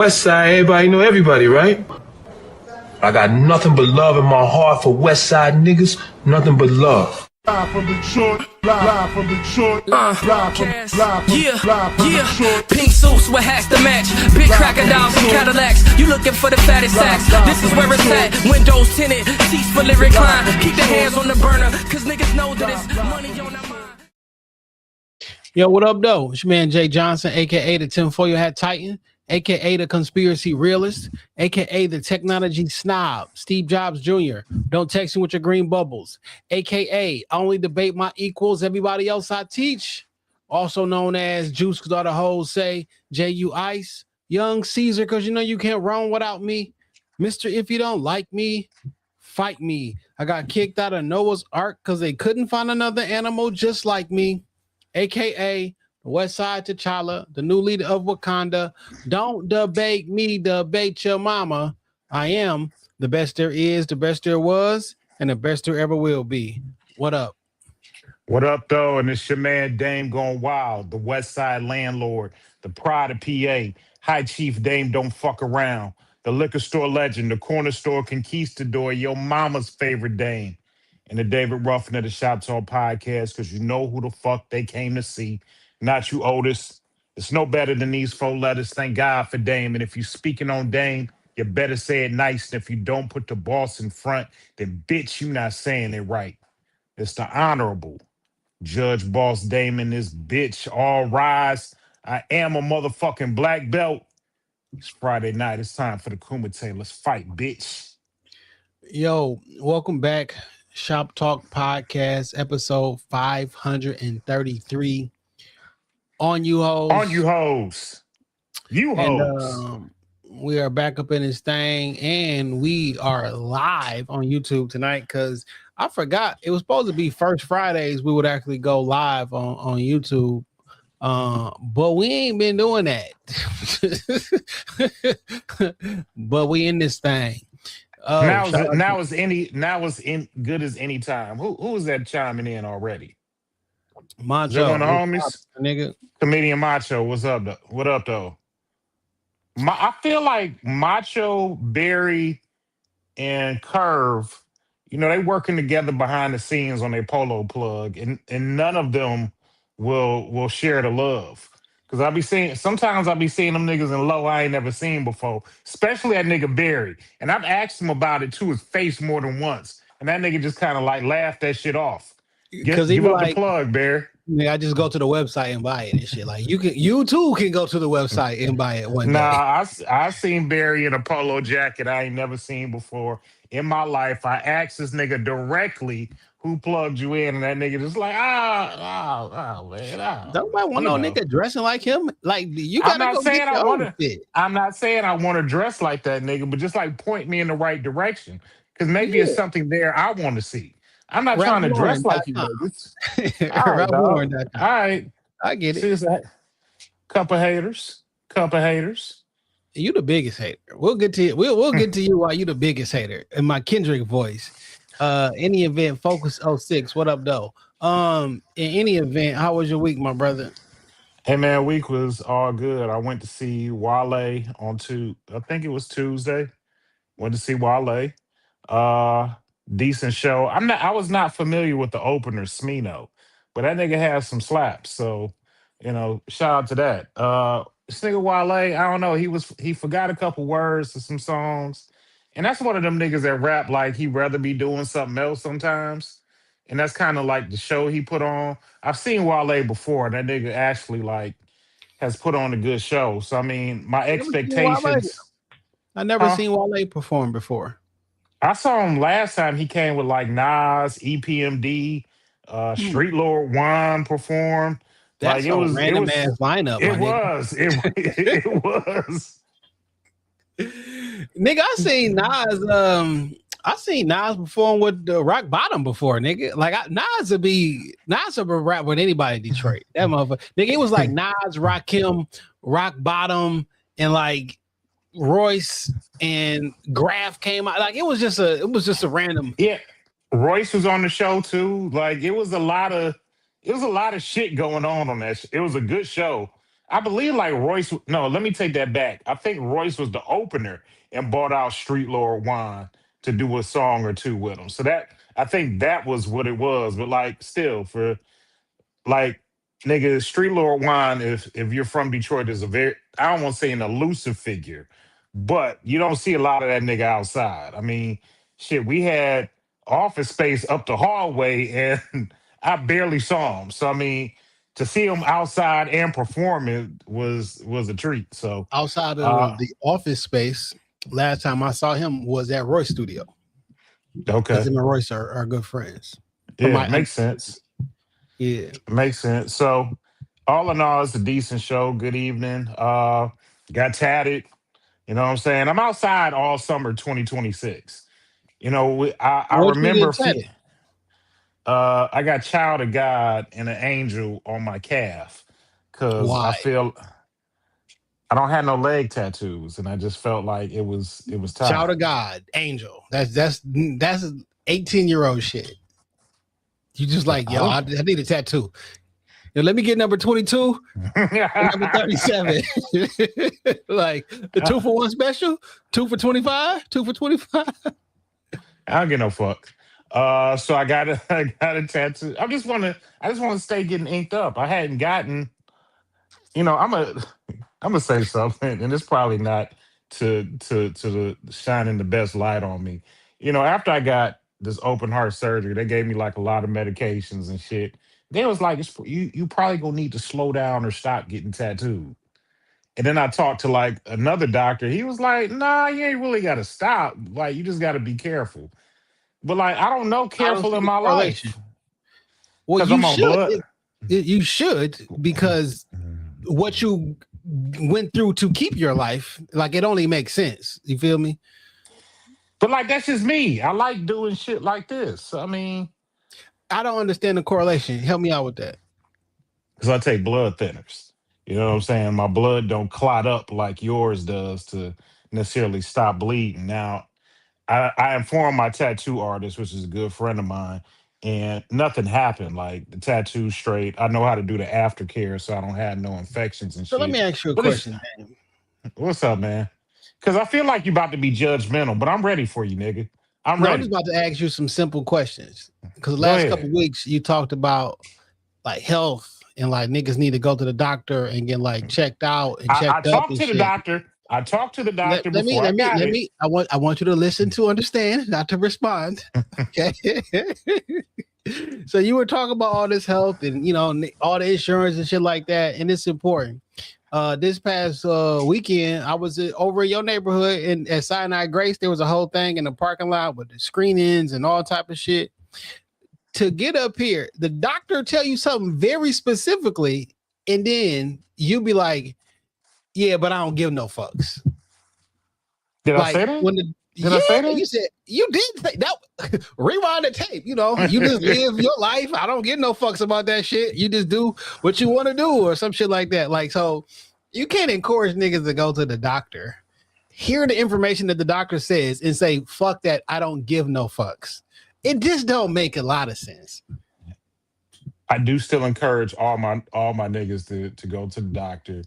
West Side, everybody know everybody, right? I got nothing but love in my heart for West Side niggas, nothing but love. Live from Detroit, live from Detroit, live from Yeah. Pink suits with hats to match, big crocodiles and Cadillacs. You looking for the fattest sacks? This is where it's at. Windows tinted, seats fully reclined. Keep the hands on the burner, cause niggas know that it's money on their mind. Yo, what up, though? It's your man Jay Johnson, aka the tinfoil hat titan, aka the conspiracy realist, aka the technology snob, Steve Jobs Jr. Don't text me with your green bubbles, aka I only debate my equals, everybody else I teach. Also known as Juice, cause all the hoes say J.U. Ice, Young Caesar, cause you know you can't run without me. Mr. If you don't like me, fight me. I got kicked out of Noah's Ark because they couldn't find another animal just like me. AKA West Side T'Challa, the new leader of Wakanda. Don't debate me, debate your mama. I am the best there is, the best there was, and the best there ever will be. What up? What up, though? And it's your man Dame Gone Wild, the West Side landlord, the pride of PA, High Chief Dame Don't Fuck Around, the liquor store legend, the corner store conquistador, your mama's favorite Dame, and the David Ruffin of the Shoptalkpodcast, because you know who the fuck they came to see. Not you, Otis. It's no better than these 4 letters. Thank God for Dame. And if you speaking on Dame, you better say it nice. And if you don't put the boss in front, then bitch, you not saying it right. It's the honorable Judge Boss Dame and this bitch. All rise. I am a motherfucking black belt. It's Friday night. It's time for the Kumite. Let's fight, bitch. Yo, welcome back. Shop Talk Podcast, episode 533. On you hoes. On you hoes. You hoes. And, we are back up in this thing, and we are live on YouTube tonight because I forgot it was supposed to be first Fridays we would actually go live on YouTube, but we ain't been doing that. But we in this thing. Now is good as any time. Who is that chiming in already? Macho, one of the homies, nigga. Comedian Macho. What's up? What up, though? I feel like Macho, Barry, and Curve, you know, they working together behind the scenes on their polo plug, and none of them will share the love. Cause sometimes I be seeing them niggas in low I ain't never seen before, especially that nigga Barry. And I've asked him about it to his face more than once, and that nigga just kind of like laughed that shit off. Give up the plug, Barry. Yeah, I just go to the website and buy it and shit. Like you too can go to the website and buy it one day. Nah, I seen Barry in a polo jacket I ain't never seen before in my life. I asked this nigga directly who plugged you in, and that nigga just like, man. Don't want no nigga dressing like him. Like you gotta go get your own shit. I'm not saying I want to dress like that nigga, but just like point me in the right direction. Cause maybe it's something there I want to see. I'm not trying to dress like you niggas. All right. I get it. Seriously, couple haters. You the biggest hater. We'll get to you. We'll get to you while you the biggest hater in my Kendrick voice. Any event, Focus 06. What up, though? In any event, how was your week, my brother? Hey man, week was all good. I went to see Wale I think it was Tuesday. Went to see Wale. Decent show. I was not familiar with the opener, Smino, but that nigga has some slaps. So, you know, shout out to that. This nigga Wale, I don't know. He forgot a couple words to some songs. And that's one of them niggas that rap like he'd rather be doing something else sometimes. And that's kind of like the show he put on. I've seen Wale before, and that nigga actually like has put on a good show. So I mean, my expectations. I never seen Wale perform before. I saw him last time. He came with like Nas, EPMD, Street Lord Juan performed. That's like, a random ass lineup. It was. Nigga, I seen Nas perform with the Rock Bottom before, nigga. Like Nas will rap with anybody in Detroit. That motherfucker. Nigga, it was like Nas, Rakim, Rock Bottom, and like Royce and Graf came out. Like it was just a random. Yeah, Royce was on the show too. Like it was a lot of shit going on that. It was a good show. I believe like Royce. No, let me take that back. I think Royce was the opener and bought out Street Lord Wine to do a song or two with him. So that I think that was what it was. But like, still for like nigga, Street Lord Wine. If you're from Detroit, is a very I don't want to say an elusive figure, but you don't see a lot of that nigga outside. I mean, shit, we had office space up the hallway, and I barely saw him. So I mean, to see him outside and performing was a treat. So Outside of the office space, last time I saw him was at Roy's studio. Okay, because him and Royce are good friends. Yeah, makes sense. Yeah, makes sense. So all in all, it's a decent show. Good evening. Got tatted. You know what I'm saying? I'm outside all summer 2026. You know, I What you remember get tatted? I got Child of God and an angel on my calf because I Why? feel I don't have no leg tattoos, and I just felt like it was time. Child of God, angel. That's 18-year-old shit. You just like, yo, I need a tattoo. Yo, let me get number 22, number 37. Like the 2 for 1 special, 2 for 25, 2 for 25. I don't get no fuck. So I got a tattoo. I just want to stay getting inked up. I hadn't gotten, you know, I'm gonna say something, and it's probably not to the shining the best light on me. You know, after I got this open heart surgery, they gave me like a lot of medications and shit. They was like, you probably gonna need to slow down or stop getting tattooed. And then I talked to like another doctor. He was like, nah, you ain't really gotta stop. Like, you just gotta be careful. But like, I don't know careful in my life. Well, you I'm on blood. You should, because what you went through to keep your life, like, it only makes sense. You feel me? But like, that's just me. I like doing shit like this. I mean, I don't understand the correlation. Help me out with that. Because I take blood thinners. You know what I'm saying? My blood don't clot up like yours does to necessarily stop bleeding. Now, I informed my tattoo artist, which is a good friend of mine, and nothing happened. Like, the tattoo straight. I know how to do the aftercare, so I don't have no infections and shit. So let me ask you a question, man. What's up, man? Because I feel like you're about to be judgmental, but I'm ready for you, nigga. I'm ready. I'm just about to ask you some simple questions. Because the last couple of weeks, you talked about like health and like niggas need to go to the doctor and get like checked out and checked up. I talked to the doctor. I talked to the doctor before. I want you to listen to understand, not to respond. Okay. So you were talking about all this health and, you know, all the insurance and shit like that, and it's important. This past weekend, I was over in your neighborhood and at Sinai Grace. There was a whole thing in the parking lot with the screenings and all type of shit. To get up here, the doctor tell you something very specifically, and then you be like, yeah, but I don't give no fucks. Did I say that? Did I say that? You said you did say that. Rewind the tape. You know, you just live your life. I don't give no fucks about that shit. You just do what you want to do or some shit like that. Like, so you can't encourage niggas to go to the doctor, hear the information that the doctor says, and say, fuck that, I don't give no fucks. It just don't make a lot of sense. I do still encourage all my niggas to go to the doctor.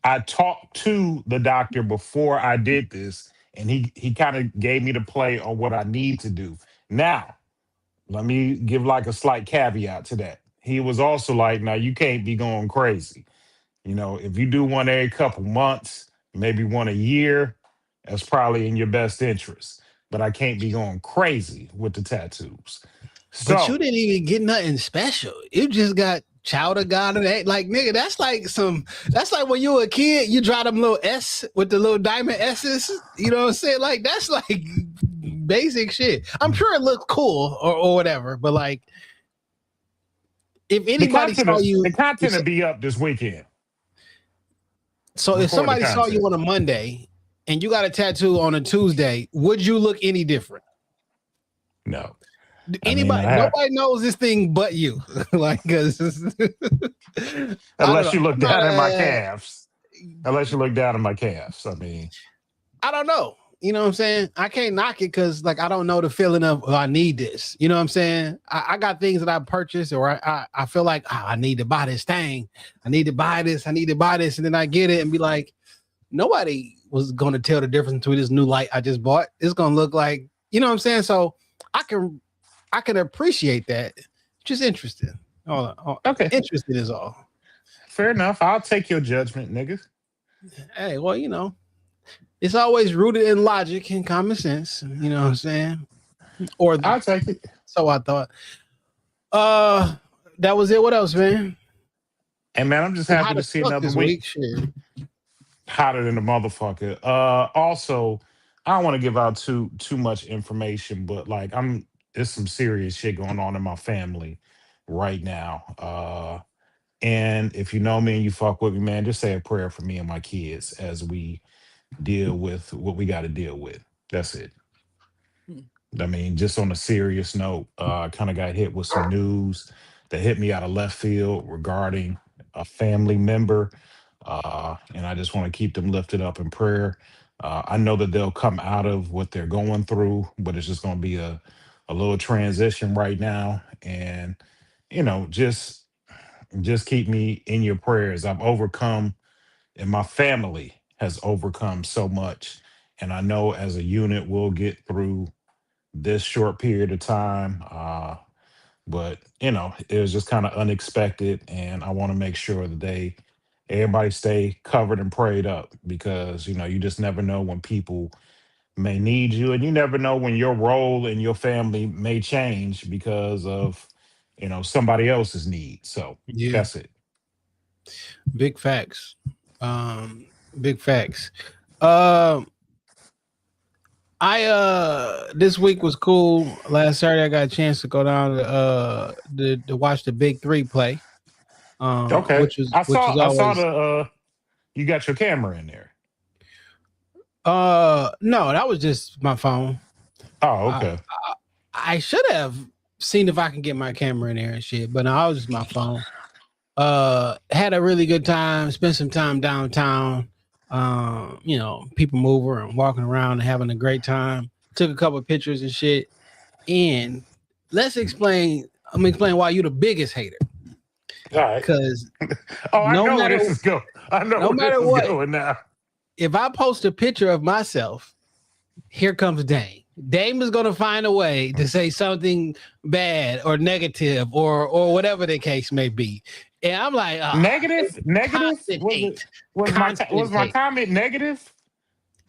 I talked to the doctor before I did this, and he kind of gave me the play on what I need to do. Now, let me give like a slight caveat to that. He was also like, now you can't be going crazy. You know, if you do one every couple months, maybe one a year, that's probably in your best interest. But I can't be going crazy with the tattoos. But you didn't even get nothing special. You just got Child of God and like, nigga, that's like when you were a kid, you draw them little S with the little diamond S's. You know what I'm saying? Like, that's like basic shit. I'm sure it looked cool or whatever, but like, if anybody saw you, the content will be up this weekend. So if somebody saw you on a Monday and you got a tattoo on a Tuesday, would you look any different? No. Nobody knows this thing but you. Like, unless you look down at my calves. Unless you look down at my calves. I mean, I don't know. You know what I'm saying? I can't knock it because like I don't know the feeling of I need this. You know what I'm saying? I got things that I purchased or I feel like I need to buy this thing. I need to buy this. I need to buy this. And then I get it and be like, nobody was going to tell the difference between this new light I just bought. It's going to look like, you know what I'm saying? So I can appreciate that. Just interesting. Okay. Interesting is all. Fair enough. I'll take your judgment, nigga. Hey, well, you know, it's always rooted in logic and common sense. You know what I'm saying? Or I'll take it. So I thought. That was it. What else, man? And man, I'm just happy to see another week. Shit. Hotter than a motherfucker. Also, I don't want to give out too much information, but like there's some serious shit going on in my family right now. And if you know me and you fuck with me, man, just say a prayer for me and my kids as we deal with what we got to deal with. That's it. I mean, just on a serious note, I kind of got hit with some news that hit me out of left field regarding a family member. And I just want to keep them lifted up in prayer. I know that they'll come out of what they're going through, but it's just going to be a little transition right now. And, you know, just keep me in your prayers. I've overcome, and my family has overcome so much. And I know as a unit, we'll get through this short period of time. But, you know, it was just kind of unexpected. And I want to make sure that everybody stay covered and prayed up because, you know, you just never know when people may need you. And you never know when your role in your family may change because of, you know, somebody else's need. So that's it. Big facts. Big facts. This week was cool. Last Saturday I got a chance to go down to watch the Big Three play. Okay. I saw you got your camera in there. No, that was just my phone. Oh, okay. I should have seen if I can get my camera in there and shit, but no, I was just my phone. Had a really good time, spent some time downtown. You know, people moving and walking around and having a great time. Took a couple of pictures and shit. And I'm gonna explain why you're the biggest hater. All right. Because I know where this is going. I know no where matter this what, is going now. If I post a picture of myself, here comes Dame. Dame is gonna find a way to say something bad or negative or whatever the case may be. And I'm like, negative. Was my comment negative?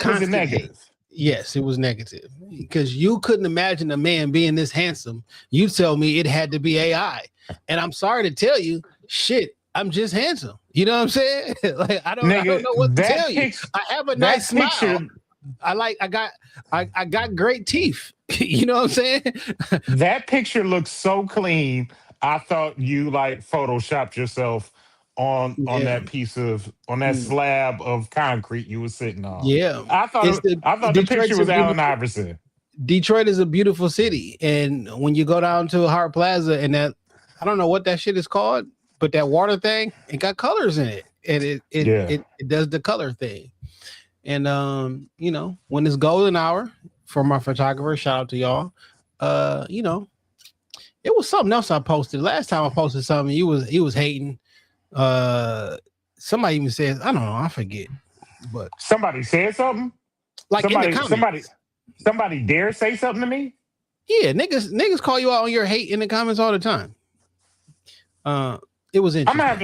Was it negative? Yes, it was negative because you couldn't imagine a man being this handsome. You tell me it had to be AI, and I'm sorry to tell you, shit, I'm just handsome. You know what I'm saying? Like I don't know what to tell you. I have a nice smile. I got great teeth. You know what I'm saying? That picture looks so clean. I thought you like photoshopped yourself on that slab of concrete you were sitting on. Yeah, I thought the picture was Allen Iverson. Detroit is a beautiful city, and when you go down to Hart Plaza and that, I don't know what that shit is called, but that water thing, it got colors in it, and it does the color thing. And you know, when it's golden hour for my photographer, shout out to y'all. You know, it was something else I posted. Last time I posted something, he was hating. Somebody even says, I don't know, I forget. But somebody said something? Like in the comments. Somebody dare say something to me? Yeah, niggas call you out on your hate in the comments all the time. It was interesting. I'm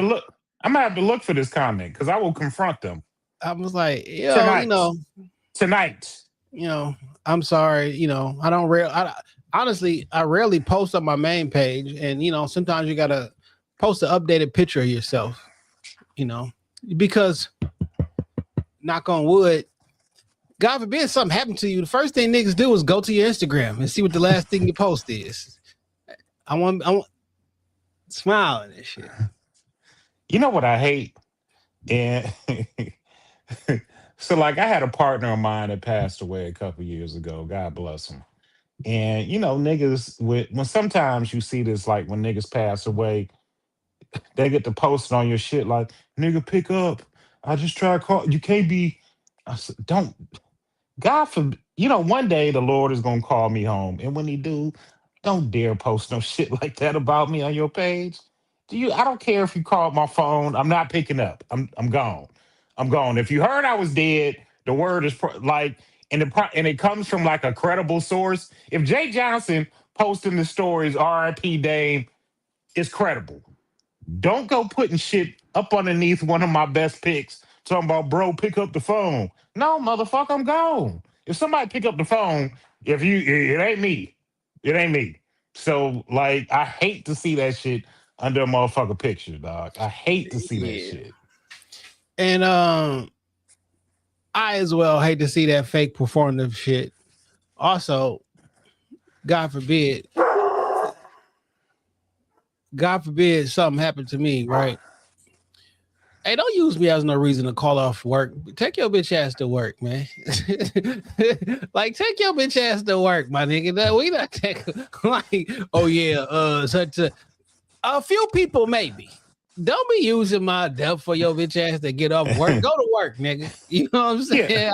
gonna have to look for this comment because I will confront them. I was like, tonight. You know, I'm sorry. You know, honestly, I rarely post on my main page, and you know, sometimes you gotta post an updated picture of yourself. You know, because knock on wood, God forbid something happened to you. The first thing niggas do is go to your Instagram and see what the last thing you post is. I want smiling and shit. You know what I hate? And so like I had a partner of mine that passed away a couple years ago. God bless him. And you know, niggas when sometimes you see this, like when niggas pass away, they get to post it on your shit like, nigga, pick up. I just try to call. You can't be. I said, don't. God forbid, one day the Lord is gonna call me home, and when He do, don't dare post no shit like that about me on your page. I don't care if you called my phone. I'm not picking up. I'm gone. I'm gone. If you heard I was dead, the word is like, and it comes from like a credible source. If Jay Johnson posting the stories R.I.P. Dame is credible. Don't go putting shit up underneath one of my best picks talking about, bro, pick up the phone. No, motherfucker, I'm gone. If somebody pick up the phone, it ain't me. It ain't me. So, like, I hate to see that shit under a motherfucker picture, dog. I hate to see that shit. And I as well hate to see that fake performative shit. Also, God forbid something happened to me, right? Hey, don't use me as no reason to call off work. Take your bitch ass to work, man. Like, take your bitch ass to work, my nigga. We not taking like, oh yeah, such a few people maybe. Don't be using my death for your bitch ass to get off work. Go to work, nigga. You know what I'm saying? Yeah.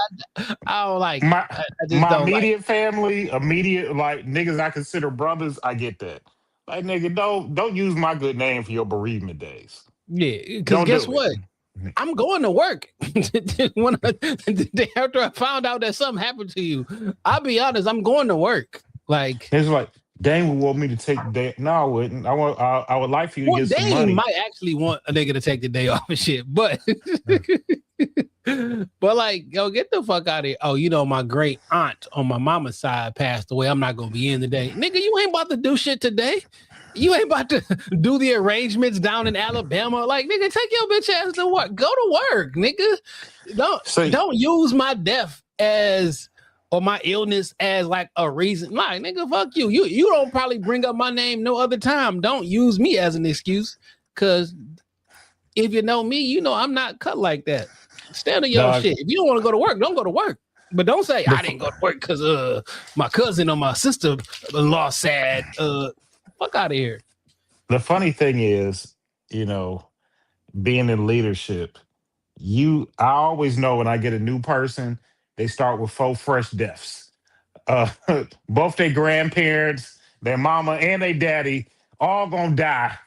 I don't like my immediate like family, immediate like niggas I consider brothers. I get that. Like, nigga, don't use my good name for your bereavement days. Yeah, because guess what? I'm going to work. The day after I found out that something happened to you, I'll be honest, I'm going to work. Like, it's like, Dane would want me to take the day. No, I wouldn't. I would like for you to get some money. Dane might actually want a nigga to take the day off and shit, but but like, yo, get the fuck out of here. Oh, my great aunt on my mama's side passed away. I'm not gonna be in today. Nigga, you ain't about to do shit today. You ain't about to do the arrangements down in Alabama. Like, nigga, take your bitch ass to work. Go to work, nigga. Don't use my death or my illness as like a reason. Like, nigga, fuck you. You don't probably bring up my name no other time. Don't use me as an excuse. Cause if you know me, you know I'm not cut like that. Stand on your shit. If you don't want to go to work, don't go to work. But don't say I didn't go to work because my cousin or my sister-in-law sad. Fuck out of here. The funny thing is, being in leadership, I always know when I get a new person, they start with 4 fresh deaths. Both their grandparents, their mama, and their daddy all gonna die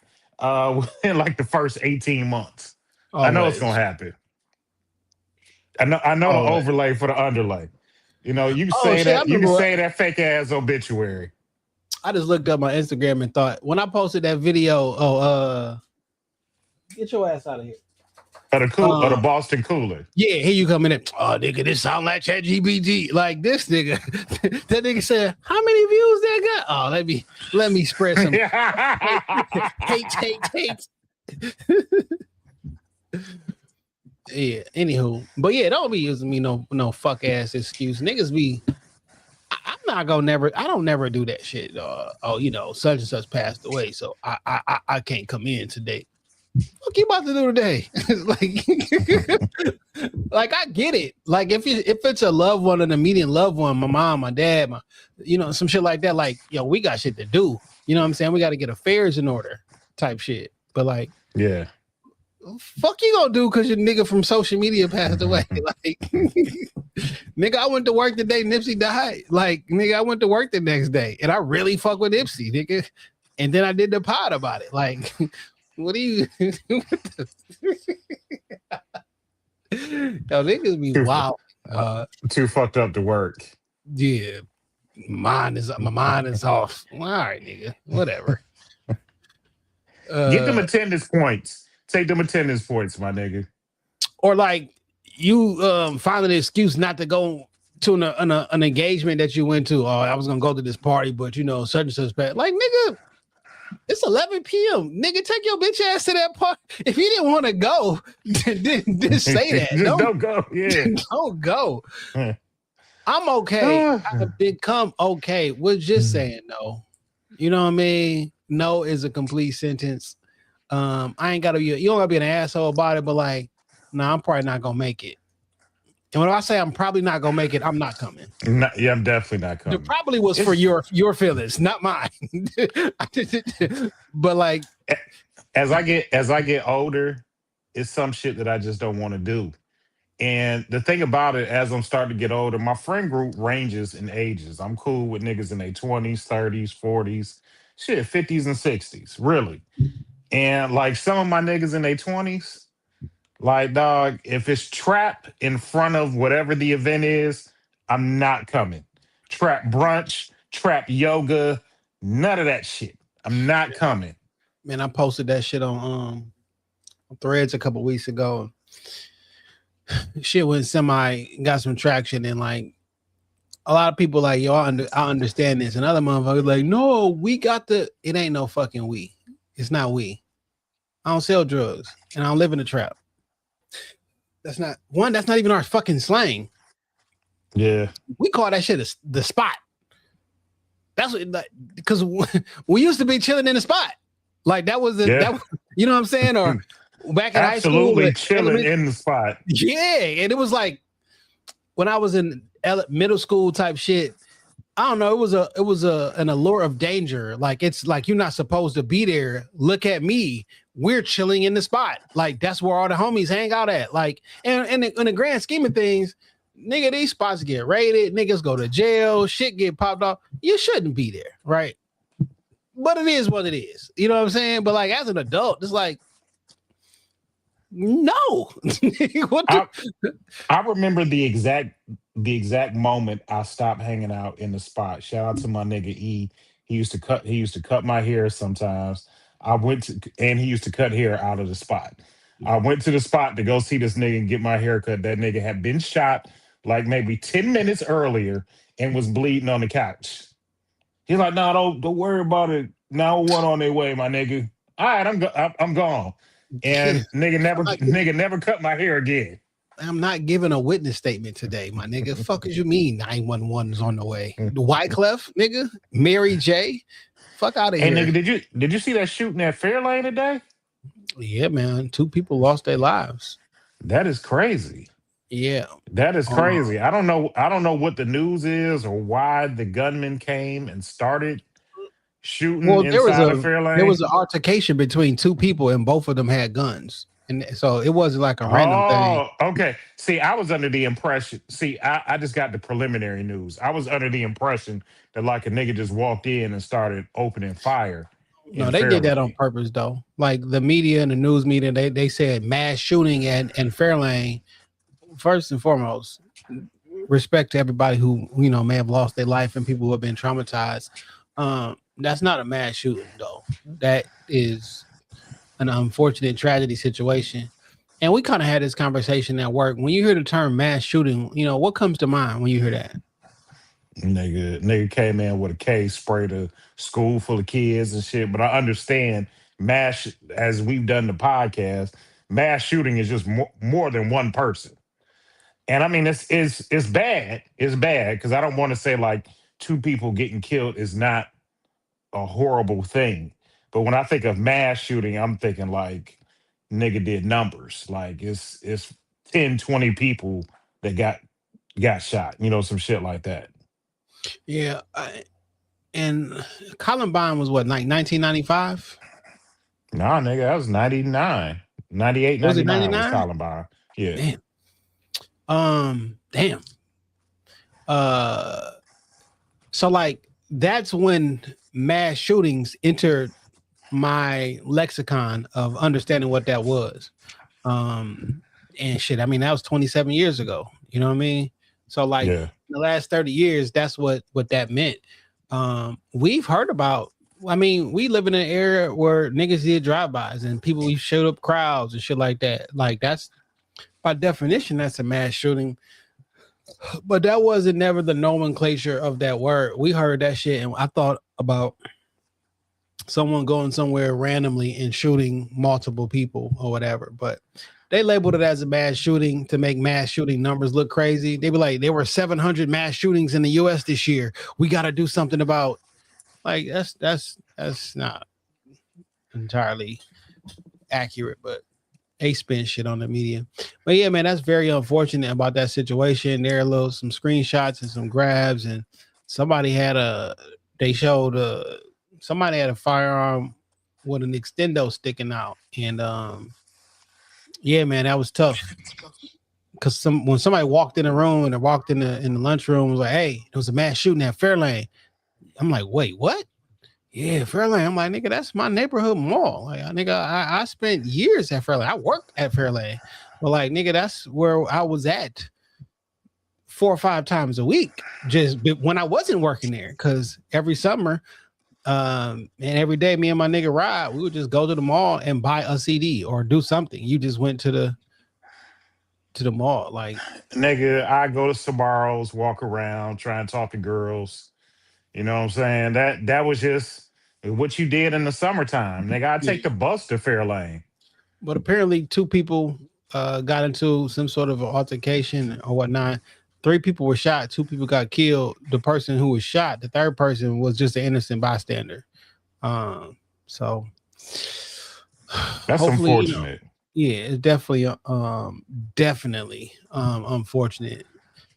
within like the first 18 months. Always. I know it's gonna happen. I know the overlay for the underlay. You can say that. You can say that fake ass obituary. I just looked up my Instagram and thought when I posted that video, get your ass out of here. Or the Boston Cooler. Yeah, here you come in. Oh, nigga, this sound like ChatGPT. Like this nigga. That nigga said, how many views that got? Oh, let me spread some hate. Yeah, anywho. But yeah, don't be using me no fuck ass excuse. Niggas be I don't never do that shit. Such and such passed away, so I can't come in today. What you about to do today? like I get it. Like if it's a loved one, an immediate loved one, my mom, my dad, some shit like that. Like, we got shit to do. You know what I'm saying? We got to get affairs in order, type shit. But like, yeah, fuck you gonna do because your nigga from social media passed away? Like, nigga, I went to work the day Nipsey died. Like, nigga, I went to work the next day and I really fuck with Nipsey, nigga. And then I did the pod about it. Like, what do you? Yo, niggas be wild. Too fucked up to work. Yeah, my mind is off. All right, nigga, whatever. Get them attendance points. Take them attendance points, my nigga. Or like you find an excuse not to go to an engagement that you went to. Oh, I was gonna go to this party, but such and such bad. Like, nigga, it's 11 p.m. Nigga, take your bitch ass to that party. If you didn't want to go, then say that. Don't go. Yeah, don't go. I'm okay. I become okay with just saying no. You know what I mean? No is a complete sentence. I ain't gotta be. You don't gotta be an asshole about it, but like, I'm probably not gonna make it. And when I say I'm probably not gonna make it, I'm not coming. Yeah, I'm definitely not coming. It probably was for your feelings, not mine. But like, as I get older, it's some shit that I just don't want to do. And the thing about it, as I'm starting to get older, my friend group ranges in ages. I'm cool with niggas in their 20s, 30s, 40s, shit, 50s and 60s, really. And like some of my niggas in their 20s, like, dog, if it's trap in front of whatever the event is, I'm not coming. Trap brunch, trap yoga, none of that shit. I'm not coming. Man, I posted that shit on Threads a couple weeks ago. Shit went got some traction, and like a lot of people like, yo, I understand this, and other motherfuckers like, no, we got it ain't no fucking we. It's not we. I don't sell drugs, and I don't live in a trap. That's not even our fucking slang. Yeah. We call that shit the spot. That's what, because we used to be chilling in the spot. Like that was you know what I'm saying? Or back in high school. Absolutely chilling in the spot. Yeah. And it was like when I was in middle school type shit, I don't know. It was an allure of danger. Like it's like you're not supposed to be there. Look at me. We're chilling in the spot. Like that's where all the homies hang out at. Like and in the grand scheme of things, nigga, these spots get raided. Niggas go to jail. Shit get popped off. You shouldn't be there, right? But it is what it is. You know what I'm saying? But like as an adult, it's like no. I remember the exact moment I stopped hanging out in the spot. Shout out to my nigga E. He used to cut my hair sometimes. And he used to cut hair out of the spot. I went to the spot to go see this nigga and get my hair cut. That nigga had been shot like maybe 10 minutes earlier and was bleeding on the couch. He's like, no, don't worry about it. 911 on their way, my nigga. All right, I'm gone. And nigga never cut my hair again. I'm not giving a witness statement today, my nigga. Fuck as you mean 911 is on the way? The Wyclef, nigga, Mary J. Fuck out of here. Hey, nigga, did you see that shooting at Fairlane today? Yeah, man. 2 people lost their lives. That is crazy. Yeah, that is crazy. I don't know what the news is or why the gunman came and started shooting inside of Fairlane. There was an altercation between 2 people, and both of them had guns, and so it wasn't like a random thing. Oh, okay. See, I was under the impression. See, I just got the preliminary news. I was under the impression that like a nigga just walked in and started opening fire. No, they did that on purpose, though. Like the media and the news media, they said mass shooting and Fairlane. First and foremost, respect to everybody who may have lost their life and people who have been traumatized. That's not a mass shooting, though. That is an unfortunate tragedy situation. And we kind of had this conversation at work. When you hear the term mass shooting, what comes to mind when you hear that? Nigga came in with a case, sprayed a school full of kids and shit. But I understand mass, as we've done the podcast, mass shooting is just more than one person. And I mean, it's bad. It's bad because I don't want to say like 2 people getting killed is not a horrible thing. But when I think of mass shooting, I'm thinking like nigga did numbers. Like it's 10, 20 people that got shot, some shit like that. Yeah. And Columbine was what, like 1995? Nah, nigga, that was 99. 98, 99 was it 99? Was Columbine. Yeah. Damn. So like that's when mass shootings entered my lexicon of understanding what that was. And shit, I mean, that was 27 years ago. You know what I mean? So like in the last 30 years, that's what that meant. We've heard about, we live in an era where niggas did drive-bys and we showed up crowds and shit like that. Like that's, by definition, that's a mass shooting. But that wasn't never the nomenclature of that word. We heard that shit, and I thought about someone going somewhere randomly and shooting multiple people or whatever. But they labeled it as a mass shooting to make mass shooting numbers look crazy. They be like, there were 700 mass shootings in the U.S. this year. We got to do something about. Like that's not entirely accurate, but they spin shit on the media. But yeah, man, that's very unfortunate about that situation. There are some screenshots and some grabs, and somebody had a firearm with an extendo sticking out. And yeah, man, that was tough. because when somebody walked in the room and they walked in the lunchroom, was like, "Hey, there was a mass shooting at Fairlane." I'm like, "Wait, what?" Yeah, Fairlane. I'm like, "Nigga, that's my neighborhood mall." Like, nigga, I spent years at Fairlane. I worked at Fairlane, but like, nigga, that's where I was at 4 or 5 times a week, just when I wasn't working there. Because every summer, and every day, me and my nigga Rod, we would just go to the mall and buy a CD or do something. You just went to the mall, like, Nigga, I go to Sabaros, walk around, try and talk to girls. You know what I'm saying? That was just what you did in the summertime. Nigga, I take the bus to Fairlane. But apparently 2 people got into some sort of altercation or whatnot. 3 people were shot, 2 people got killed. The person who was shot, the third person, was just an innocent bystander. So that's unfortunate. Yeah, it's definitely unfortunate.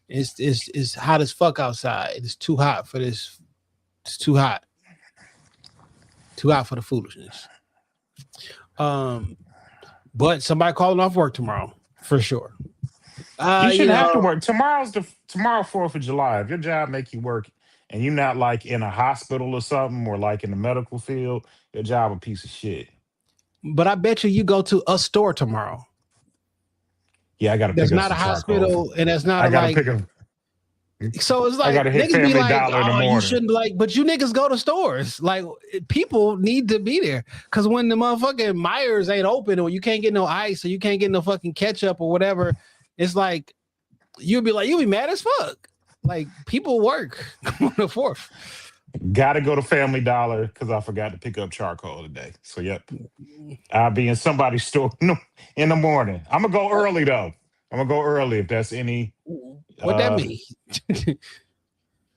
It's hot as fuck outside. It's too hot for this. It's too hot. Too hot for the foolishness. But somebody calling off work tomorrow for sure. You shouldn't have to work. Tomorrow 4th of July. If your job make you work and you're not like in a hospital or something or like in the medical field, your job a piece of shit. But I bet you go to a store tomorrow. Yeah, I got to pick up. That's not a hospital, and that's not. I got to pick up. So it's like, I gotta hit niggas be Family like, Dollar in the morning. You shouldn't like, but you niggas go to stores. Like, people need to be there. Because when the motherfucking Myers ain't open, or you can't get no ice, or you can't get no fucking ketchup or whatever, it's like, you'll be mad as fuck. Like, people work on the 4th. Gotta go to Family Dollar because I forgot to pick up charcoal today. So, yep. I'll be in somebody's store in the morning. I'm going to go early, though. I'm going to go early if that's any... What that mean?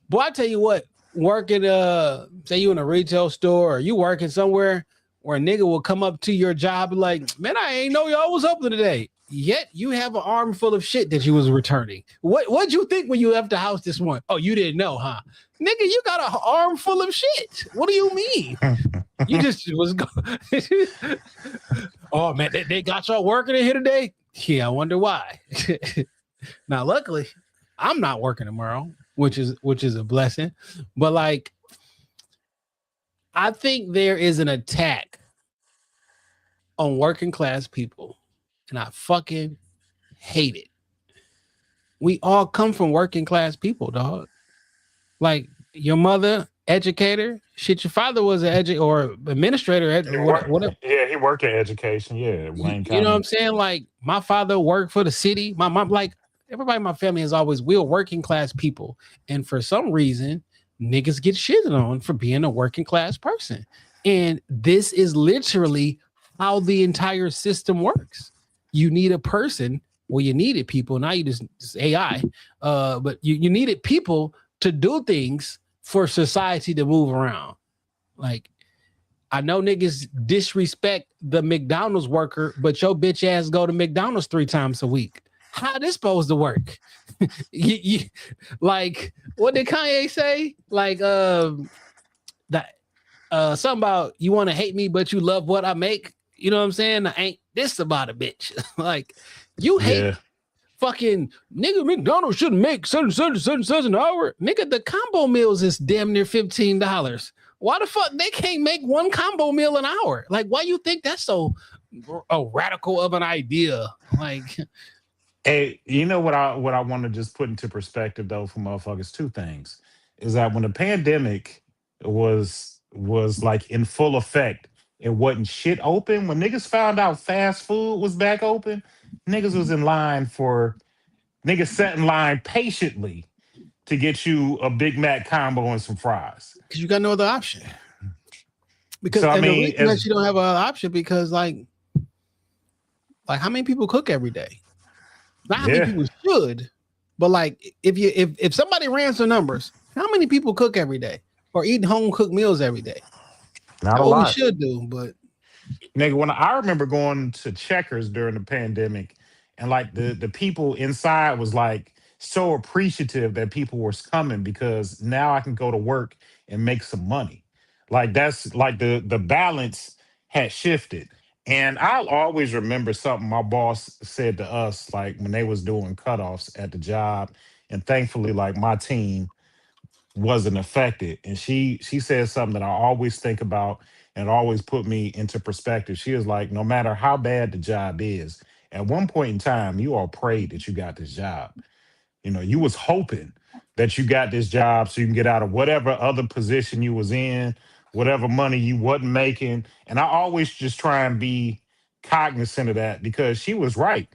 Boy, I tell you what, working, say you in a retail store or you working somewhere where a nigga will come up to your job and like, man, I ain't know y'all was open today. Yet you have an arm full of shit that you was returning. What'd you think when you left the house this morning? Oh, you didn't know, huh? Nigga, you got an arm full of shit. What do you mean? You just was oh man, they got y'all working in here today? Yeah, I wonder why. Now, luckily, I'm not working tomorrow, which is a blessing. But like, I think there is an attack on working class people, and I fucking hate it. We all come from working class people, dog. Like, your mother, educator, shit. Your father was an or administrator. Whatever. Yeah, he worked in education. Yeah, Wayne County. You know what I'm saying? Like, my father worked for the city. My mom, like, everybody in my family is always, we're working class people. And for some reason, niggas get shitted on for being a working class person. And this is literally how the entire system works. You need a person. Well, you needed people. Now you just AI. But you needed people to do things for society to move around. Like, I know niggas disrespect the McDonald's worker, but your bitch ass go to McDonald's 3 times a week. How this supposed to work? Like, what did Kanye say? Like, that something about you want to hate me, but you love what I make. You know what I'm saying? I ain't this about a bitch. Like, you hate fucking nigga. McDonald's shouldn't make certain an hour. Nigga, the combo meals is damn near $15. Why the fuck they can't make one combo meal an hour? Like, why you think that's so radical of an idea? Like, hey, you know what I want to just put into perspective though for motherfuckers? 2 things is that when the pandemic was like in full effect, it wasn't shit open. When niggas found out fast food was back open, niggas was in line niggas sat in line patiently to get you a Big Mac combo and some fries. Because you got no other option. Because so, I mean, the reason that you don't have an option because like how many people cook every day? Not how many people should, but like if somebody ran some numbers, how many people cook every day or eat home cooked meals every day? Not a lot. We should do, but nigga, when I remember going to Checkers during the pandemic, and like the people inside was like so appreciative that people were coming because now I can go to work and make some money. Like, that's like the balance had shifted. And I'll always remember something my boss said to us, like when they was doing cutoffs at the job. And thankfully, like my team wasn't affected. And she said something that I always think about and always put me into perspective. She was like, no matter how bad the job is, at one point in time, you all prayed that you got this job. You know, you was hoping that you got this job so you can get out of whatever other position you was in, whatever money you wasn't making. And I always just try and be cognizant of that because she was right.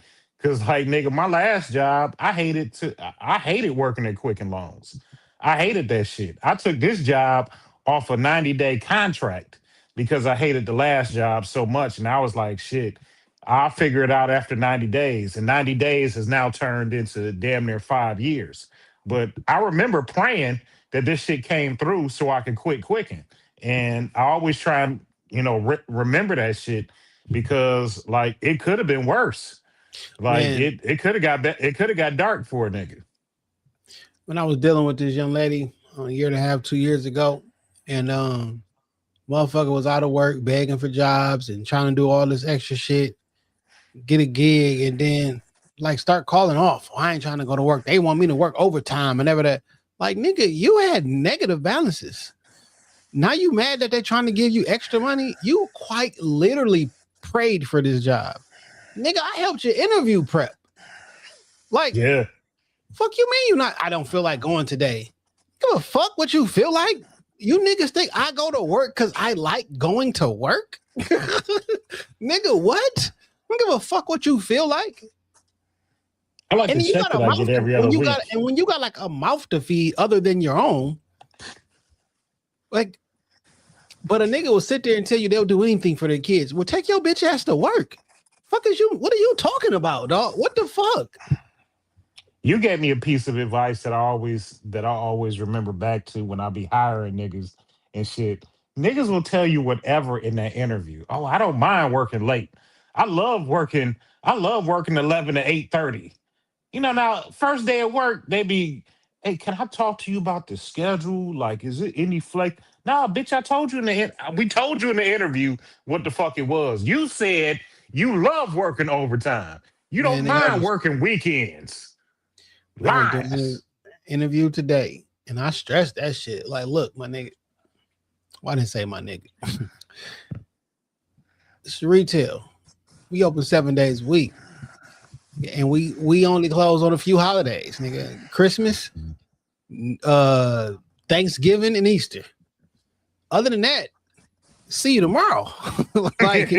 Cause like nigga, my last job, I hated working at Quicken Loans. I hated that shit. I took this job off a 90-day contract because I hated the last job so much. And I was like, shit, I'll figure it out after 90 days. And 90 days has now turned into damn near 5 years. But I remember praying that this shit came through so I could quit Quicken. And I always try and, remember that shit because like it could have been worse. Like Man, it could have it could have got dark for a nigga. when I was dealing with this young lady a year and a half, 2 years ago, and motherfucker was out of work, begging for jobs and trying to do all this extra shit, get a gig, and then like start calling off. I ain't trying to go to work. They want me to work overtime and ever that. Like, nigga, you had negative balances. Now you mad that they're trying to give you extra money? You quite literally prayed for this job. Nigga, I helped you interview prep. Like, Yeah. fuck you mean you not? I don't feel like going today. Give a fuck what you feel like. You niggas think I go to work because I like going to work? Nigga, what? I don't give a fuck what you feel like. I like And to you check got that a I mouth get to, every other when you week. got and when you got like a mouth to feed other than your own, like, but a nigga will sit there and tell you they'll do anything for their kids. Well, take your bitch ass to work. Fuck is you? What are you talking about, dog? What the fuck? You gave me a piece of advice that I always remember back to when I be hiring niggas and shit. Niggas will tell you whatever in that interview. Oh, I don't mind working late. I love working 11 to 8:30. Now first day at work, they be, hey, can I talk to you about the schedule? Like, is it any flex? Nah, bitch, we told you in the interview what the fuck it was. You said you love working overtime. You don't Man, mind working weekends. I was doing an Lies. interview today, and I stressed that shit. Like, look, my nigga. Why didn't I say my nigga? It's retail. We open 7 days a week, and we only close on a few holidays, nigga. Christmas, Thanksgiving, and Easter. Other than that, see you tomorrow. Like,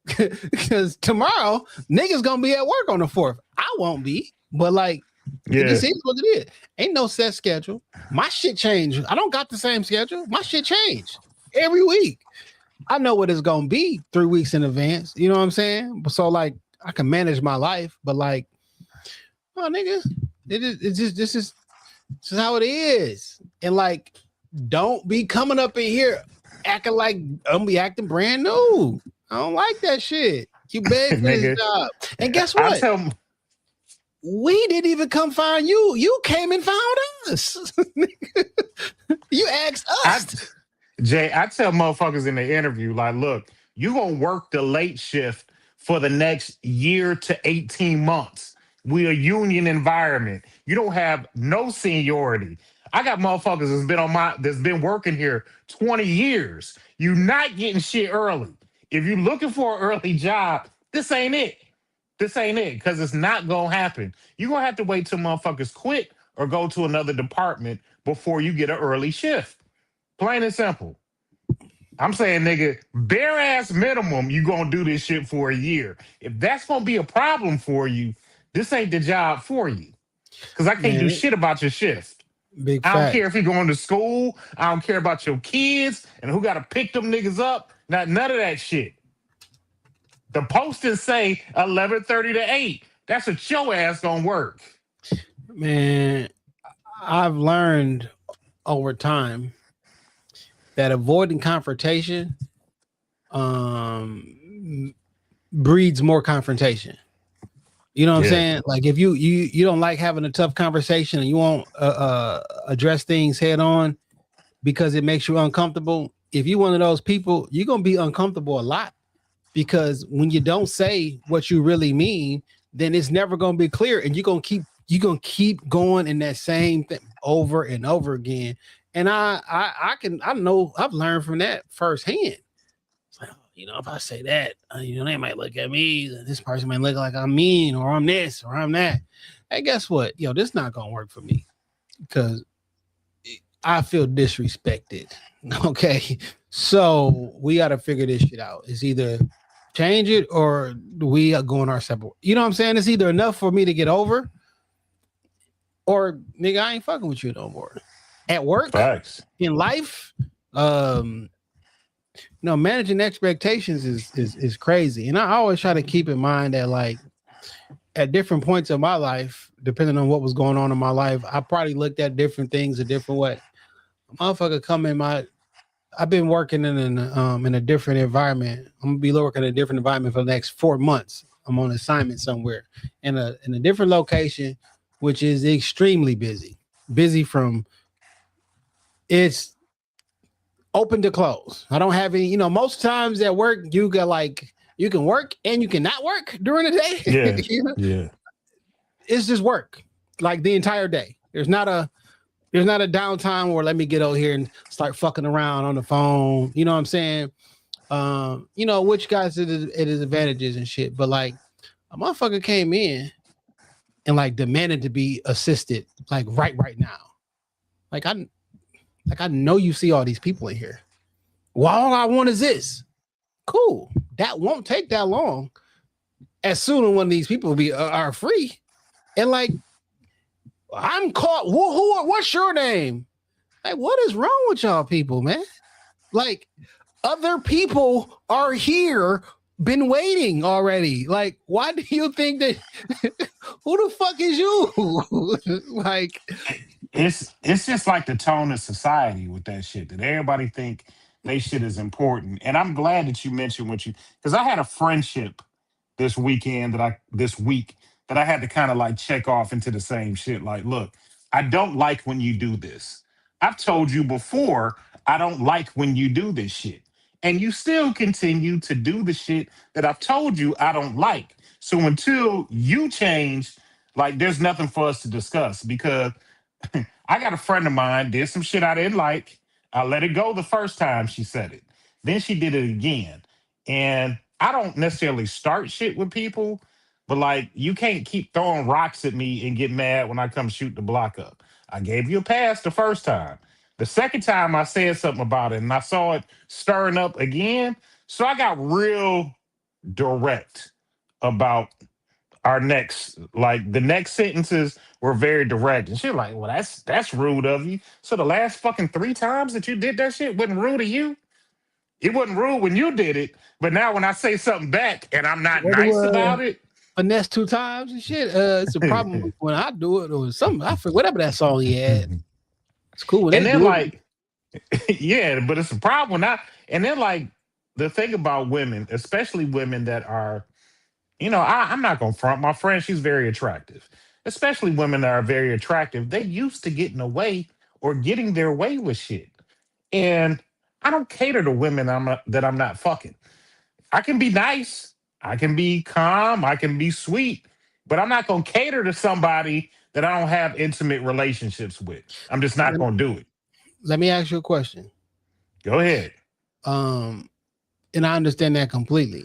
because tomorrow niggas gonna be at work on the 4th. I won't be, but like, it Yeah. just is what it is. Ain't no set schedule. My shit changed. I don't got the same schedule. My shit changed every week. I know what it's gonna be 3 weeks in advance. You know what I'm saying? So like, I can manage my life, but like, oh nigga, it's just this is how it is. And like, don't be coming up in here acting like I'm be acting brand new. I don't like that shit. You beg for Nigga, this job. And guess I what? tell We didn't even come find you. You came and found us. You asked I us. Jay, I tell motherfuckers in the interview, like, look, you gonna work the late shift for the next year to 18 months. We a union environment. You don't have no seniority. I got motherfuckers that's been working here 20 years. You not getting shit early. If you looking for an early job, this ain't it. This ain't it, because it's not gonna happen. You're gonna have to wait till motherfuckers quit or go to another department before you get an early shift. Plain and simple. I'm saying, nigga, bare ass minimum, you gonna do this shit for a year. If that's gonna be a problem for you, this ain't the job for you. Cause I can't do Man, shit about your shift. big I don't fact. care if you're going to school. I don't care about your kids and who gotta pick them niggas up. Not none of that shit. The posters say 11:30 to 8. That's what your ass gonna work. Man, I've learned over time that avoiding confrontation breeds more confrontation. You know what I'm Yeah. saying? Like, if you don't like having a tough conversation and you won't address things head on because it makes you uncomfortable. If you're one of those people, you're gonna be uncomfortable a lot. because when you don't say what you really mean, then it's never going to be clear, and you're going to keep going in that same thing over and over again. And I know I've learned from that firsthand. It's like, if I say that, they might look at me. This person might look like I'm mean, or I'm this, or I'm that. Hey, guess what? This not gonna work for me because I feel disrespected. Okay, so we got to figure this shit out. It's either change it or we are going our separate. You know what I'm saying? It's either enough for me to get over, or nigga, I ain't fucking with you no more. At work, facts. In life, managing expectations is crazy. And I always try to keep in mind that, like, at different points of my life, depending on what was going on in my life, I probably looked at different things a different way. Motherfucker come in I've been working in a different environment. I'm gonna be working in a different environment for the next 4 months. I'm on assignment somewhere in a different location, which is extremely busy. Busy from it's open to close. I don't have any, most times at work, you can work and you cannot work during the day. Yeah. Yeah. It's just work like the entire day. There's not a downtime where let me get over here and start fucking around on the phone. You know what I'm saying? Which guys it is advantages and shit. But like a motherfucker came in and like demanded to be assisted like right now. Like I know you see all these people in here. Well, all I want is this. Cool. That won't take that long. As soon as one of these people are free, and like I'm caught. What's your name? Like, what is wrong with y'all people, man? Like, other people are here, been waiting already. Like, why do you think that? Who the fuck is you? Like, it's just like the tone of society with that shit, that everybody think they shit is important. And I'm glad that you mentioned because I had a friendship this week that I had to kind of like check off into the same shit. Like, look, I don't like when you do this. I've told you before, I don't like when you do this shit. And you still continue to do the shit that I've told you I don't like. So until you change, like, there's nothing for us to discuss, because I got a friend of mine did some shit I didn't like. I let it go the first time she said it. Then she did it again. And I don't necessarily start shit with people, but like, you can't keep throwing rocks at me and get mad when I come shoot the block up. I gave you a pass the first time. The second time I said something about it and I saw it stirring up again. So I got real direct about the next sentences were very direct. And she's like, well, that's rude of you. So the last fucking 3 times that you did that shit wasn't rude of you? It wasn't rude when you did it, but now when I say something back and I'm not nice about it. Finesse 2 times and shit. It's a problem when I do it or something. I forget whatever that song he had. It's cool. And then like, yeah, but it's a problem and then like the thing about women, especially women that are, I'm not gonna front my friend. She's very attractive, especially women that are very attractive. They used to getting away or getting their way with shit. And I don't cater to women that I'm not fucking. I can be nice, I can be calm, I can be sweet, but I'm not gonna cater to somebody that I don't have intimate relationships with. I'm just not gonna do it. Let me ask you a question. Go ahead. And I understand that completely.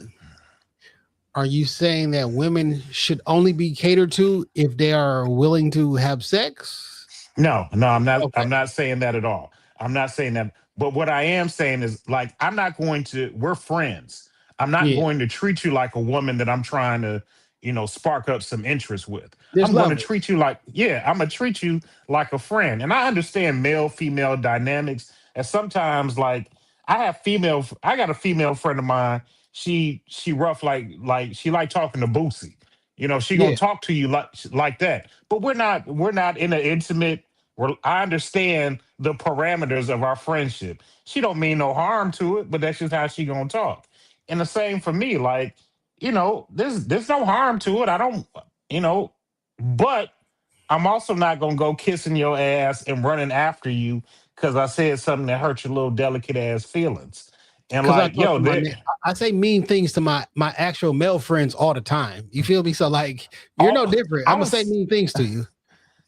Are you saying that women should only be catered to if they are willing to have sex? No, I'm not. Okay. I'm not saying that at all. I'm not saying that. But what I am saying is, like, we're friends. I'm not going to treat you like a woman that I'm trying to, spark up some interest with. I'm going to treat you I'm going to treat you like a friend. And I understand male-female dynamics. And sometimes, like, I got a female friend of mine. She rough like she like talking to Boosie. She gonna talk to you like that. But we're not in an intimate. I understand the parameters of our friendship. She don't mean no harm to it, but that's just how she gonna talk. And the same for me. Like, there's no harm to it. I don't, but I'm also not gonna go kissing your ass and running after you because I said something that hurt your little delicate ass feelings. And Because I like, talk yo, to I say mean things to my actual male friends all the time. You feel me? So like, you're no different. I'm gonna say mean things to you.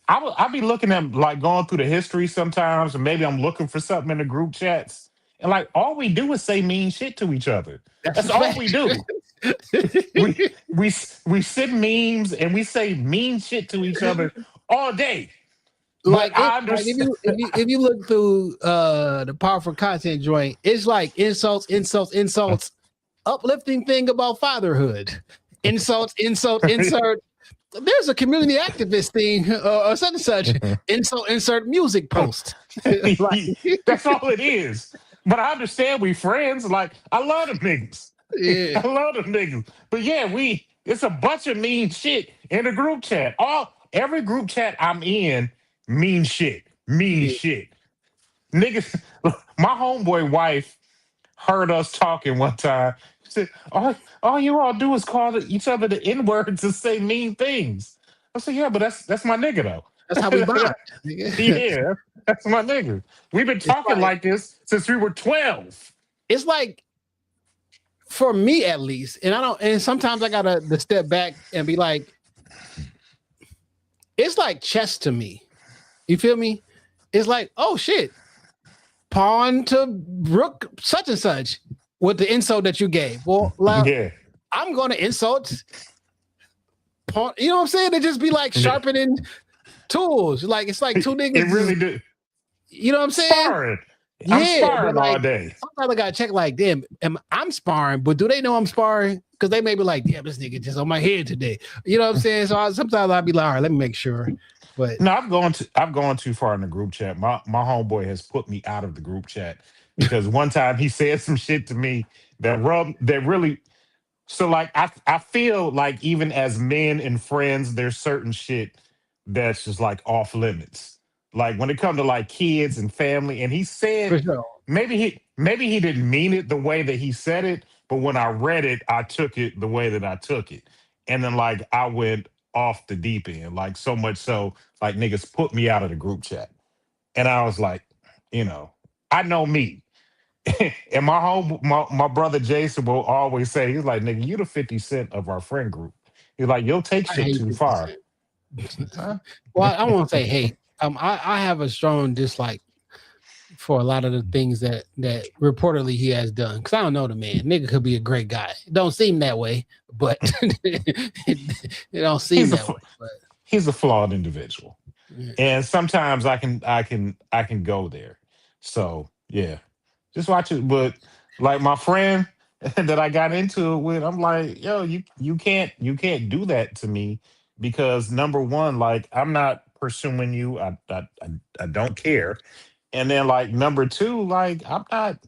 I be looking at like going through the history sometimes, and maybe I'm looking for something in the group chats, and like all we do is say mean shit to each other. That's a That's all fact. we do. we we send memes and we say mean shit to each other all day. But I Like understand. if you look through the powerful content joint, it's like insults, uplifting thing about fatherhood, insert. There's a community activist thing or such and such. Insert music post. That's all it is. But I understand we friends. Like I love them niggas. Yeah. I love them niggas. But yeah, it's a bunch of mean shit in the group chat. Every group chat I'm in, mean shit. Mean shit. Niggas, my homeboy wife heard us talking one time. She said, all you all do is call each other the N-words and say mean things. I said, yeah, but that's my nigga though. That's how we bond. Yeah, that's my nigga. We've been talking like this since we were 12. It's like, for me at least, and sometimes I gotta step back and be like, it's like chess to me. You feel me? It's like, oh shit, pawn to rook such and such with the insult that you gave. Well, like, Yeah. I'm gonna insult pawn. You know what I'm saying? It just be like sharpening tools. Like it's like two niggas. It really do. You know what I'm saying? Sparring. I'm sparring all day. Sometimes I gotta check like, damn, I'm sparring, but do they know I'm sparring? Because they may be like, damn, this nigga just on my head today. You know what I'm saying? So sometimes I'll be like, all right, let me make sure. But no, I've gone too far in the group chat. My homeboy has put me out of the group chat because one time he said some shit to me that really. So like I feel like even as men and friends, there's certain shit that's just like off limits. Like when it comes to like kids and family, and he said for sure. maybe he didn't mean it the way that he said it, but when I read it, I took it the way that I took it. And then like I went off the deep end, like so much so like niggas put me out of the group chat. And I was like, I know me. And my brother Jason will always say, he's like, nigga, you the 50 Cent of our friend group. He's like, you'll take shit too far. Huh? Well, I won't say hate. I have a strong dislike for a lot of the things that reportedly he has done. Because I don't know the man. Nigga could be a great guy. It don't seem that way, but it don't seem that way. But he's a flawed individual. Yeah. And sometimes I can go there. So yeah. Just watch it. But like my friend that I got into it with, I'm like, yo, you can't do that to me because number one, like I'm not pursuing you. I don't care. And then like number two, like I'm not.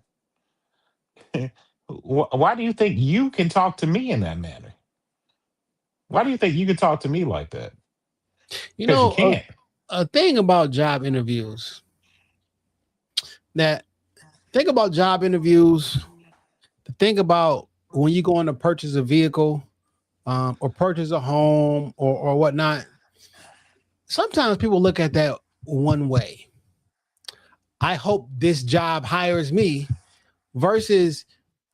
Why do you think you can talk to me in that manner? Why do you think you can talk to me like that? You know, you can't. A thing about job interviews think about when you go in to purchase a vehicle or purchase a home or whatnot. Sometimes people look at that one way. I hope this job hires me versus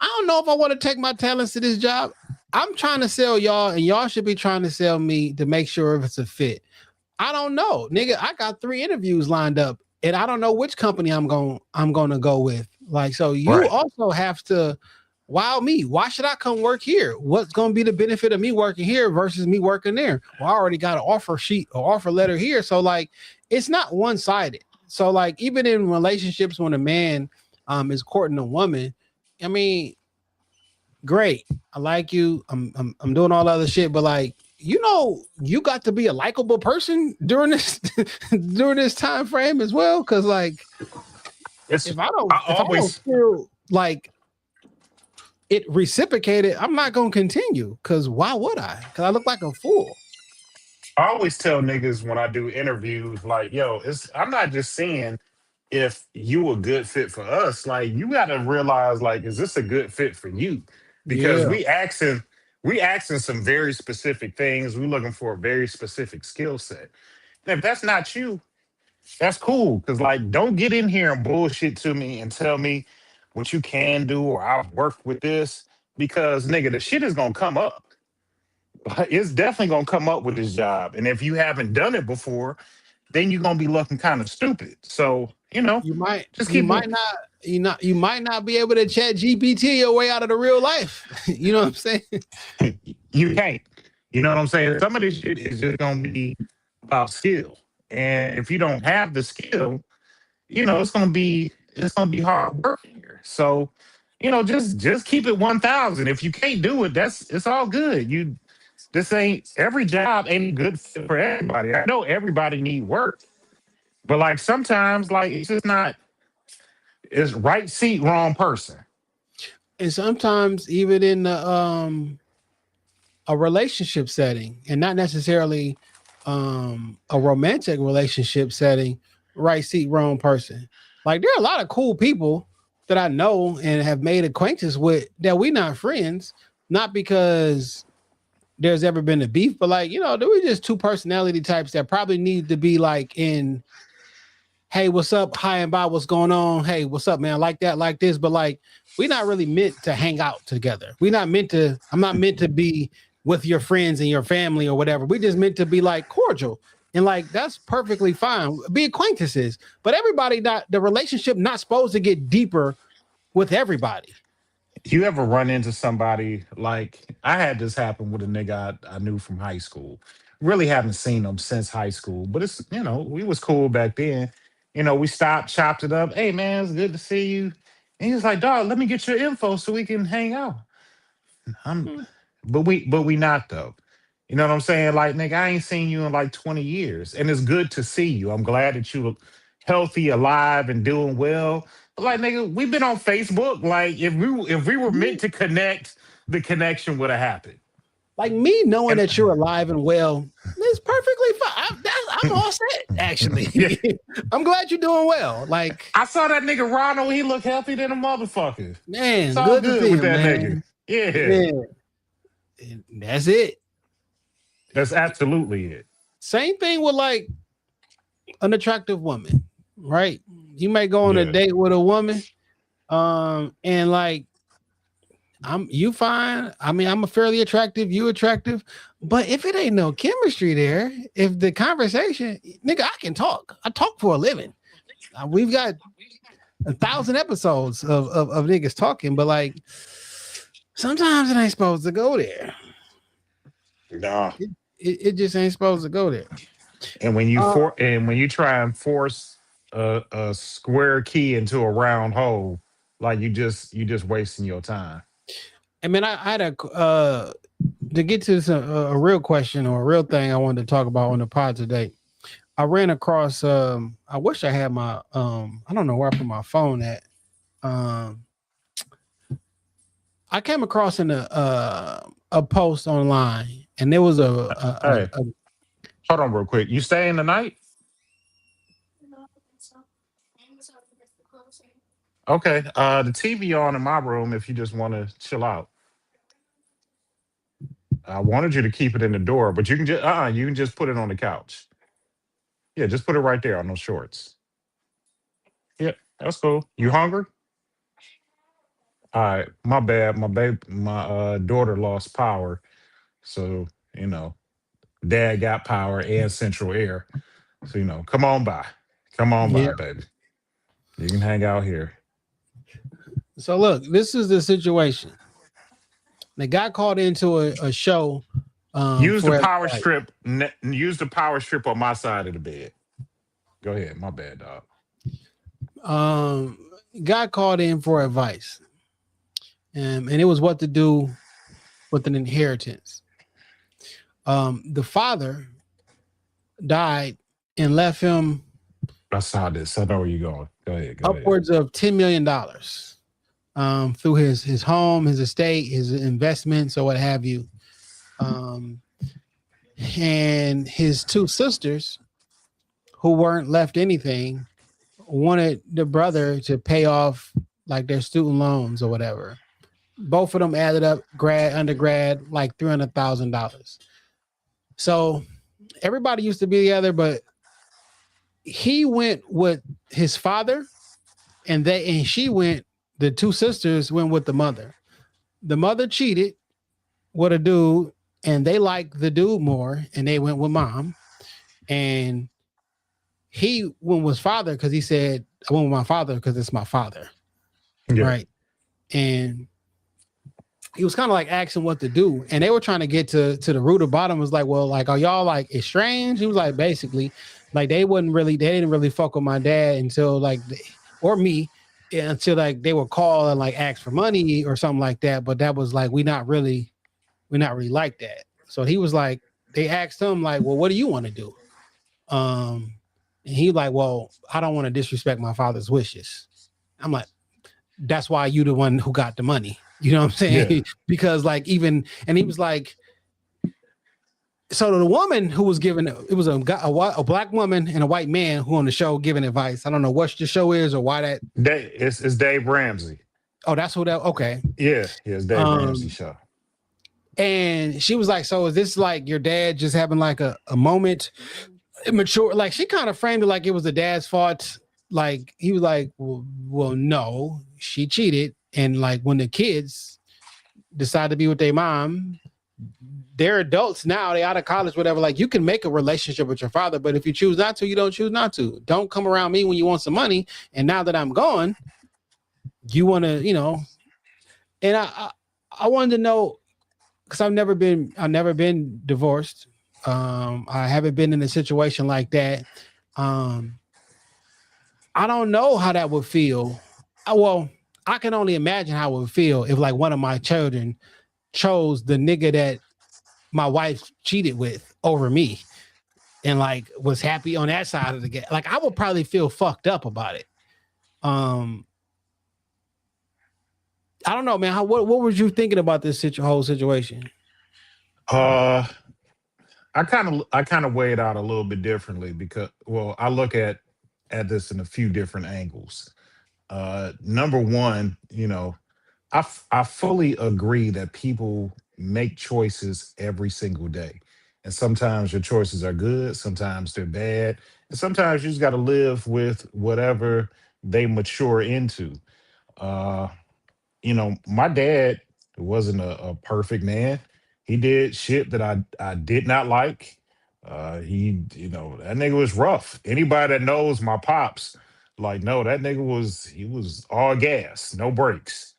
I don't know if I want to take my talents to this job. I'm trying to sell y'all and y'all should be trying to sell me to make sure if it's a fit. I don't know, nigga. I got 3 interviews lined up and I don't know which company I'm going to go with. Like, so you also have to wow me. Why should I come work here? What's going to be the benefit of me working here versus me working there? Well, I already got an offer sheet or offer letter here. So like, it's not one-sided. So like, even in relationships, when a man is courting a woman, I mean, great. I like you. I'm doing all the other shit, but like, you got to be a likable person during this time frame as well. Cause like, if I don't feel like it reciprocated, I'm not gonna continue. Cause why would I? Cause I look like a fool. I always tell niggas when I do interviews, like, yo, I'm not just saying if you a good fit for us. Like, you got to realize, like, is this a good fit for you? Because we asking some very specific things. We're looking for a very specific skill set. And if that's not you, that's cool. Because, like, don't get in here and bullshit to me and tell me, what you can do, or I've worked with this, because nigga, the shit is gonna come up. It's definitely gonna come up with this job. And if you haven't done it before, then you're gonna be looking kind of stupid. So, You might just you keep might not you might not be able to chat GPT your way out of the real life. You know what I'm saying? you can't. You know what I'm saying? Some of this shit is just gonna be about skill. And if you don't have the skill, it's gonna be hard work here. So, just keep it 1,000. If you can't do it, it's all good. This ain't every job ain't good fit for everybody. I know everybody need work, but like sometimes like it's just not. It's right seat, wrong person. And sometimes even in the a relationship setting, and not necessarily a romantic relationship setting, right seat, wrong person. Like there are a lot of cool people that I know and have made acquaintance with that we not friends, not because there's ever been a beef, but like, there were just two personality types that probably need to be like in, hey, what's up? Hi and bye, what's going on? Hey, what's up, man? Like that, like this, but like we're not really meant to hang out together. I'm not meant to be with your friends and your family or whatever. We just meant to be like cordial. And like that's perfectly fine. Be acquaintances. But the relationship not supposed to get deeper with everybody. You ever run into somebody like I had this happen with a nigga I knew from high school. Really haven't seen him since high school, but we was cool back then. We stopped, chopped it up. Hey man, it's good to see you. And he was like, dog, let me get your info so we can hang out. I'm but we not though. You know what I'm saying? Like, nigga, I ain't seen you in like 20 years. And it's good to see you. I'm glad that you look healthy, alive, and doing well. But like, nigga, we've been on Facebook. Like, if we were meant to connect, the connection would have happened. Like me knowing And that you're alive and well, it's perfectly fine. I'm all set, actually. yeah, I'm glad you're doing well. Like, I saw that nigga Ronald. He looked healthy than a motherfucker. It's man, all good to good see with him, that man. nigga. Yeah, Man, and that's it. that's absolutely it. Same thing with like an attractive woman, right? You may go on a Yeah. date with a woman, and like you fine. I mean, I'm a fairly attractive, you attractive, but if it ain't no chemistry there, if the conversation, nigga, I can talk. I talk for a living. We've got 1,000 episodes of niggas talking, but like sometimes it ain't supposed to go there. Nah. It just ain't supposed to go there. And when you try and force a square key into a round hole, like you just wasting your time. I mean, I had to get to a real question or a real thing I wanted to talk about on the pod today. I ran across I wish I had my I don't know where I put my phone at. I came across in a post online, and there was Hey, hold on real quick. You staying tonight? Okay. The TV on in my room if you just want to chill out. I wanted you to keep it in the door, but you can just put it on the couch. Yeah, just put it right there on those shorts. Yeah, that's cool. You hungry? All right, my bad. My daughter lost power, so you know, dad got power and central air. So come on by, come on yeah. by, baby. You can hang out here. So look, this is the situation. The guy called into a show Use the for power like, strip. Use the power strip on my side of the bed. Go ahead, my bad, dog. guy called in for advice, and it was what to do with an inheritance. The father died and left him I saw this. I know where you're going. Go ahead. Go ahead. upwards of $10 million through his home, his estate, his investments, or what have you. And his two sisters, who weren't left anything, wanted the brother to pay off like their student loans or whatever. Both of them added up, undergrad, like $300,000. So everybody used to be together, but he went with his father, and she went the two sisters went with the mother. The mother cheated with a dude, and they liked the dude more, and they went with mom. And he went with father because he said, I went with my father because it's my father. Yeah. Right. And he was kind of like asking what to do. And they were trying to get to the root of bottom. It was like, well, like, are y'all like estranged? He was like, basically, like they didn't really fuck with my dad until like, or me, until like they would call and like ask for money or something like that. But that was like, we're not really like that. So he was like, they asked him like, well, what do you want to do? And he like, well, I don't want to disrespect my father's wishes. I'm like, that's why you the one who got the money. You know what I'm saying? Yeah. Because like and he was like, so the woman who was giving, it was a black woman and a white man who on the show giving advice. I don't know what the show is or why that. It's Dave Ramsey. Oh, that's who that, okay. Yeah, it's Dave Ramsey show. And she was like, so is this like your dad just having like a moment? Immature, like she kind of framed it like it was the dad's fault. Like he was like, well, no, she cheated. And like when the kids decide to be with their mom, they're adults now, they out of college, whatever. Like you can make a relationship with your father, but if you choose not to, you don't choose not to. Don't come around me when you want some money. And now that I'm gone, you want to, you know. And I wanted to know, because I've never been divorced. I haven't been in a situation like that. I don't know how that would feel. Well, I can only imagine how it would feel if like one of my children chose the nigga that my wife cheated with over me and like was happy on that side of the game. Like I would probably feel fucked up about it. I don't know, man. What were you thinking about this whole situation? I kind of weigh it out a little bit differently because, well, I look at this in a few different angles. Number one, you know, I fully agree that people make choices every single day. And sometimes your choices are good, sometimes they're bad, and sometimes you just got to live with whatever they mature into. You know, my dad wasn't a perfect man. He did shit that I did not like. You know, that nigga was rough. Anybody that knows my pops, like, no, that nigga he was all gas, no brakes.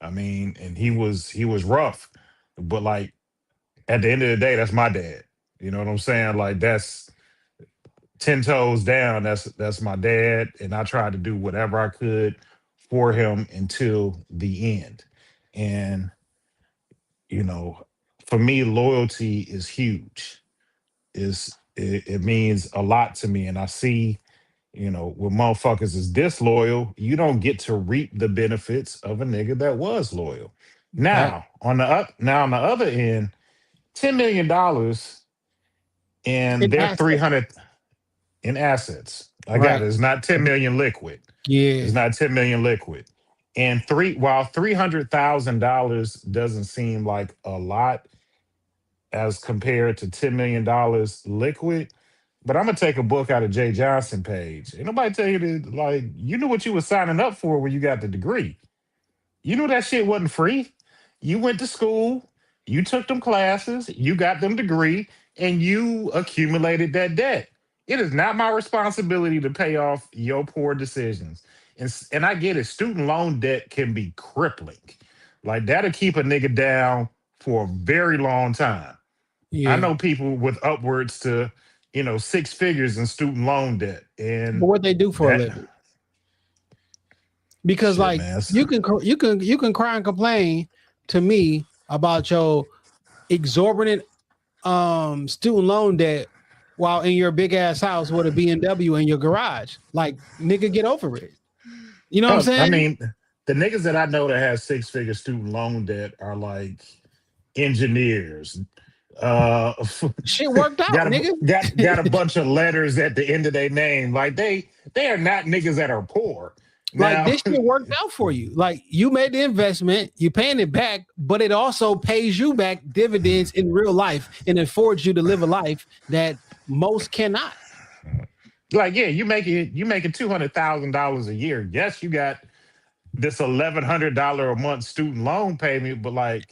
I mean, and he was rough. But like at the end of the day, that's my dad. You know what I'm saying? Like that's 10 toes down. That's my dad. And I tried to do whatever I could for him until the end. And, you know, for me, loyalty is huge. It means a lot to me. And I see, you know, when motherfuckers is disloyal, you don't get to reap the benefits of a nigga that was loyal. Now, on the other end, $10 million and they're 300 in assets. I got it. It's not 10 million liquid. Yeah. It's not 10 million liquid. And while $300,000 doesn't seem like a lot as compared to $10 million liquid, but I'm gonna take a book out of Jay Johnson page. Ain't nobody tell you to, like, you knew what you were signing up for when you got the degree. You knew that shit wasn't free. You went to school, you took them classes, you got them degree, and you accumulated that debt. It is not my responsibility to pay off your poor decisions. And I get it, student loan debt can be crippling. Like that'll keep a nigga down for a very long time. Yeah. I know people with upwards to, you know, 6 figures in student loan debt. And but what they do for a living. Because shit, like man, you can cry and complain to me about your exorbitant student loan debt while in your big ass house with a BMW in your garage. Like, nigga, get over it. You know what I'm saying? I mean, the niggas that I know that have 6-figure student loan debt are like engineers. Shit worked out, nigga. Got a bunch of letters at the end of their name. Like they are not niggas that are poor. Like this shit worked out for you. Like you made the investment, you paying it back, but it also pays you back dividends in real life and affords you to live a life that most cannot. Like, yeah, you making $200,000 a year. Yes, you got this $1,100 a month student loan payment, but like,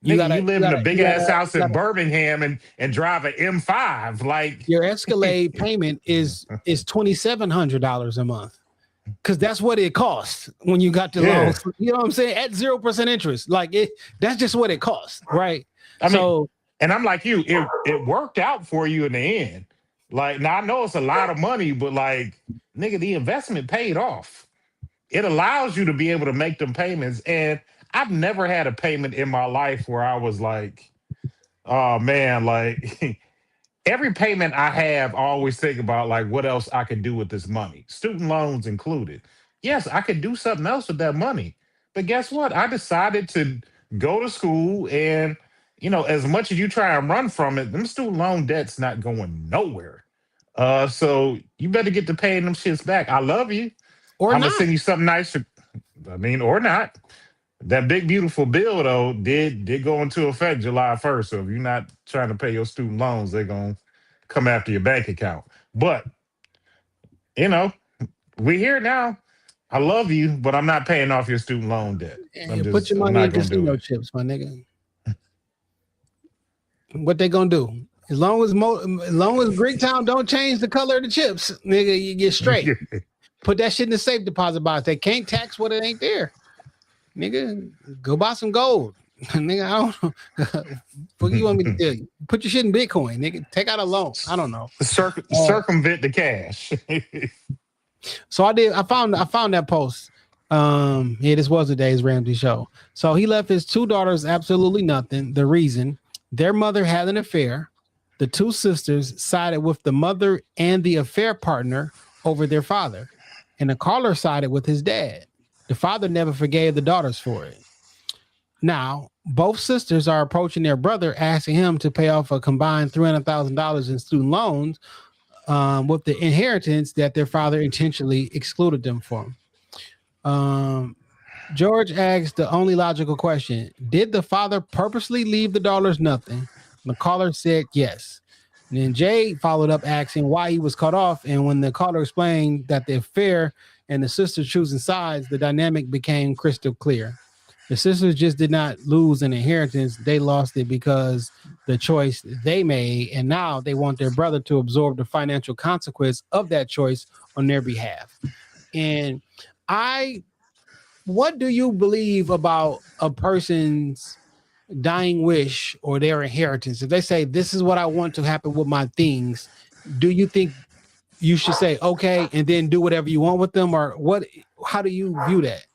You nigga, gotta, you live you in a gotta, big you ass gotta, house you in gotta. Birmingham and drive an M5. Like, Your Escalade payment is $2,700 a month. Because that's what it costs when you got the yeah. loans. You know what I'm saying? At 0% interest. Like that's just what it costs, right? I mean, So and I'm like you, it worked out for you in the end. Like, now I know it's a lot of money, but like, nigga, the investment paid off. It allows you to be able to make them payments. And I've never had a payment in my life where I was like, oh man, like every payment I have, I always think about like what else I could do with this money, student loans included. Yes, I could do something else with that money. But guess what? I decided to go to school and as much as you try and run from it, them student loan debt's not going nowhere. So you better get to paying them shits back. I love you. or I'm gonna not. send you something nice. Or not. That big beautiful bill though did go into effect July 1st. So if you're not trying to pay your student loans, they're gonna come after your bank account. But you know, we here now. I love you, but I'm not paying off your student loan debt. And put your I'm money in not gonna do casino it. chips, my nigga. What they gonna do? As long as Greektown don't change the color of the chips, nigga, you get straight. Put that shit in the safe deposit box. They can't tax what it ain't there. Nigga, go buy some gold. Nigga, I don't know. What you want me to do? Put your shit in Bitcoin, nigga. Take out a loan. I don't know. Circumvent the cash. So I found that post. This was the Days Ramsey show. So he left his two daughters absolutely nothing. The reason their mother had an affair. The two sisters sided with the mother and the affair partner over their father, and the caller sided with his dad. The father never forgave the daughters for it. Now, both sisters are approaching their brother, asking him to pay off a combined $300,000 in student loans with the inheritance that their father intentionally excluded them from. George asked the only logical question: did the father purposely leave the daughters nothing? The caller said yes. And then Jay followed up asking why he was cut off. And when the caller explained that the affair and the sisters choosing sides, the dynamic became crystal clear. The sisters just did not lose an inheritance. They lost it because the choice they made. And now they want their brother to absorb the financial consequence of that choice on their behalf. And what do you believe about a person's dying wish or their inheritance? If they say, this is what I want to happen with my things, do you think you should say, okay, and then do whatever you want with them? Or how do you view that?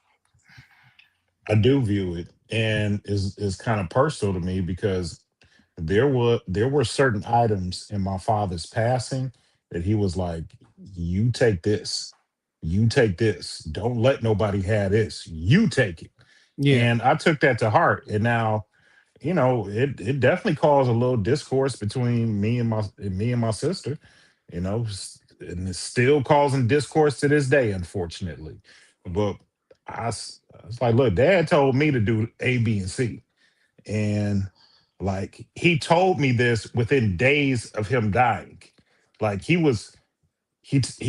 I do view it, and is kind of personal to me because there were certain items in my father's passing that he was like, you take this, you take this, don't let nobody have this, you take it. Yeah. And I took that to heart, and now it definitely caused a little discourse between me and my sister, and it's still causing discourse to this day, unfortunately. But I was like, look, dad told me to do A, B, and C. And like he told me this within days of him dying. Like he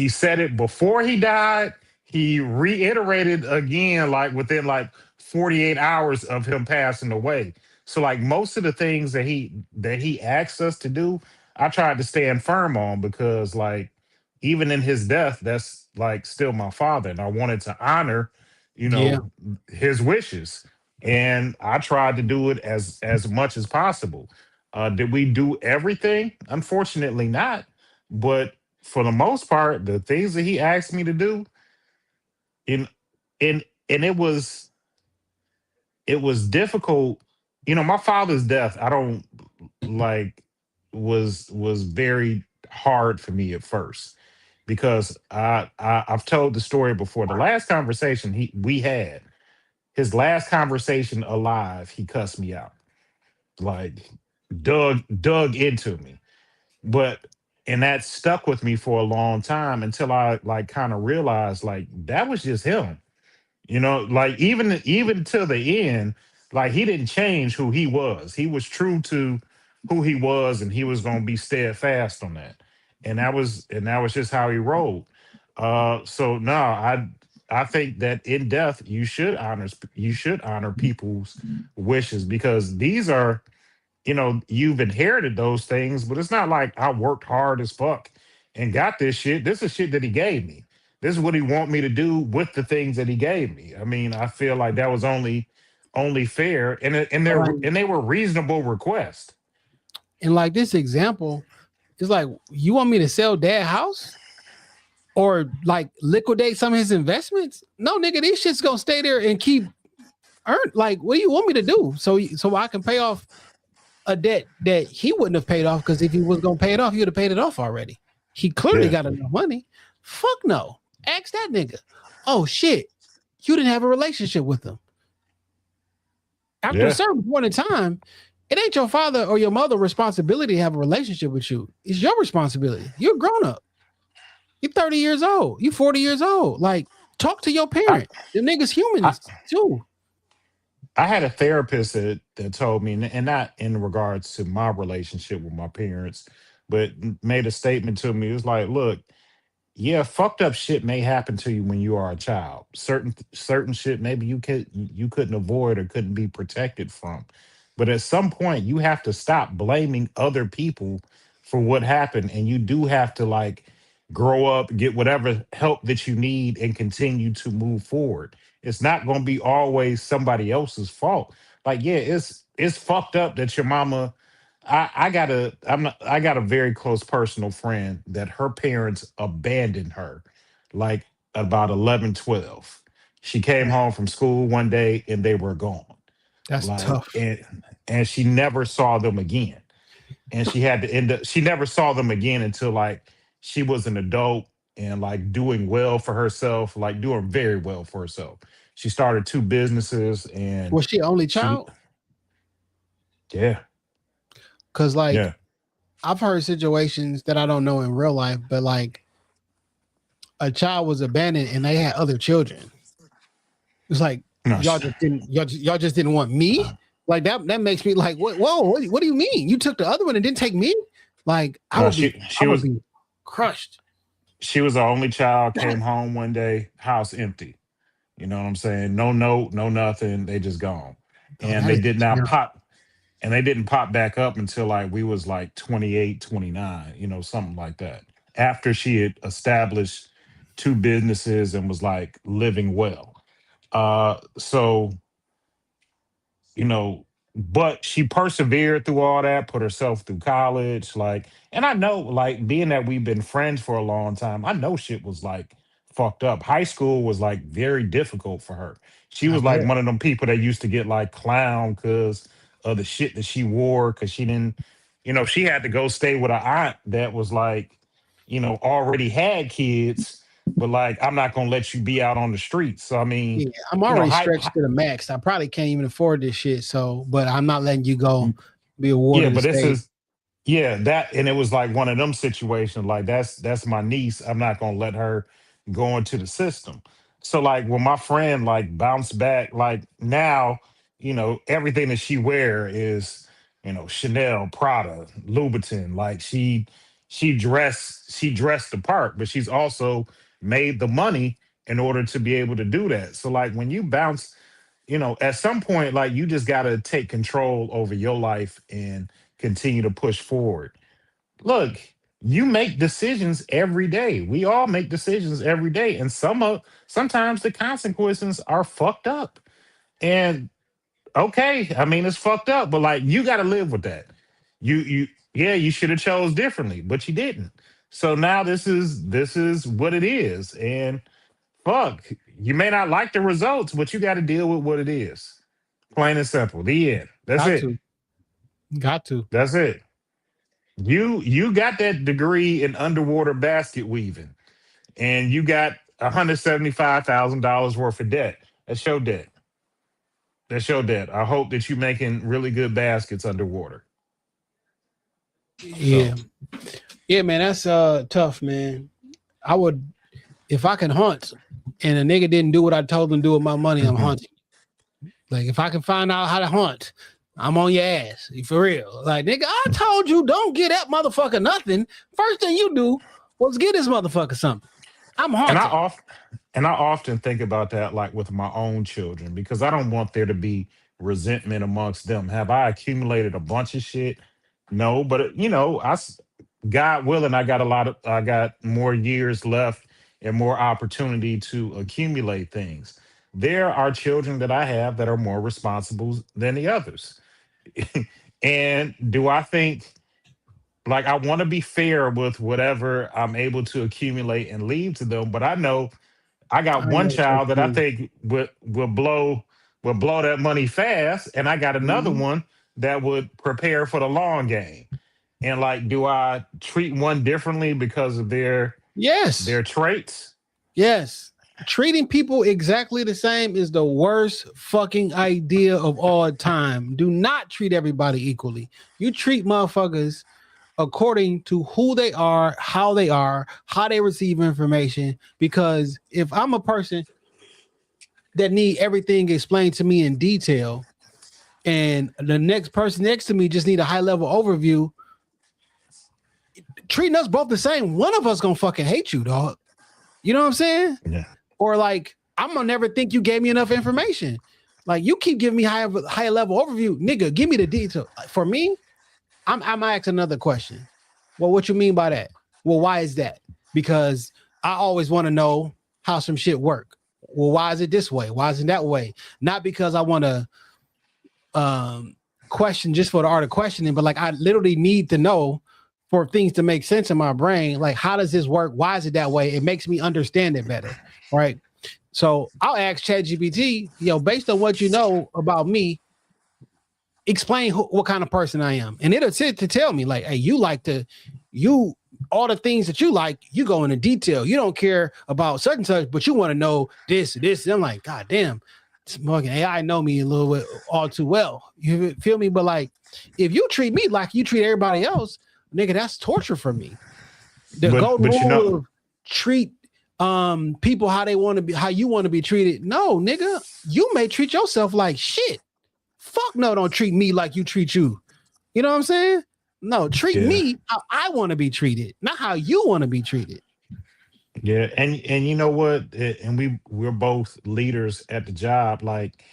said it before he died. He reiterated again, like within like 48 hours of him passing away. So like most of the things that he asked us to do, I tried to stand firm on because like even in his death, that's like still my father. And I wanted to honor, Yeah. his wishes. And I tried to do it as much as possible. Did we do everything? Unfortunately not. But for the most part, the things that he asked me to do, in and it was difficult. My father's death, I don't like was very hard for me at first because I've told the story before. The last conversation we had, his last conversation alive, he cussed me out, like dug into me. But and that stuck with me for a long time until I like kind of realized like that was just him. Like even to the end, like he didn't change who he was. He was true to who he was, and he was gonna be steadfast on that. And that was just how he rolled. So no, I think that in death you should honor people's wishes, because these are, you've inherited those things, but it's not like I worked hard as fuck and got this shit. This is shit that he gave me. This is what he want me to do with the things that he gave me. I mean, I feel like that was only fair, and they were reasonable requests. And like this example, it's like, you want me to sell dad house or like liquidate some of his investments? No, nigga, these shit's gonna stay there and keep earn. Like, what do you want me to do? So I can pay off a debt that he wouldn't have paid off, because if he was gonna pay it off, he would have paid it off already. He clearly got enough money. Fuck no. Ask that nigga. Oh shit, you didn't have a relationship with him. After a certain point in time, it ain't your father or your mother's responsibility to have a relationship with you. It's your responsibility. You're a grown up. You're 30 years old. You're 40 years old. Like, talk to your parent. Them niggas humans too. I had a therapist that told me, and not in regards to my relationship with my parents, but made a statement to me. It was like, look, yeah, fucked up shit may happen to you when you are a child. Certain shit maybe you couldn't avoid or couldn't be protected from. But at some point you have to stop blaming other people for what happened, and you do have to like grow up, get whatever help that you need, and continue to move forward. It's not going to be always somebody else's fault. Like, yeah, it's fucked up that your mama. I got a very close personal friend that her parents abandoned her like about 11, 12. She came home from school one day and they were gone. That's Like, tough. and she never saw them again. And she had to end up, she never saw them again until like she was an adult and like doing well for herself, like doing very well for herself. She started 2 businesses, and Was she only child? Yeah. Because like, Yeah. I've heard situations that I don't know in real life, but like a child was abandoned and they had other children. It's like, No, y'all just didn't want me. Like that makes me like, what? Whoa, what do you mean? You took the other one and didn't take me? Like, I would be crushed. She was the only child, came home one day, house empty. You know what I'm saying? No note, no nothing. They just gone. And they did not pop. And they didn't pop back up until like we was like 28, 29, something like that. After she had established 2 businesses and was like living well. So, but she persevered through all that, put herself through college. Like, and I know, like, being that we've been friends for a long time, I know shit was like fucked up. High school was like very difficult for her. She was like one of them people that used to get like clown because of the shit that she wore, because she didn't, she had to go stay with an aunt that was like, already had kids, but like, I'm not gonna let you be out on the streets. So I mean, yeah, I'm already stretched to the max. I probably can't even afford this shit. So, but I'm not letting you go be awarded. Yeah, but this is that, and it was like one of them situations. Like that's my niece. I'm not gonna let her go into the system. So like when my friend like bounced back, like now, everything that she wear is, Chanel, Prada, Louboutin. Like she dressed the part, but she's also made the money in order to be able to do that. So like when you bounce, at some point, like you just got to take control over your life and continue to push forward. Look, you make decisions every day. We all make decisions every day, and sometimes the consequences are fucked up. And okay, I mean it's fucked up, but like you got to live with that. You should have chose differently, but you didn't. So now this is what it is, and fuck, you may not like the results, but you got to deal with what it is. Plain and simple. The end. That's it. Got to. That's it. You got that degree in underwater basket weaving, and you got $175,000 worth of debt. That's your debt. That's your debt. I hope that you're making really good baskets underwater. Yeah. So. Yeah, man, that's tough, man. I would, if I can hunt and a nigga didn't do what I told him to do with my money, I'm hunting. Like if I can find out how to hunt, I'm on your ass. For real. Like, nigga, I told you don't get that motherfucker nothing. First thing you do was get this motherfucker something. I'm hunting. And I often think about that, like with my own children, because I don't want there to be resentment amongst them. Have I accumulated a bunch of shit? No, but God willing, I got more years left and more opportunity to accumulate things. There are children that I have that are more responsible than the others. And do I think, like, I want to be fair with whatever I'm able to accumulate and leave to them, but I know I got I one know what child that you I mean. think would blow that money fast, and I got another Mhm. one that would prepare for the long game. And like, do I treat one differently because of Yes. their traits? Yes. Treating people exactly the same is the worst fucking idea of all time. Do not treat everybody equally. You treat motherfuckers according to who they are, how they receive information. Because if I'm a person that need everything explained to me in detail, and the next person next to me just need a high level overview, treating us both the same, one of us gonna fucking hate you, dog. You know what I'm saying? Yeah. Or like, I'm gonna never think you gave me enough information. Like, you keep giving me high level overview, nigga. Give me the detail. For me, I'm asking another question. Well, what you mean by that? Well, why is that? Because I always want to know how some shit work. Well, why is it this way? Why isn't that way? Not because I want to question just for the art of questioning, but like, I literally need to know for things to make sense in my brain. Like, how does this work? Why is it that way? It makes me understand it better, right? So I'll ask ChatGPT, based on what you know about me, explain what kind of person I am, and it'll sit to tell me like, hey, all the things that you like, you go into detail. You don't care about such and such, but you want to know this. And I'm like, God damn, this fucking AI know me a little bit all too well. You feel me? But like, if you treat me like you treat everybody else, nigga, that's torture for me. The golden But rule of treat people how they want to be, how you want to be treated. No, nigga, you may treat yourself like shit. Fuck no, don't treat me like you treat you. You know what I'm saying? No, treat yeah. me how I want to be treated, not how you want to be treated. Yeah, and you know what? And we're both leaders at the job. Like,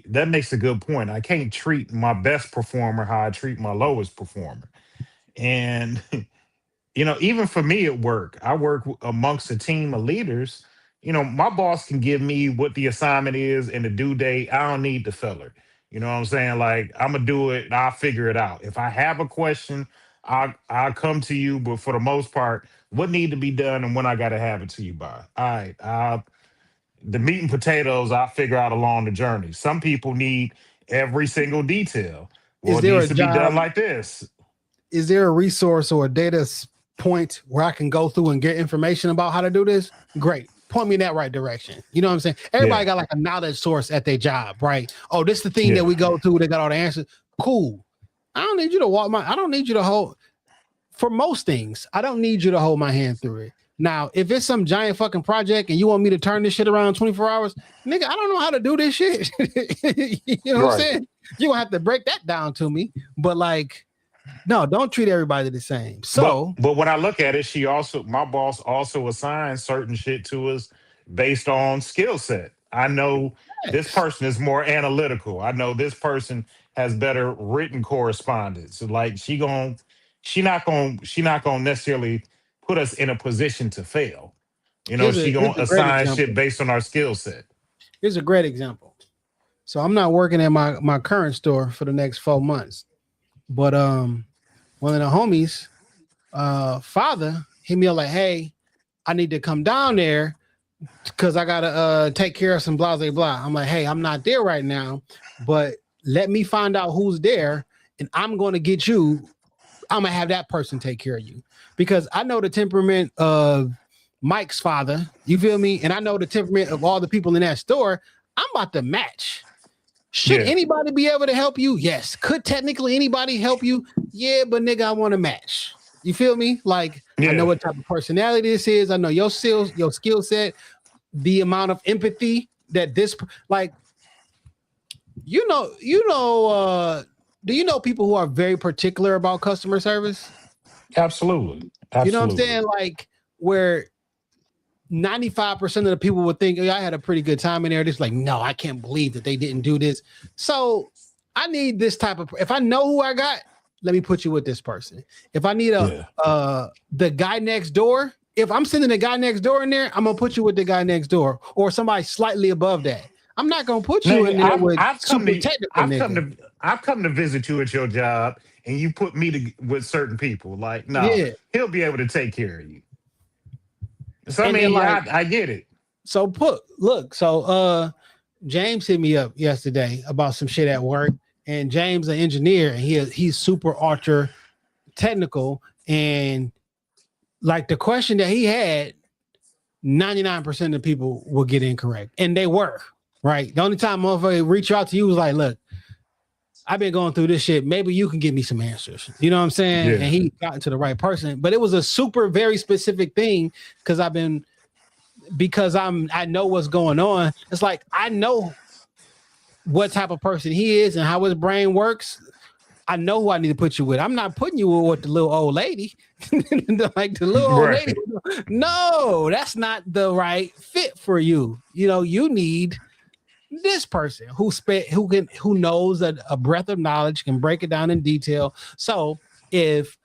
that makes a good point. I can't treat my best performer how I treat my lowest performer. And even for me at work, I work amongst a team of leaders. My boss can give me what the assignment is and the due date. I don't need the feller. You know what I'm saying? Like, I'm gonna do it and I'll figure it out. If I have a question, I'll come to you. But for the most part, what need to be done and when I gotta have it to you by. All right. The meat and potatoes I'll figure out along the journey. Some people need every single detail. Well, Is it there a needs to be done job? like this. Is there a resource or a data point where I can go through and get information about how to do this? Great. Point me in that right direction. You know what I'm saying? Everybody Yeah. got like a knowledge source at their job, right? Oh, this is the thing that Yeah. we go to. They got all the answers. Cool. I don't need you to I don't need you to hold, for most things, I don't need you to hold my hand through it. Now, if it's some giant fucking project and you want me to turn this shit around 24 hours, nigga, I don't know how to do this shit. You know what I'm Right. saying? You're gonna have to break that down to me. But like, no, don't treat everybody the same. So But when I look at it, my boss also assigns certain shit to us based on skill set. I know this yes. person is more analytical. I know this person has better written correspondence. So like, she not gonna necessarily put us in a position to fail. She Here's gonna a great assign shit example. based on our skill set. Here's a great example. So I'm not working at my current store for the next 4 months, but one of the homies, father hit me up like, hey, I need to come down there because I gotta take care of some blah blah blah. I'm like, hey, I'm not there right now, but let me find out who's there, and I'm gonna get you. I'm gonna have that person take care of you because I know the temperament of Mike's father. You feel me? And I know the temperament of all the people in that store. I'm about to match. Should Yeah. anybody be able to help you? Yes. Could technically anybody help you? Yeah, but nigga, I want to match. You feel me? Like, I know Yeah. what type of personality this is. I know your skills, your skill set, the amount of empathy that this, like, do you know people who are very particular about customer service? Absolutely. You know what I'm Absolutely. saying? Like, where 95% of the people would think, I had a pretty good time in there. It's like, no, I can't believe that they didn't do this. So I need this type of, if I know who I got, let me put you with this person. If I need the guy next door, if I'm sending the guy next door in there, I'm going to put you with the guy next door or somebody slightly above that. I'm not going to put you in there with super technical. I've come to visit you at your job and you put me with certain people. Like, no, he'll be able to take care of you. So, I mean, I get it. So James hit me up yesterday about some shit at work. And James, an engineer, and he's super ultra technical. And like the question that he had, 99% of the people will get incorrect. And they were, right? The only time motherfucker reach out to you was like, look, I've been going through this shit. Maybe you can give me some answers. You know what I'm saying? Yeah. And he got to the right person. But it was a super, very specific thing because I know what's going on. It's like I know what type of person he is and how his brain works. I know who I need to put you with. I'm not putting you with the little old lady. Like the little old lady. No, that's not the right fit for you. You know, you need this person who knows that a breadth of knowledge, can break it down in detail. So if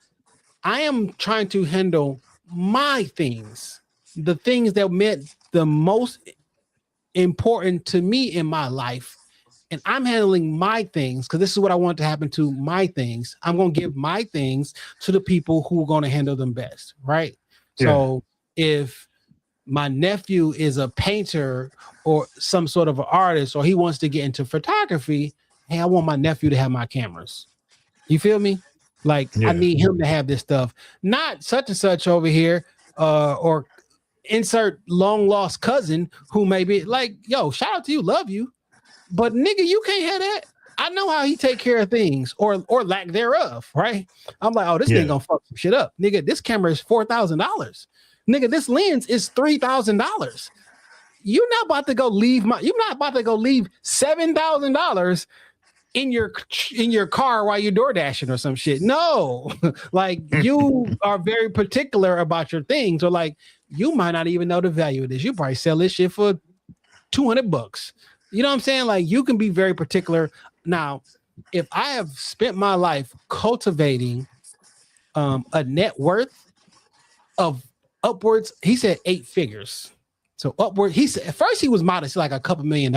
I am trying to handle my things, the things that meant the most important to me in my life, and I'm handling my things, because this is what I want to happen to my things, I'm going to give my things to the people who are going to handle them best, right? Yeah. So if my nephew is a painter or some sort of an artist, or he wants to get into photography, hey, I want my nephew to have my cameras. You feel me? Like, I need him to have this stuff, not such and such over here, or insert long lost cousin who may be like, yo, shout out to you, love you. But nigga, you can't have that. I know how he take care of things or lack thereof, right? I'm like, oh, this nigga gonna fuck some shit up. Nigga, this camera is $4,000. Nigga, this lens is $3,000. You're not about to go leave $7,000 in your car while you're door dashing or some shit. No, like you are very particular about your things, or like you might not even know the value of this. You probably sell this shit for $200. You know what I'm saying? Like you can be very particular. Now, if I have spent my life cultivating a net worth of upwards, he said 8 figures. So upward, he said at first he was modest, like a couple $1 million.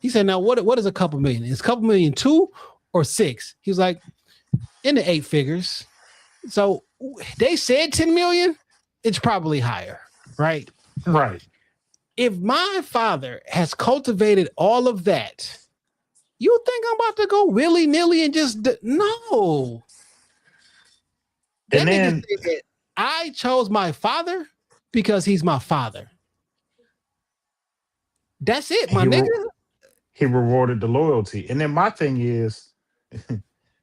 He said, now what is a couple million? Is a couple million 2 or 6? He was like, in the 8 figures. So they said 10 million, it's probably higher, right? Right. If my father has cultivated all of that, you think I'm about to go willy-nilly and just no. And then I chose my father because he's my father. That's it, my nigga. He rewarded the loyalty. And then my thing is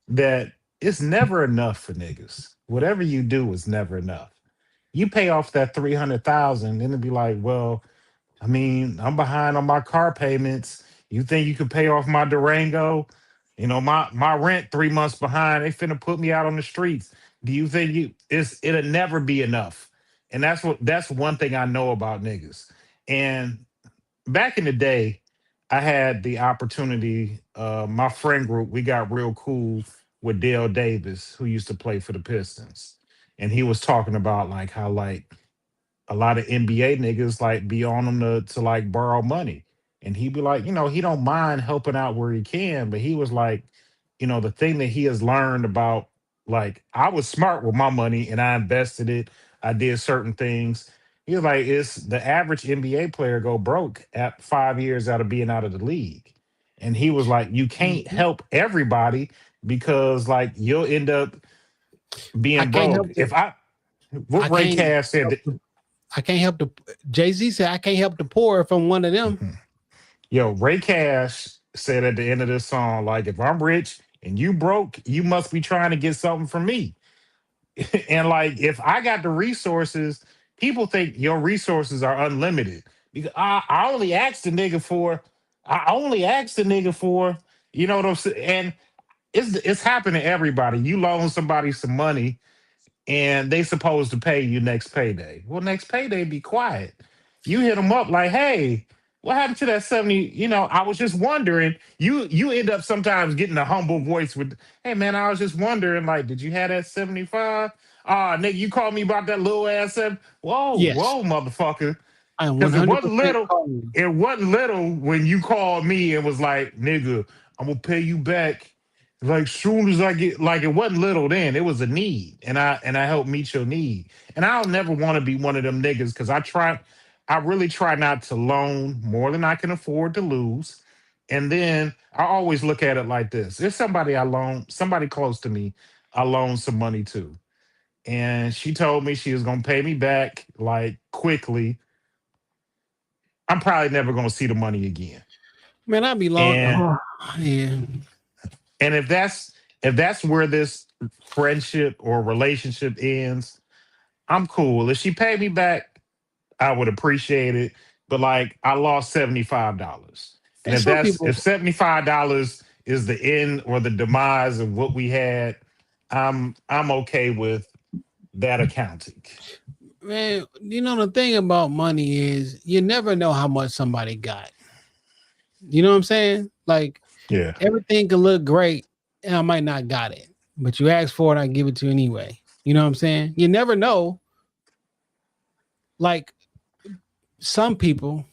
that it's never enough for niggas. Whatever you do is never enough. You pay off that $300,000, and it'd be like, well, I mean, I'm behind on my car payments. You think you could pay off my Durango? You know, my rent 3 months behind. They finna put me out on the streets. Do you think it'll never be enough? And that's one thing I know about niggas. And back in the day, I had the opportunity. My friend group, we got real cool with Dale Davis, who used to play for the Pistons, and he was talking about like how like a lot of NBA niggas like be on him to like borrow money. And he'd be like, you know, he don't mind helping out where he can, but he was like, you know, the thing that he has learned about, like, I was smart with my money and I invested it. I did certain things. He was like, it's the average NBA player go broke at 5 years out of being out of the league. And he was like, you can't help everybody because like you'll end up being broke. Ray Cash said I can't help the Jay-Z said I can't help the poor if I'm one of them. Mm-hmm. Yo, Ray Cash said at the end of this song, like, if I'm rich and you broke, you must be trying to get something from me. And like, if I got the resources, people think your resources are unlimited. Because I only asked the nigga for, you know what I'm saying? And it's happened to everybody. You loan somebody some money and they supposed to pay you next payday. Well, next payday, be quiet. You hit them up like, hey, what happened to that 70? You know, I was just wondering. You end up sometimes getting a humble voice with, hey man, I was just wondering, like, did you have that 75? Ah, nigga, you called me about that little ass 7. Whoa, Yes, whoa, motherfucker. I am Because 100% calling you. it wasn't little when you called me and was like, nigga, I'm gonna pay you back. Like soon as I get like it wasn't little then, it was a need. And I helped meet your need. And I'll never want to be one of them niggas because I really try not to loan more than I can afford to lose. And then I always look at it like this. If somebody close to me, I loan some money to. And she told me she was gonna pay me back like quickly. I'm probably never gonna see the money again. Man, I'd be long. And Yeah. and if that's where this friendship or relationship ends, I'm cool. If she paid me back, I would appreciate it. But like I lost $75. And And some if people, $75 is the end or the demise of what we had, I'm okay with that accounting. man, you know, the thing about money is you never know how much somebody got. You know what I'm saying? Like Yeah. everything can look great and I might not got it, but you ask for it, I give it to you anyway. You know what I'm saying? You never know. Like some people,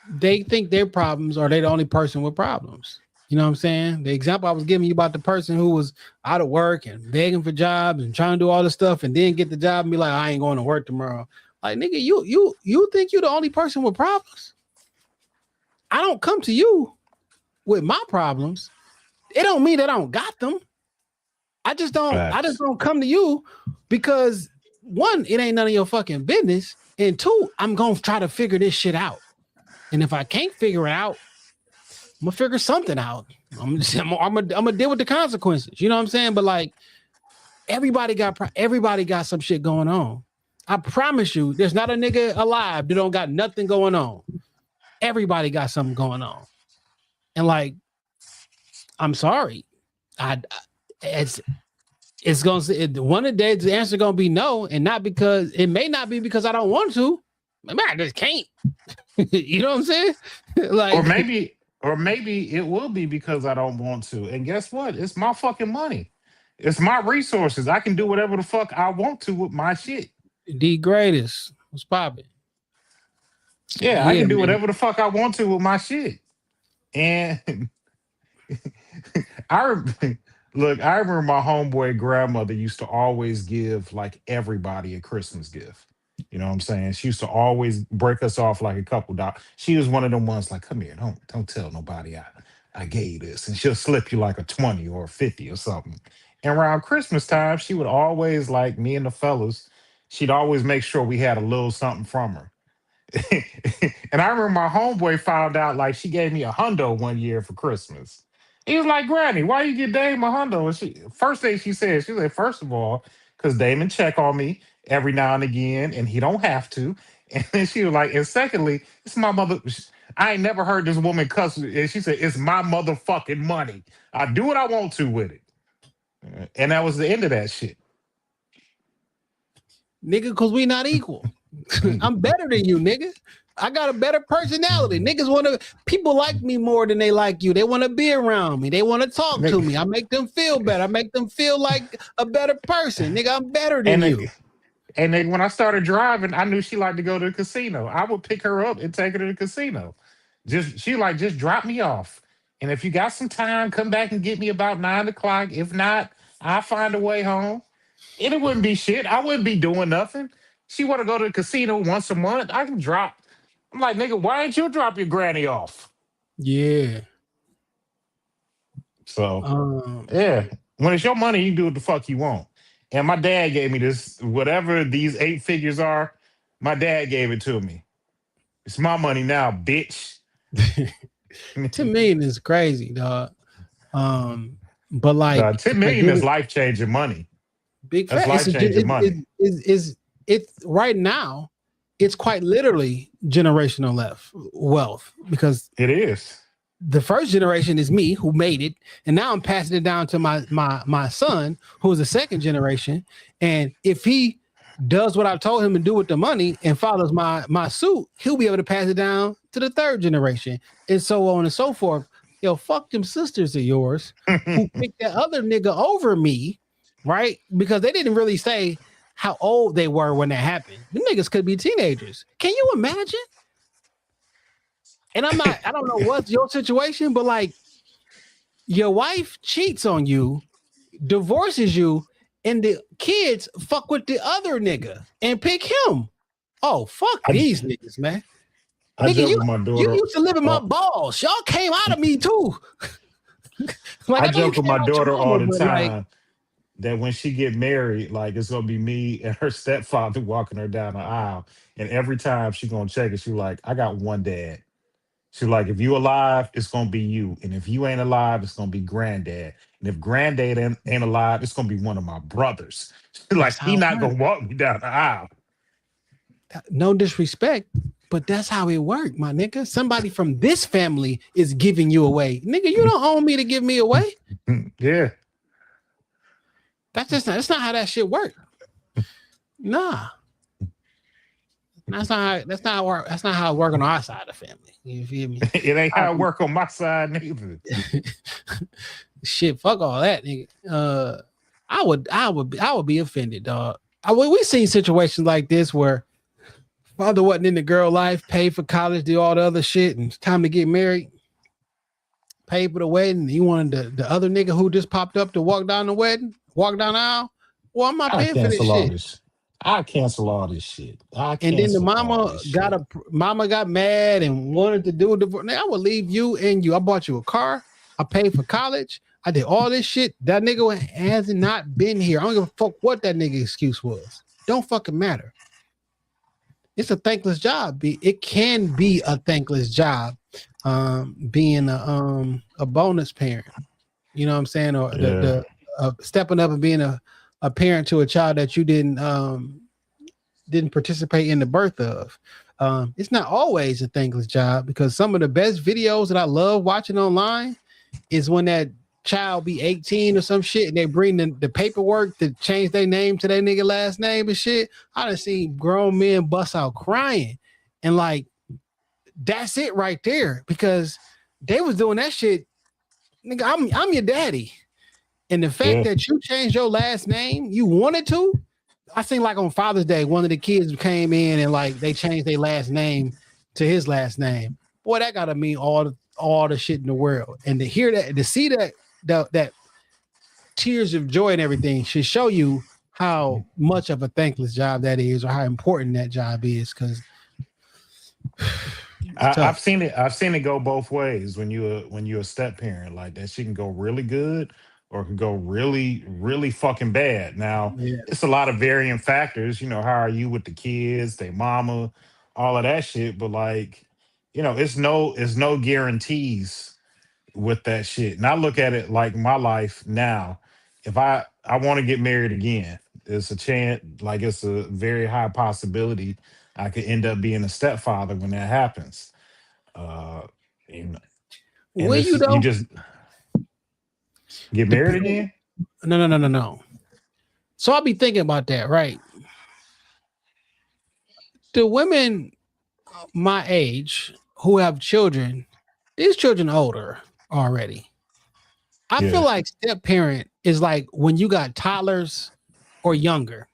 they think their problems are they the only person with problems. You know what I'm saying? The example I was giving you about the person who was out of work and begging for jobs and trying to do all this stuff and then get the job and be like, I ain't going to work tomorrow. Like, nigga, you think you the only person with problems? I don't come to you with my problems. It don't mean that I don't got them. I just don't come to you because one, it ain't none of your fucking business. And two, I'm gonna try to figure this shit out. And if I can't figure it out, I'm gonna figure something out. I'm gonna deal with the consequences. You know what I'm saying? But like everybody got some shit going on. I promise you, there's not a nigga alive that don't got nothing going on. Everybody got something going on. And like, I'm sorry. It's gonna say one of the days the answer gonna be no, and not because it may not be because I don't want to. Maybe I just can't. You know what I'm saying? Like, or maybe it will be because I don't want to. And guess what? It's my fucking money. It's my resources. I can do whatever the fuck I want to with my shit. the greatest. What's popping? Yeah, I can do whatever the fuck I want to with my shit. And look, I remember my homeboy grandmother used to always give like everybody a Christmas gift. You know what I'm saying? She used to always break us off like a couple dollars. She was one of them ones like, come here, don't tell nobody I gave this. And she'll slip you like a 20 or a 50 or something. And around Christmas time, she would always, like me and the fellas, she'd always make sure we had a little something from her. And I remember my homeboy found out like she gave me a hundo one year for Christmas. He was like, Granny, why you get Dame a hundo? And first thing she said, first of all, because Damon check on me every now and again, and he don't have to. And then she was like, and secondly, it's my mother. I ain't never heard this woman cuss. And she said, it's my motherfucking money. I do what I want to with it. And that was the end of that shit. Nigga, because we not equal. I'm better than you, nigga. I got a better personality. Niggas people like me more than they like you. They want to be around me. They want to talk to me. I make them feel better. I make them feel like a better person. Nigga, I'm better than you. And then when I started driving, I knew she liked to go to the casino. I would pick her up and take her to the casino. Just drop me off. And if you got some time, come back and get me about 9 o'clock. If not, I'll find a way home. And it wouldn't be shit. I wouldn't be doing nothing. She want to go to the casino once a month. I can drop. I'm like, nigga, why ain't you drop your granny off? Yeah. So, yeah. When it's your money, you do what the fuck you want. And my dad gave me this, whatever these 8 figures are, my dad gave it to me. It's my money now, bitch. $10 million is crazy, dog. But like $10 million is life-changing money. Big That's life-changing money. It's right now, it's quite literally generational wealth because it is. The first generation is me who made it, and now I'm passing it down to my son, who is the second generation. And if he does what I told him to do with the money and follows my suit, he'll be able to pass it down to the third generation and so on and so forth. Yo, fuck them sisters of yours who picked that other nigga over me, right? Because they didn't really say how old they were when that happened. The niggas could be teenagers. Can you imagine? And I don't know what's your situation, but like your wife cheats on you, divorces you, and the kids fuck with the other nigga and pick him. Oh, fuck these niggas, man. I Nigga, joke with my daughter. You used to live in my balls. Y'all came out of me too. Like, I joke with my daughter all the time like, that when she get married, like it's gonna be me and her stepfather walking her down the aisle, and every time she gonna check it, she like, I got one dad. She like, if you alive, it's gonna be you, and if you ain't alive, it's gonna be granddad, and if granddad ain't alive, it's gonna be one of my brothers. She like, he not gonna walk me down the aisle. No disrespect, but that's how it worked, my nigga. Somebody from this family is giving you away. Nigga, you don't own me to give me away. Yeah. That's not how that shit work. Nah. That's not how it work on our side of the family. You feel me? It ain't how it work on my side neither. Shit, fuck all that, nigga. I would be offended, dog. We seen situations like this where father wasn't in the girl life, paid for college, do all the other shit, and it's time to get married. Paid for the wedding. He wanted the other nigga who just popped up to walk down the aisle. Well, I'm not paying for this shit. I cancel all this shit. And then the mama got mad and wanted to do a divorce. I would leave you and you. I bought you a car. I paid for college. I did all this shit. That nigga has not been here. I don't give a fuck what that nigga excuse was. Don't fucking matter. It's a thankless job. It can be a thankless job, being a bonus parent. You know what I'm saying? Or the stepping up and being a parent to a child that you didn't participate in the birth of. It's not always a thankless job, because some of the best videos that I love watching online is when that child be 18 or some shit and they bring the paperwork to change their name to their nigga last name and shit. I done seen grown men bust out crying, and like that's it right there, because they was doing that shit. Nigga, I'm your daddy. And the fact that you changed your last name, you wanted to. I seen like on Father's Day, one of the kids came in and like they changed their last name to his last name. Boy, that gotta mean all the shit in the world. And to hear that, to see that tears of joy and everything should show you how much of a thankless job that is, or how important that job is. Because I've seen it go both ways when you're a step parent. Like that shit can go really good or it can go really, really fucking bad. Now, it's a lot of varying factors. You know, how are you with the kids, their mama, all of that shit. But like, you know, it's no guarantees with that shit. And I look at it like my life now. If I want to get married again, there's a chance, like it's a very high possibility I could end up being a stepfather when that happens. You just get married again? No. So I'll be thinking about that, right? The women my age who have children, these children are older already. I feel like step parent is like when you got toddlers or younger.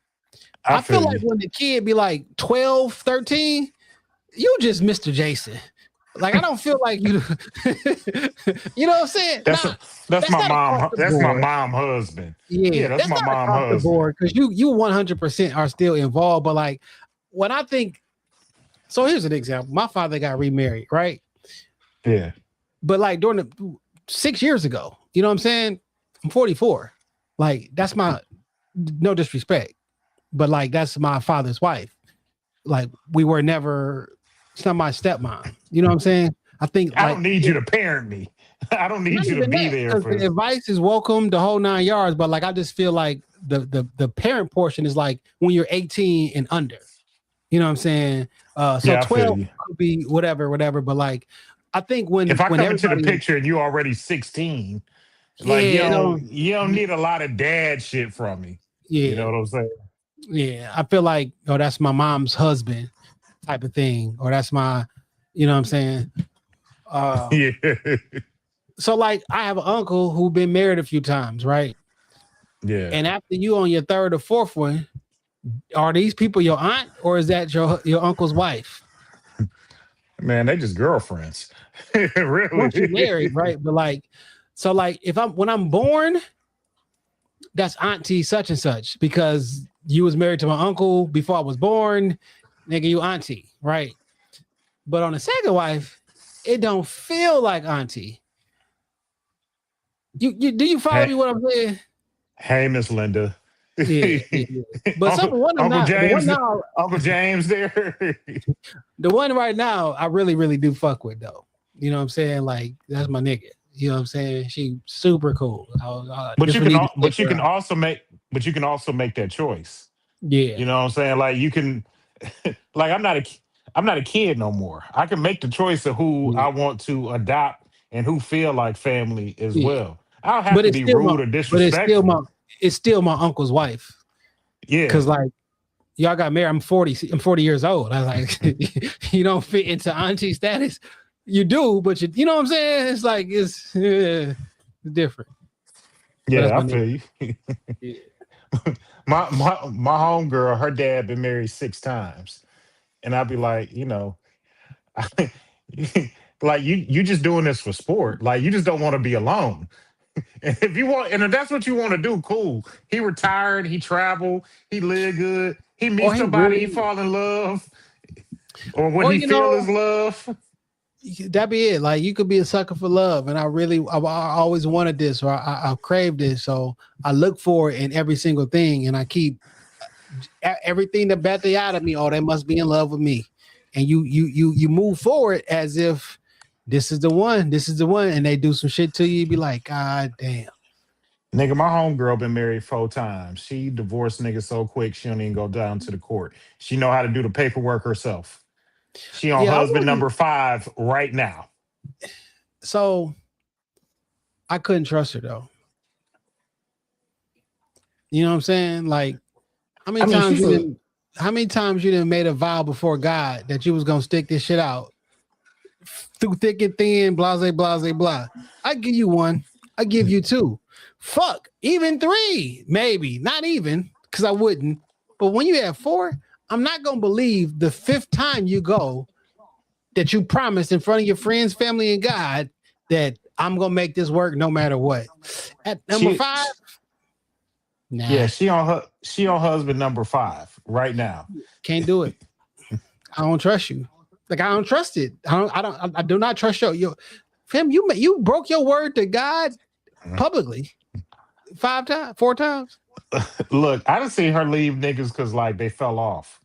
I feel like when the kid be like 12, 13, you just Mr. Jason. Like, I don't feel like you, you know what I'm saying? That's my mom. That's my mom husband. Yeah, that's my mom husband. Because you 100% are still involved. But like, when I think, so here's an example. My father got remarried, right? Yeah. But like during the 6 years ago, you know what I'm saying? I'm 44. Like, that's my, no disrespect, but like, that's my father's wife. Like, we were never, it's not my stepmom. You know what I'm saying? I think I don't need you to parent me. I don't need you to be there. The advice is welcome, the whole 9 yards. But like, I just feel like the parent portion is like when you're 18 and under. You know what I'm saying? So 12 could be whatever. But like, I think if I come into the picture and you're already 16, like you don't need a lot of dad shit from me. Yeah. You know what I'm saying? Yeah, I feel like, oh, that's my mom's husband type of thing, or that's my, you know what I'm saying? Yeah. So like I have an uncle who been married a few times, right? Yeah. And after you on your third or fourth one, are these people your aunt or is that your uncle's wife? Man, they just girlfriends. Once you're Really. married, right? But like, so like when I'm born, that's auntie such and such because you was married to my uncle before I was born, nigga, you auntie, right? But on the second wife, it don't feel like auntie. You do you follow me Hey, what I'm saying? hey, Miss Linda. Yeah, yeah. But some one of Uncle now, the one James, now, Uncle James there. the one right now, I really, really do fuck with though. You know what I'm saying? Like that's my nigga. You know what I'm saying? She super cool. But Just you we can need to take but you her can out. also make that choice. Yeah, You know what I'm saying? Like you can like I'm not a kid no more. I can make the choice of who yeah, I want to adopt and who feel like family as yeah. well. I don't have But to it's be still my, rude or but disrespectful. it's still my uncle's wife. Yeah. Cause like y'all got married. I'm 40. I'm 40 years old. I was like, you don't fit into auntie status. You do, but you know what I'm saying? It's like it's different. But that's Yeah, I my nigga. feel you. Yeah. My homegirl, her dad been married 6 times. And I'd be like, like you just doing this for sport. Like you just don't want to be alone. And if you want, and if that's what you want to do, cool. He retired, he traveled, he live good, he Or meets he somebody, he really, fall in love, or what or he you feel is know, love. that be it. Like you could be a sucker for love, and I always wanted this, or I craved this, so I look for it in every single thing, and I keep everything that bat the out of me. Oh, they must be in love with me, and you move forward as if this is the one, and they do some shit to you. You be like, God damn. Nigga, my homegirl been married 4 times. She divorced niggas so quick she don't even go down to the court. She know how to do the paperwork herself. She on Yeah, I husband wouldn't. number 5 right now. So I couldn't trust her though. You know what I'm saying? Like, how I many mean, times she's you a didn't? How many times you didn't made a vow before God that you was gonna stick this shit out through thick and thin, blase, blase, blah. I give you one. I give you two. Fuck, even three, maybe not even because I wouldn't. But when you have four, I'm not gonna believe the fifth time you go that you promised in front of your friends, family, and God that I'm gonna make this work no matter what. At number she, five, yeah, nah, she on husband number 5 right now. can't do it. I don't trust you. Like I don't trust it. I do not trust your fam. You broke your word to God publicly 5 times, 4 times. Look, I didn't see her leave niggas because like they fell off.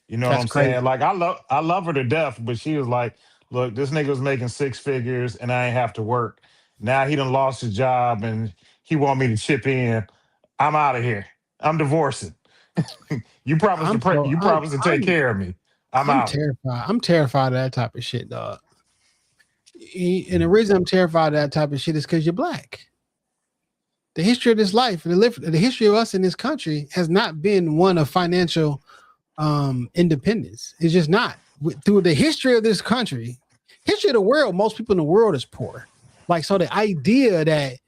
You know what That's I'm crazy. saying? Like I love her to death, but she was like, look, this nigga was making 6 figures and I ain't have to work. Now he done lost his job and he want me to chip in. I'm out of here. I'm divorcing. I'm so You promised to take care of me. I'm I'm out. terrified. I'm terrified of that type of shit, dog. And the reason I'm terrified of that type of shit is because you're black. The history of this life, the history of us in this country has not been one of financial independence. It's just not. Through the history of this country, history of the world, most people in the world is poor. Like, so the idea that,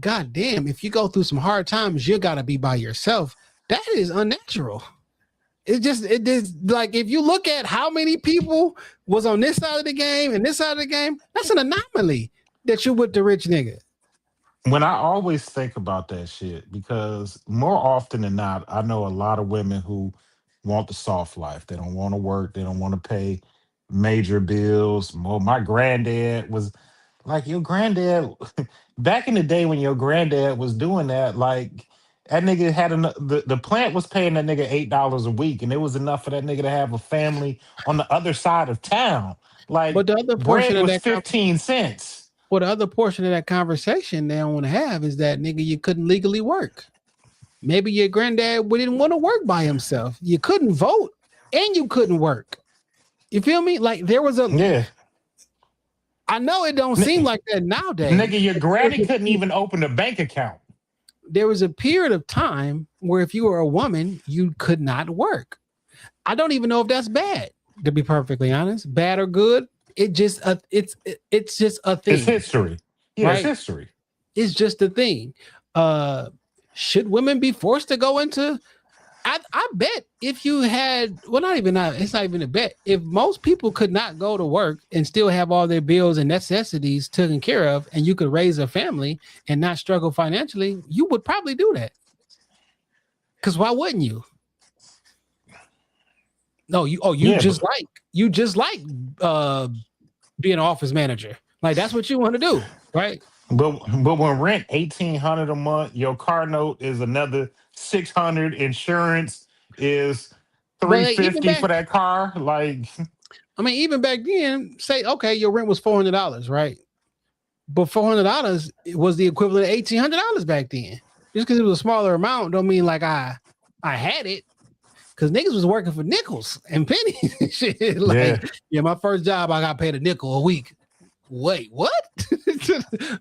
God damn, if you go through some hard times, you gotta be by yourself. That is unnatural. It is like if you look at how many people was on this side of the game and this side of the game, that's an anomaly that you with the rich nigga. When I always think about that shit, because more often than not, I know a lot of women who want the soft life. They don't want to work. They don't want to pay major bills. Well, my granddad was like your granddad back in the day when your granddad was doing that. Like that nigga had the plant was paying that nigga $8 a week, and it was enough for that nigga to have a family on the other side of town. Like But the other portion bread of was that 15 cents. well, the other portion of that conversation they don't want to have is that nigga, you couldn't legally work. Maybe your granddad didn't want to work by himself. You couldn't vote and you couldn't work. You feel me? Like there was Yeah. I know it don't seem like that nowadays. Nigga, your granny couldn't even open a bank account. there was a period of time where if you were a woman, you could not work. I don't even know if that's bad, to be perfectly honest, bad or good. It's just a thing. It's history. Yeah, right? it's history. It's just a thing. Should women be forced to go into? I bet if you had, well, it's not even a bet. If most people could not go to work and still have all their bills and necessities taken care of, and you could raise a family and not struggle financially, you would probably do that. Because why wouldn't you? No, you just like being an office manager. Like that's what you want to do, right? But when rent $1,800 a month, your car note is another $600. Insurance is $350 for that car. Like, I mean, even back then, say okay, your rent was $400, right? But $400 was the equivalent of $1,800 back then. Just because it was a smaller amount, don't mean like I had it. Because niggas was working for nickels and pennies and shit. Like, yeah, my first job, I got paid a nickel a week. Wait, what?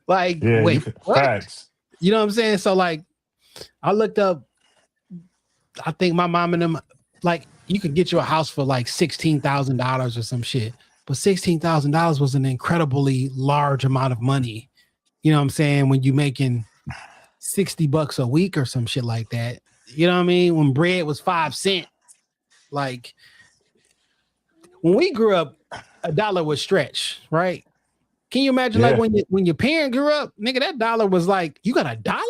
Like, wait, what? Facts. You know what I'm saying? So, like, I looked up, I think my mom and them, like, you could get you a house for like $16,000 or some shit. But $16,000 was an incredibly large amount of money. You know what I'm saying? When you making $60 a week or some shit like that. You know what I mean? When bread was 5 cents. Like, when we grew up, $1 was stretch, right? Can you imagine like when your parent grew up, nigga, that dollar was like, you got $1?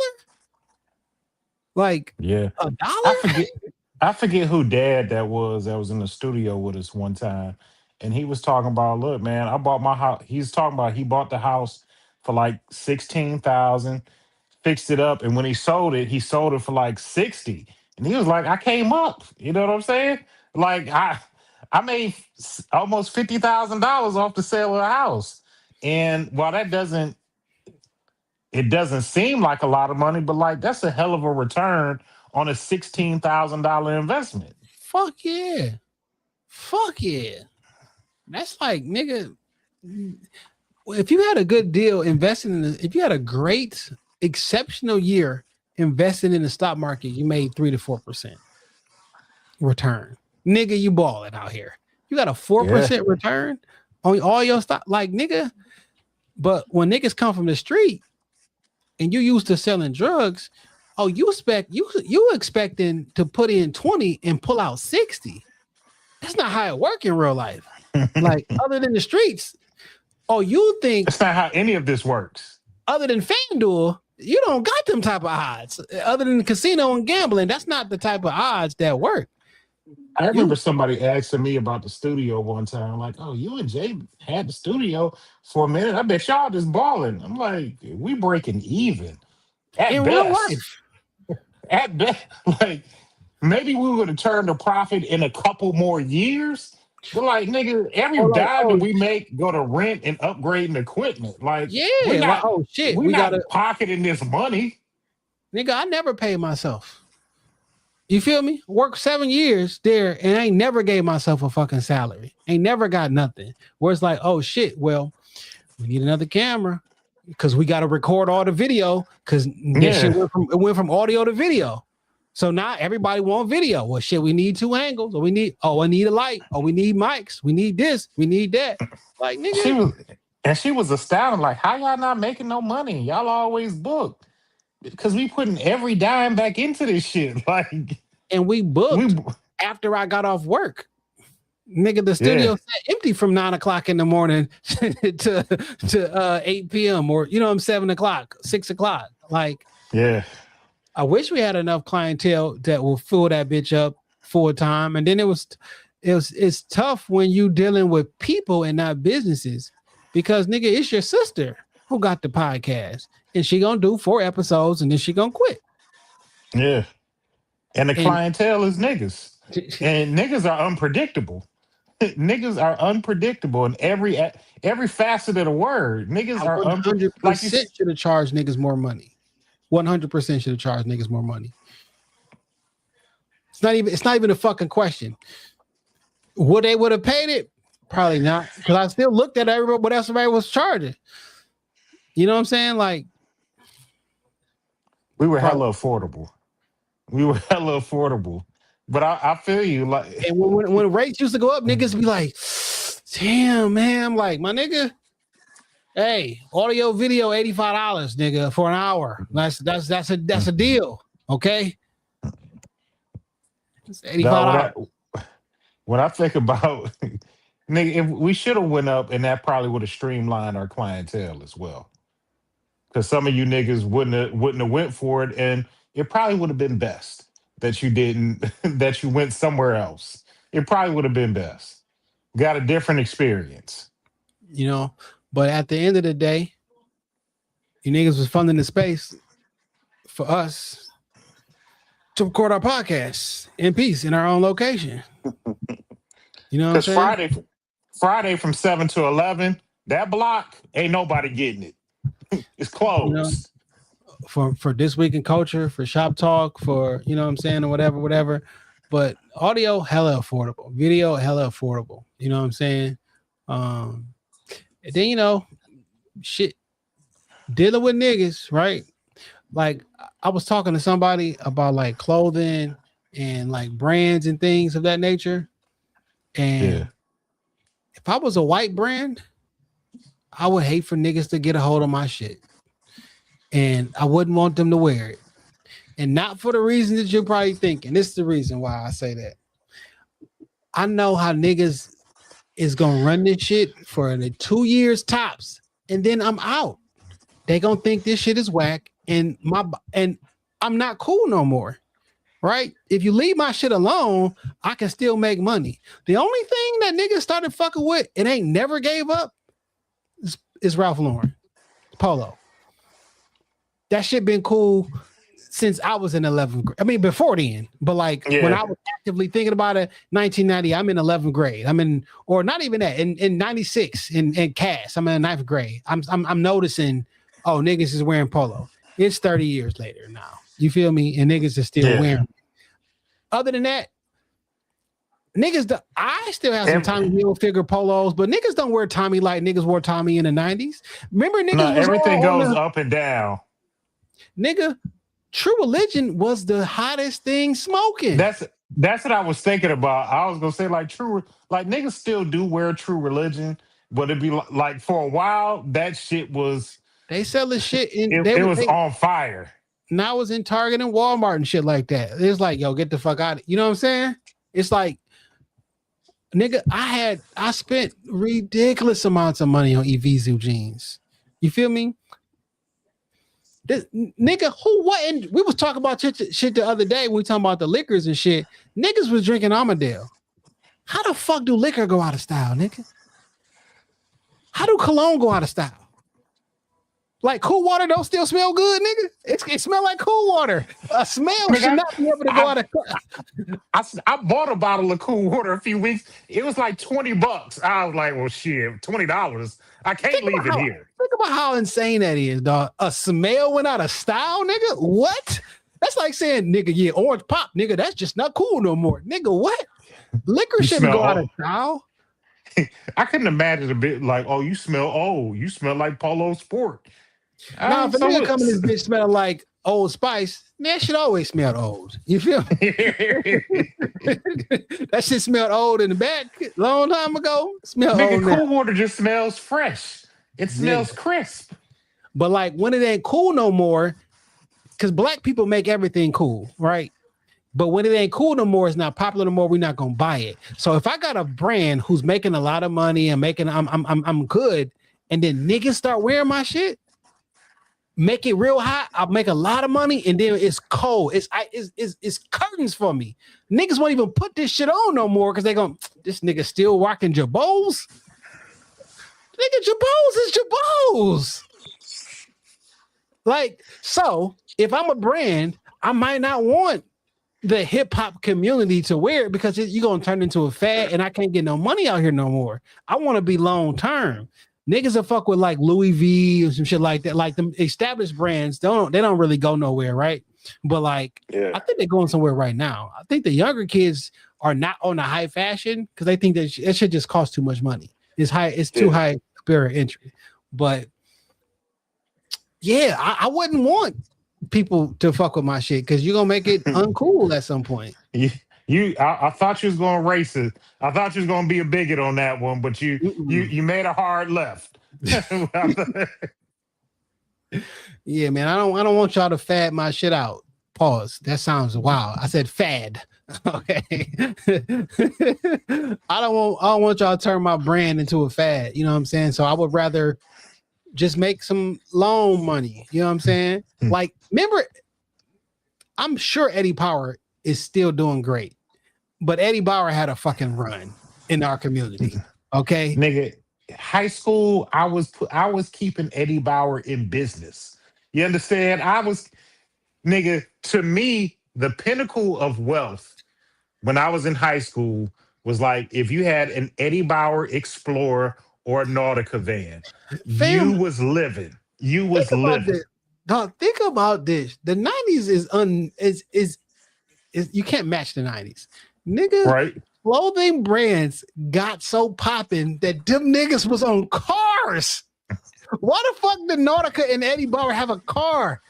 Like, $1? I forget who dad that was in the studio with us one time. And he was talking about, look, man, I bought my house. He's talking about he bought the house for like $16,000, fixed it up. And when he sold it for like 60. And he was like, I came up. You know what I'm saying? Like I made almost $50,000 off the sale of the house. And while it doesn't seem like a lot of money, but like that's a hell of a return on a $16,000 investment. Fuck yeah. That's like, nigga, if you had a good deal investing if you had a great, exceptional year investing in the stock market, you made 3 to 4% return. Nigga, you balling out here. You got a 4% return on all your stock, like, nigga. But when niggas come from the street and you used to selling drugs, you expecting to put in 20 and pull out 60. That's not how it works in real life. Like, other than the streets, you think that's not how any of this works. Other than FanDuel, you don't got them type of odds. Other than the casino and gambling, that's not the type of odds that work. I remember somebody asking me about the studio one time, like, "Oh, you and Jay had the studio for a minute. I bet y'all just balling." I'm like, "We breaking even in real life." At best, like maybe we would have turned a profit in a couple more years. But like, nigga, every dime that we make go to rent and upgrading equipment. Like, we got pocketing this money. Nigga, I never paid myself. You feel me? Worked 7 years there and I ain't never gave myself a fucking salary. Ain't never got nothing. Where it's like, oh shit, well, we need another camera because we got to record all the video because shit went from audio to video. So now everybody want video. Well, shit, we need 2 angles, or I need a light, or we need mics, we need this, we need that. Like, nigga. She was astounded, like, how y'all not making no money? Y'all always booked. Because we putting every dime back into this shit. Like, and we booked after I got off work. Nigga, the studio sat empty from 9 o'clock in the morning to 8 p.m. or 7 o'clock, 6 o'clock. Like, I wish we had enough clientele that will fill that bitch up full time. And then it's tough when you dealing with people and not businesses, because nigga, it's your sister who got the podcast and she gonna do 4 episodes and then she gonna quit. Yeah. And the clientele is niggas. And niggas are unpredictable. Niggas are unpredictable in every facet of the word. Niggas are 100% should have charged niggas more money. 100% should have charged niggas more money. It's not even a fucking question. Would they would have paid it? Probably not. Because I still looked at what else everybody was charging. You know what I'm saying? Like, We were Bro. hella affordable. We were hella affordable. But I feel you. Like, And when rates used to go up, niggas be like, damn, man. I'm like, my nigga, hey, audio video, $85, nigga, for an hour. That's a deal. Okay. It's $85. when I think about nigga, if we should have went up, and that probably would have streamlined our clientele as well. Because some of you niggas wouldn't have went for it, and it probably would have been best that you didn't, that you went somewhere else. It probably would have been best. Got a different experience. You know, but at the end of the day, you niggas was funding the space for us to record our podcast in peace in our own location. You know what I'm saying? Friday from 7 to 11, that block, ain't nobody getting it. It's closed. You know, for This Week in Culture, for Shop Talk, for, you know what I'm saying, or whatever. But audio, hella affordable. Video, hella affordable. You know what I'm saying? And then, you know, shit, dealing with niggas, right? Like, I was talking to somebody about like clothing and like brands and things of that nature. And if I was a white brand, I would hate for niggas to get a hold of my shit. And I wouldn't want them to wear it. And not for the reason that you're probably thinking. This is the reason why I say that. I know how niggas is gonna run this shit for the 2 years tops, and then I'm out. They gonna think this shit is whack, and I'm not cool no more. Right? If you leave my shit alone, I can still make money. The only thing that niggas started fucking with and ain't never gave up is Ralph Lauren, Polo. That shit been cool since I was in 11th grade. I mean, before then, but like when I was actively thinking about it, 1990, I'm in 11th grade. Or not even that, in 96 in Cass, I'm in 9th grade. I'm noticing, oh, niggas is wearing Polo. It's 30 years later now. You feel me? And niggas are still wearing. Other than that, niggas, I still have some Tommy Hilfiger polos, but niggas don't wear Tommy like niggas wore Tommy in the 90s. Remember, niggas everything goes up and down. Nigga, True Religion was the hottest thing smoking. That's what I was thinking about. I was gonna say like niggas still do wear True Religion, but it'd be like for a while that shit was. They sell this shit in. It was on fire. Now I was in Target and Walmart and shit like that. It's like, yo, get the fuck out. You know what I'm saying? It's like, nigga, I spent ridiculous amounts of money on Evisu jeans. You feel me? This nigga, we was talking about shit the other day when we talking about the liquors and shit. Niggas was drinking Armadale. How the fuck do liquor go out of style, nigga? How do cologne go out of style? Like Cool Water don't still smell good, nigga. It smell like Cool Water. A smell should not be able to go out of. I bought a bottle of Cool Water a few weeks. It was like $20. I was like, well, shit, $20. I can't leave it here. Think about how insane that is, dog. A smell went out of style, nigga. What? That's like saying, nigga, yeah, orange pop, nigga. That's just not cool no more, nigga. What? Liquor shouldn't go out of style. I couldn't imagine a bit like, oh, you smell old. You smell like Polo Sport. Now, if a nigga come in this bitch smelling like Old Spice, that shit always smelled old. You feel me? That shit smelled old in the back long time ago. Smell old now. Cool Water just smells fresh. It smells crisp. But like when it ain't cool no more, because black people make everything cool, right? But when it ain't cool no more, it's not popular no more. We're not gonna buy it. So if I got a brand who's making a lot of money and I'm good, and then niggas start wearing my shit, make it real hot, I'll make a lot of money, and then it's cold. It's curtains for me. Niggas won't even put this shit on no more because they go, this nigga still rocking Jabos. Nigga, Jabos is Jabos. Like, so if I'm a brand, I might not want the hip hop community to wear it because you're gonna turn into a fad, and I can't get no money out here no more. I want to be long term. Niggas will fuck with like Louis V or some shit like that. Like the established brands, they don't really go nowhere, right? But like, I think they're going somewhere right now. I think the younger kids are not on the high fashion because they think that it should just cost too much money. It's too high barrier entry. But yeah, I wouldn't want people to fuck with my shit because you're gonna make it uncool at some point. I thought you was going to race it. I thought you was going to be a bigot on that one, but you made a hard left. Yeah, man. I don't want y'all to fad my shit out. Pause. That sounds wild. I said fad. Okay. I don't want y'all to turn my brand into a fad. You know what I'm saying? So I would rather just make some loan money. You know what I'm saying? Like, remember, I'm sure Eddie Power is still doing great, but Eddie Bauer had a fucking run in our community. Okay, nigga, high school, I was keeping Eddie Bauer in business. You understand? Nigga, to me, the pinnacle of wealth when I was in high school was like if you had an Eddie Bauer Explorer or a Nautica van, you was living. You was living. Dog, think about this. The 90s is you can't match the 90s. Nigga, right? Clothing brands got so popping that them niggas was on cars. Why the fuck did Nautica and Eddie Bauer have a car?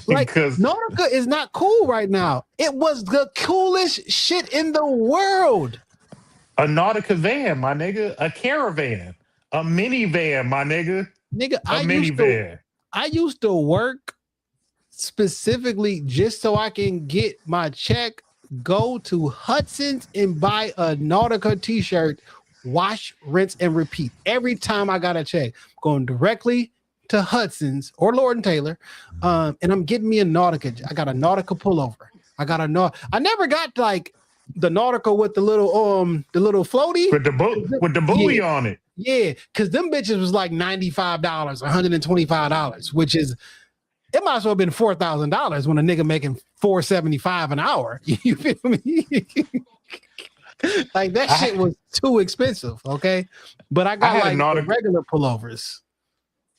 Like, because Nautica is not cool right now. It was the coolest shit in the world. A Nautica van, my nigga. A caravan. A minivan, my nigga. Nigga, I used to work specifically just so I can get my check, go to Hudson's and buy a Nautica t-shirt, wash, rinse, and repeat. Every time I got a check, going directly to Hudson's or Lord and Taylor, and I'm getting me a Nautica. I got a Nautica pullover. I never got like the Nautica with the little floaty with the buoy on it. Yeah, because them bitches was like $95, $125, which is it might as well have been $4,000 when a nigga making $475 an hour. You feel me? Like that shit was too expensive. Okay, but I got like regular pullovers.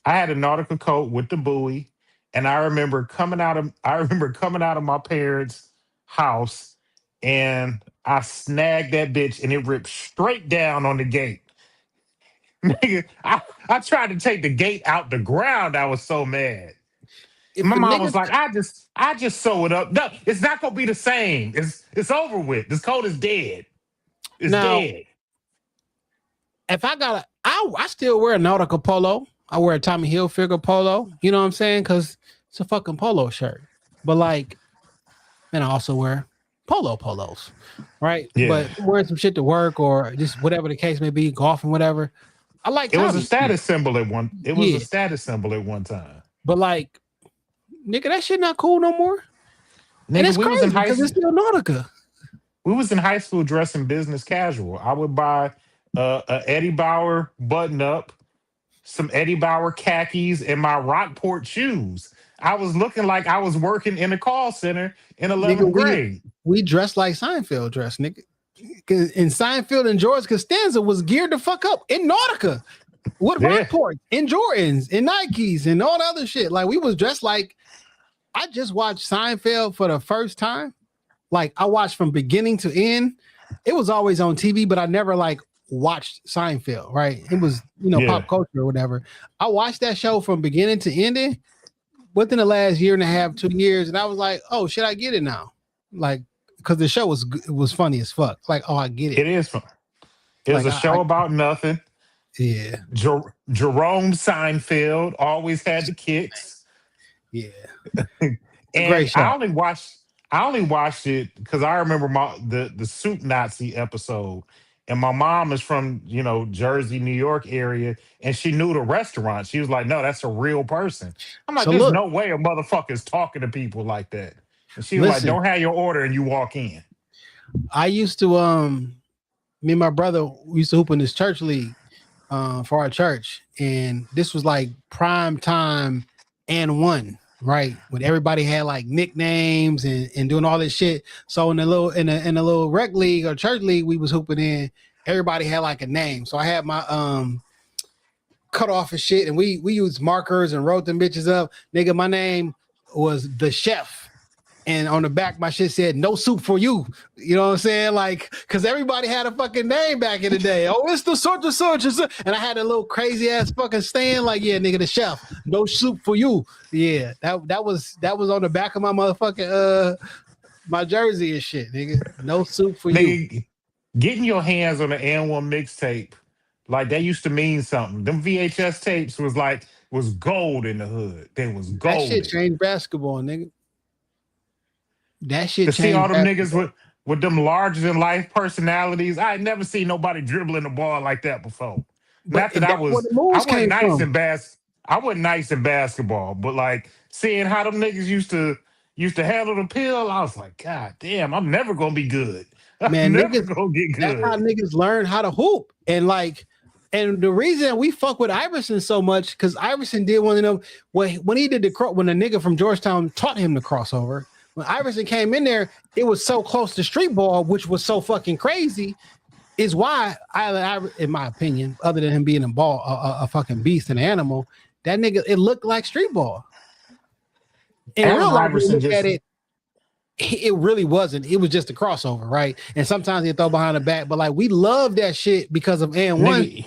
I had a Nautica coat with the buoy, and I remember coming out of my parents' house, and I snagged that bitch, and it ripped straight down on the gate. Nigga, I tried to take the gate out the ground. I was so mad. My mom was like, I just sew it up. No, it's not gonna be the same. It's over with. This coat is dead. It's dead. If I still wear a Nautica polo. I wear a Tommy Hilfiger polo. You know what I'm saying? Because it's a fucking polo shirt. But like, and I also wear polos, right? Yeah. But wearing some shit to work or just whatever the case may be, golf and whatever. I like it was a status symbol at one. It was a status symbol at one time. But like, nigga, that shit not cool no more. Nigga, and it's crazy because it's still Nautica. We was in high school dressing business casual. I would buy a Eddie Bauer button up, some Eddie Bauer khakis, and my Rockport shoes. I was looking like I was working in a call center in 11th grade. We dressed like Seinfeld dressed, nigga. And Seinfeld and George Costanza was geared to fuck up in Nautica with Rockport and Jordans and Nikes and all the other shit. Like we was dressed like I just watched Seinfeld for the first time. Like I watched from beginning to end. It was always on TV, but I never like watched Seinfeld, right? It was, pop culture or whatever. I watched that show from beginning to ending within the last year and a half, 2 years. And I was like, oh, should I get it now? Like, because the show was funny as fuck. Like, oh, I get it. It is fun. It was a show about nothing. Yeah. Jerome Seinfeld always had the kicks. Yeah. And great show. I only watched it because I remember the Soup Nazi episode. And my mom is from, Jersey, New York area, and she knew the restaurant. She was like, no, that's a real person. I'm like, there's no way a motherfucker is talking to people like that. And she was like, don't have your order and you walk in. I used to, me and my brother, we used to hoop in this church league for our church. And this was like prime time and one, right? When everybody had like nicknames and doing all this shit. So in a little rec league or church league we was hooping in, everybody had like a name. So I had my cut off and shit, and we used markers and wrote them bitches up. Nigga, my name was the chef. And on the back, my shit said "No soup for you." You know what I'm saying? Like, because everybody had a fucking name back in the day. Oh, it's the such and such and such. And I had a little crazy ass fucking stand, like, yeah, nigga, the chef. No soup for you. Yeah, that was on the back of my motherfucking my jersey and shit, nigga. No soup for you. Getting your hands on the N1 mixtape, like that used to mean something. Them VHS tapes was gold in the hood. They was gold. That shit changed basketball, nigga. That shit To see all them basketball. niggas with them larger than life personalities, I ain't never seen nobody dribbling the ball like that before. But Not that I where the moves came from. I wasn't nice in basketball, but like seeing how them niggas used to handle the pill, I was like, God damn, I'm never gonna be good. I'm never gonna get good. That's how niggas learn how to hoop. And the reason we fuck with Iverson so much, because Iverson did one of them when he did when the nigga from Georgetown taught him the crossover. When Iverson came in there, it was so close to street ball, which was so fucking crazy. Is why I, in my opinion, other than him being a fucking beast and animal, that nigga, it looked like street ball. And real life, when you look at it, it really wasn't. It was just a crossover, right? And sometimes he'd throw behind the back, but like we love that shit because of N1.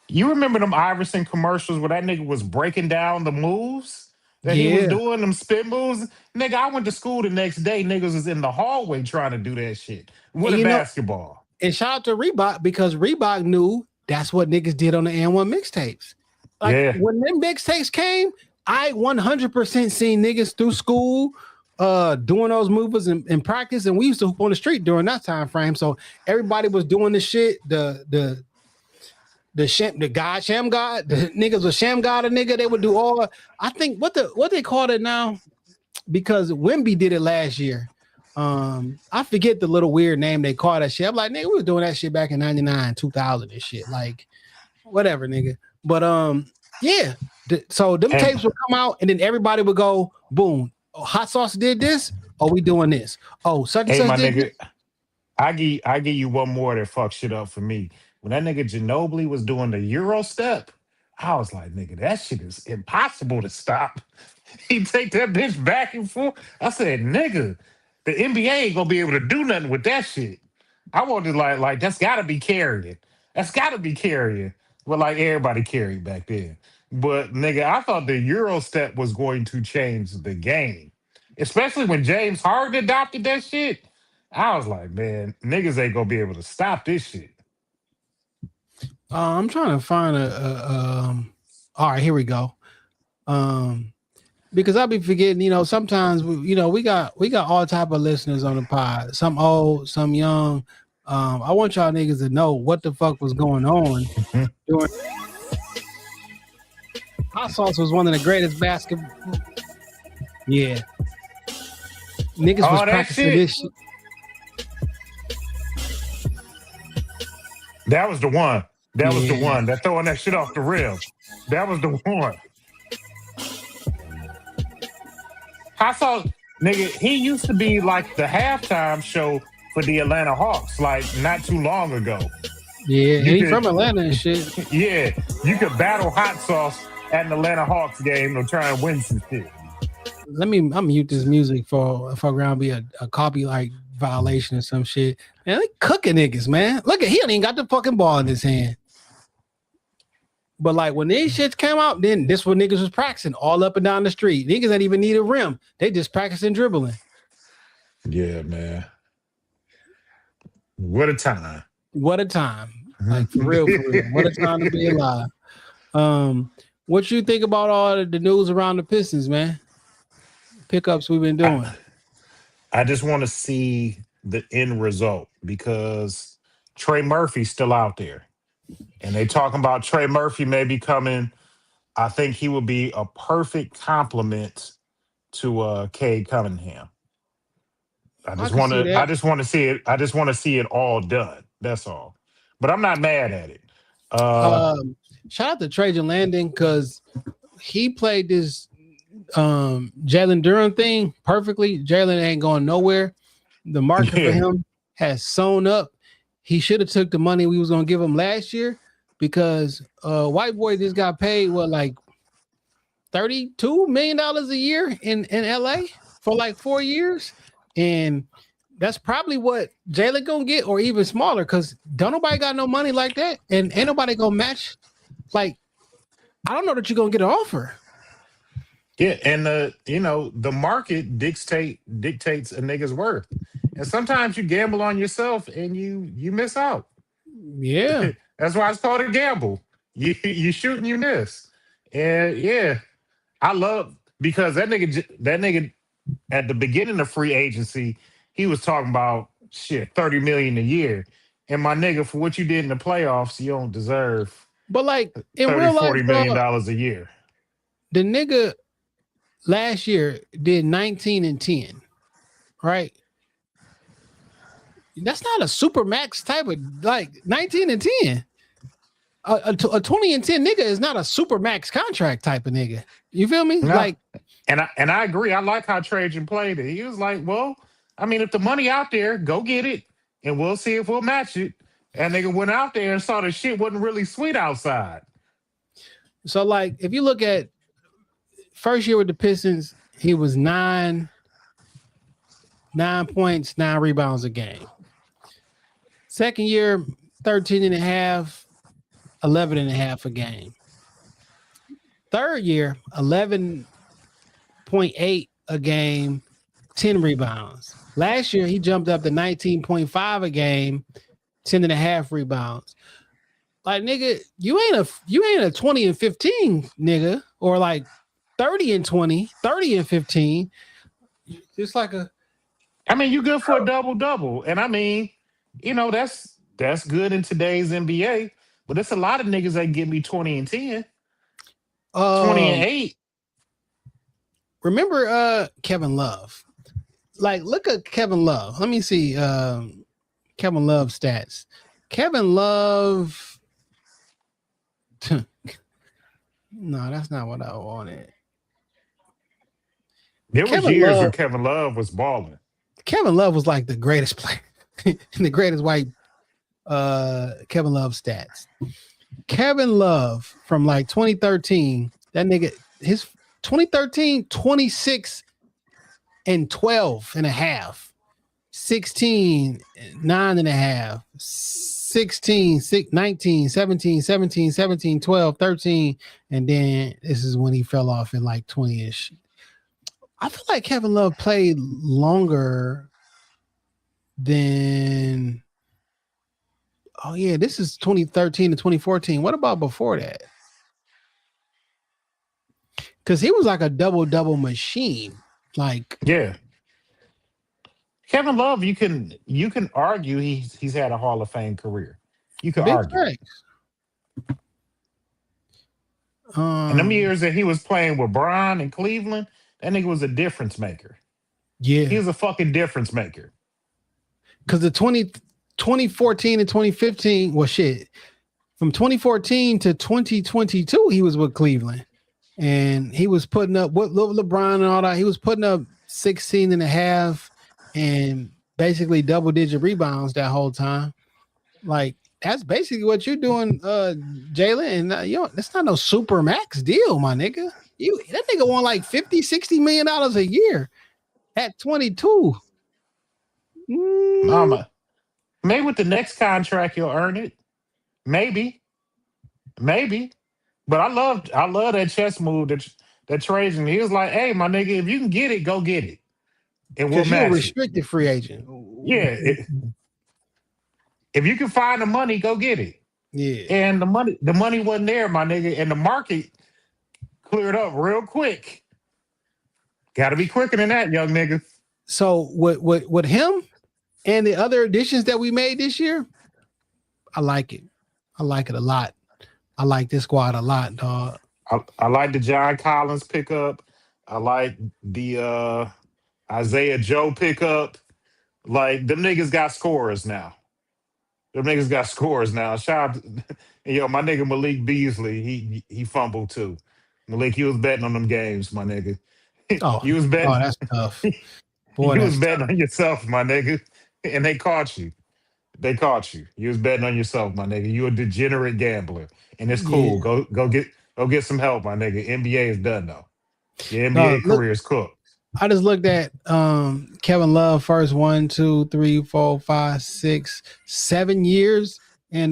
You remember them Iverson commercials where that nigga was breaking down the moves that he was doing, them spin moves? Nigga, I went to school the next day. Niggas was in the hallway trying to do that shit with a basketball. And shout out to Reebok, because Reebok knew that's what niggas did on the N1 mixtapes. Like when them mixtapes came, I 100% seen niggas through school doing those moves in practice, and we used to hoop on the street during that time frame. So everybody was doing the shit. The Sham God, the niggas was Sham God, a nigga. They would do all. I think what they called it now, because Wemby did it last year. I forget the little weird name they called that shit. I'm like, nigga, we was doing that shit back in 99, 2000 and shit. Like, whatever, nigga. But yeah. So them tapes would come out, and then everybody would go, boom. Oh, Hot Sauce did this. Oh, we doing this. Oh, such and such did nigga, this. I give you one more that fuck shit up for me. When that nigga Ginobili was doing the Euro step, I was like, nigga, that shit is impossible to stop. He take that bitch back and forth. I said, nigga, the NBA ain't gonna be able to do nothing with that shit. I wanted like that's gotta be carrying. That's gotta be carrying. Well, like everybody carried back then. But nigga, I thought the Euro step was going to change the game. Especially when James Harden adopted that shit. I was like, man, niggas ain't gonna be able to stop this shit. I'm trying to find all right, here we go. Because I'll be forgetting, sometimes we got all type of listeners on the pod, some old, some young. I want y'all niggas to know what the fuck was going on during. Hot Sauce was one of the greatest basketball. Yeah. Niggas was practicing this shit. That was the one. That was the one. That throwing that shit off the rim. That was the one. Hot Sauce, nigga, he used to be like the halftime show for the Atlanta Hawks, like not too long ago. Yeah, he's from Atlanta and shit. Yeah, you could battle Hot Sauce at an Atlanta Hawks game or try and win some shit. I'm mute this music for around be a copyright violation or some shit. Man, they cooking niggas, man. Look at he ain't even got the fucking ball in his hand. But like when these shits came out, then this what niggas was practicing all up and down the street. Niggas ain't even need a rim. They just practicing dribbling. Yeah, man. What a time. What a time. Like for real, for real. What a time to be alive. What you think about all the news around the Pistons, man? Pickups we've been doing. I just want to see the end result because Trey Murphy's still out there. And they talking about Trey Murphy maybe coming. I think he would be a perfect complement to Cade Cunningham. I just want to see it. I just want to see it all done. That's all. But I'm not mad at it. Shout out to Trajan Landon because he played this Jalen Durham thing perfectly. Jalen ain't going nowhere. The market for him has sewn up. He should have took the money we was gonna give him last year because White Boy just got paid like $32 million a year in LA. for like 4 years, and that's probably what Jalen gonna get, or even smaller, because don't nobody got no money like that, and ain't nobody gonna match. Like, I don't know that you're gonna get an offer. Yeah, and the market dictates a nigga's worth, and sometimes you gamble on yourself and you miss out. Yeah, That's why it's called a gamble. You shoot and you miss, and yeah, I love because that nigga at the beginning of free agency, he was talking about shit 30 million a year, and my nigga, for what you did in the playoffs, you don't deserve but like in 30, real life, $40 million a year. The nigga last year did 19 and 10, right? That's not a super max type of, like, 19 and 10. A 20 and 10 nigga is not a super max contract type of nigga. You feel me? No. Like, and I agree. I like how Trajan played it. He was like, well, I mean, if the money out there, go get it, and we'll see if we'll match it. And nigga went out there and saw the shit wasn't really sweet outside. so like, if you look at first year with the Pistons, he was 9 points, 9 rebounds a game. Second year, 13 and a half, 11 and a half a game. Third year, 11.8 a game, 10 rebounds. Last year, he jumped up to 19.5 a game, 10 and a half rebounds. Like, nigga, you ain't a 20 and 15 nigga, or like 30 and 20, 30 and 15. Just like I mean, you good for a double-double. And I mean, that's good in today's NBA. But there's a lot of niggas that give me 20 and 10. 20 and 8. Remember Kevin Love? Like, look at Kevin Love. Let me see Kevin Love stats. Kevin Love. No, that's not what I wanted. There was years where Kevin Love was balling. Kevin Love was like the greatest player, the greatest white Kevin Love stats. Kevin Love from like 2013, that nigga, his 2013, 26 and 12 and a half, 16, 9 and a half, 16, 19, 17, 17, 17, 12, 13. And then this is when he fell off in like 20-ish. I feel like Kevin Love played longer than, oh yeah, this is 2013 to 2014. What about before that? Because he was like a double-double machine. Like, yeah. Kevin Love, you can argue he's had a Hall of Fame career. You can argue. And them years that he was playing with Bron in Cleveland, that nigga was a difference maker. Yeah. He was a fucking difference maker. Because the 2014 and 2015, well, shit. From 2014 to 2022, he was with Cleveland. And he was putting up, with LeBron and all that, he was putting up 16 and a half and basically double-digit rebounds that whole time. Like, that's basically what you're doing, Jalen. And that's not no super max deal, my nigga. That nigga won like $50-60 million a year at 22. Mama, maybe with the next contract you'll earn it. Maybe. But I love that chess move that Trajan. He was like, "Hey, my nigga, if you can get it, go get it, and we'll match a restricted free agent." Yeah. If you can find the money, go get it. Yeah. And the money wasn't there, my nigga, and the market cleared up real quick. Got to be quicker than that, young nigga. So with him and the other additions that we made this year, I like it. I like it a lot. I like this squad a lot, dog. I like the John Collins pickup. I like the Isaiah Joe pickup. Like, them niggas got scorers now. Shout out to, my nigga Malik Beasley. He fumbled too. Malik, he was betting on them games, my nigga. You was betting. Oh, that's tough. Boy, you was betting on yourself, my nigga, and they caught you. You was betting on yourself, my nigga. You a degenerate gambler, and it's cool. Yeah. Go get some help, my nigga. NBA is done though. Your NBA career is cooked. I just looked at Kevin Love first 1, 2, 3, 4, 5, 6, 7 years in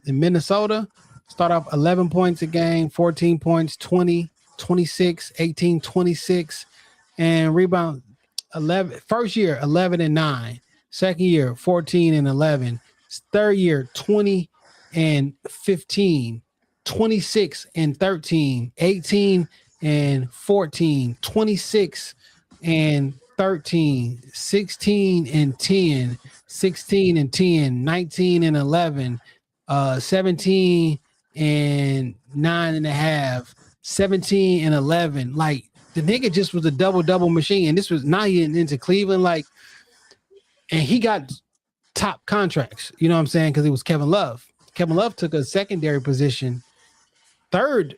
Minnesota. Start off 11 points a game, 14 points, 20, 26, 18, 26, and rebound 11. First year 11 and 9. Second year 14 and 11. Third year 20 and 15. 26 and 13, 18 and 14, 26 and 13, 16 and 10, 16 and 10, 19 and 11, 17 and 9.5, 17 and 11. Like the nigga just was a double machine. And this was now he into Cleveland, like, and he got top contracts, you know what I'm saying? Because it was Kevin Love. Kevin Love took a secondary position, third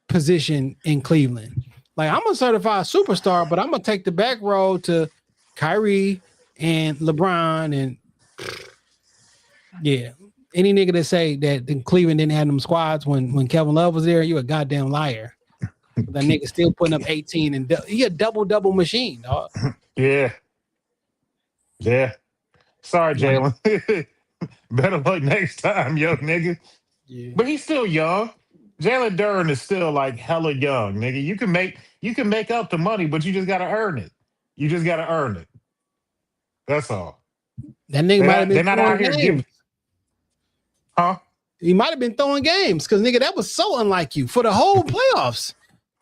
position in Cleveland. Like, I'm a certified superstar, but I'm gonna take the back road to Kyrie and LeBron, and yeah, any nigga that say that Cleveland didn't have them squads when Kevin Love was there, you a goddamn liar. That nigga still putting up 18 and he a double machine, dog. Yeah. Sorry, Jalen. Better luck next time, young nigga. Yeah. But he's still young. Jalen Duren is still like hella young, nigga. You can make up the money, but you just gotta earn it. You just gotta earn it. That's all. That nigga might have been not out here giving. Huh? He might have been throwing games because nigga, that was so unlike you for the whole playoffs.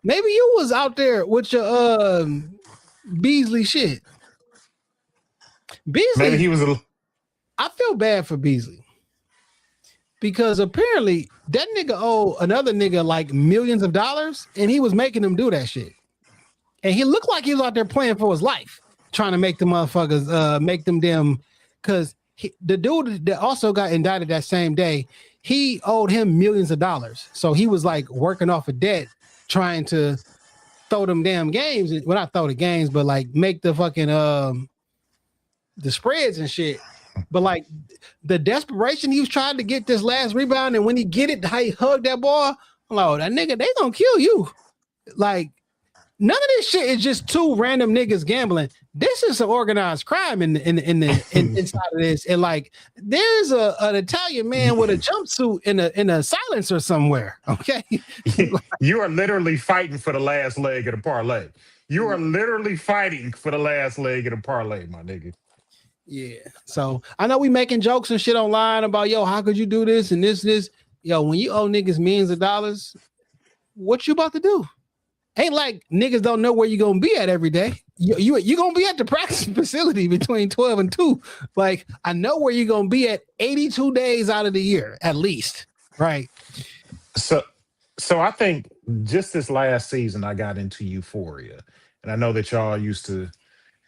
Maybe you was out there with your Beasley shit. Beasley. Maybe he was I feel bad for Beasley because apparently that nigga owe another nigga like millions of dollars, and he was making him do that shit. And he looked like he was out there playing for his life, trying to make the motherfuckers make them damn. Because the dude that also got indicted that same day, he owed him millions of dollars. So he was like working off a debt, trying to throw them damn games. Well, not throw the games, but like make the fucking the spreads and shit. But like the desperation he was trying to get this last rebound, and when he get it, how he hugged that ball, I'm like, oh, that nigga, they gonna kill you. Like none of this shit is just two random niggas gambling. This is an organized crime in inside of this. And like there's an Italian man with a jumpsuit in a silencer somewhere. Okay. You are literally fighting for the last leg of the parlay. You are literally fighting for the last leg of the parlay, my nigga. Yeah. So I know we making jokes and shit online about, yo, how could you do this and this? Yo, when you owe niggas millions of dollars, what you about to do? Ain't like niggas don't know where you're gonna be at every day. You gonna be at the practice facility between 12 and 2. Like, I know where you're gonna be at 82 days out of the year, at least. Right. So I think just this last season I got into Euphoria. And I know that y'all used to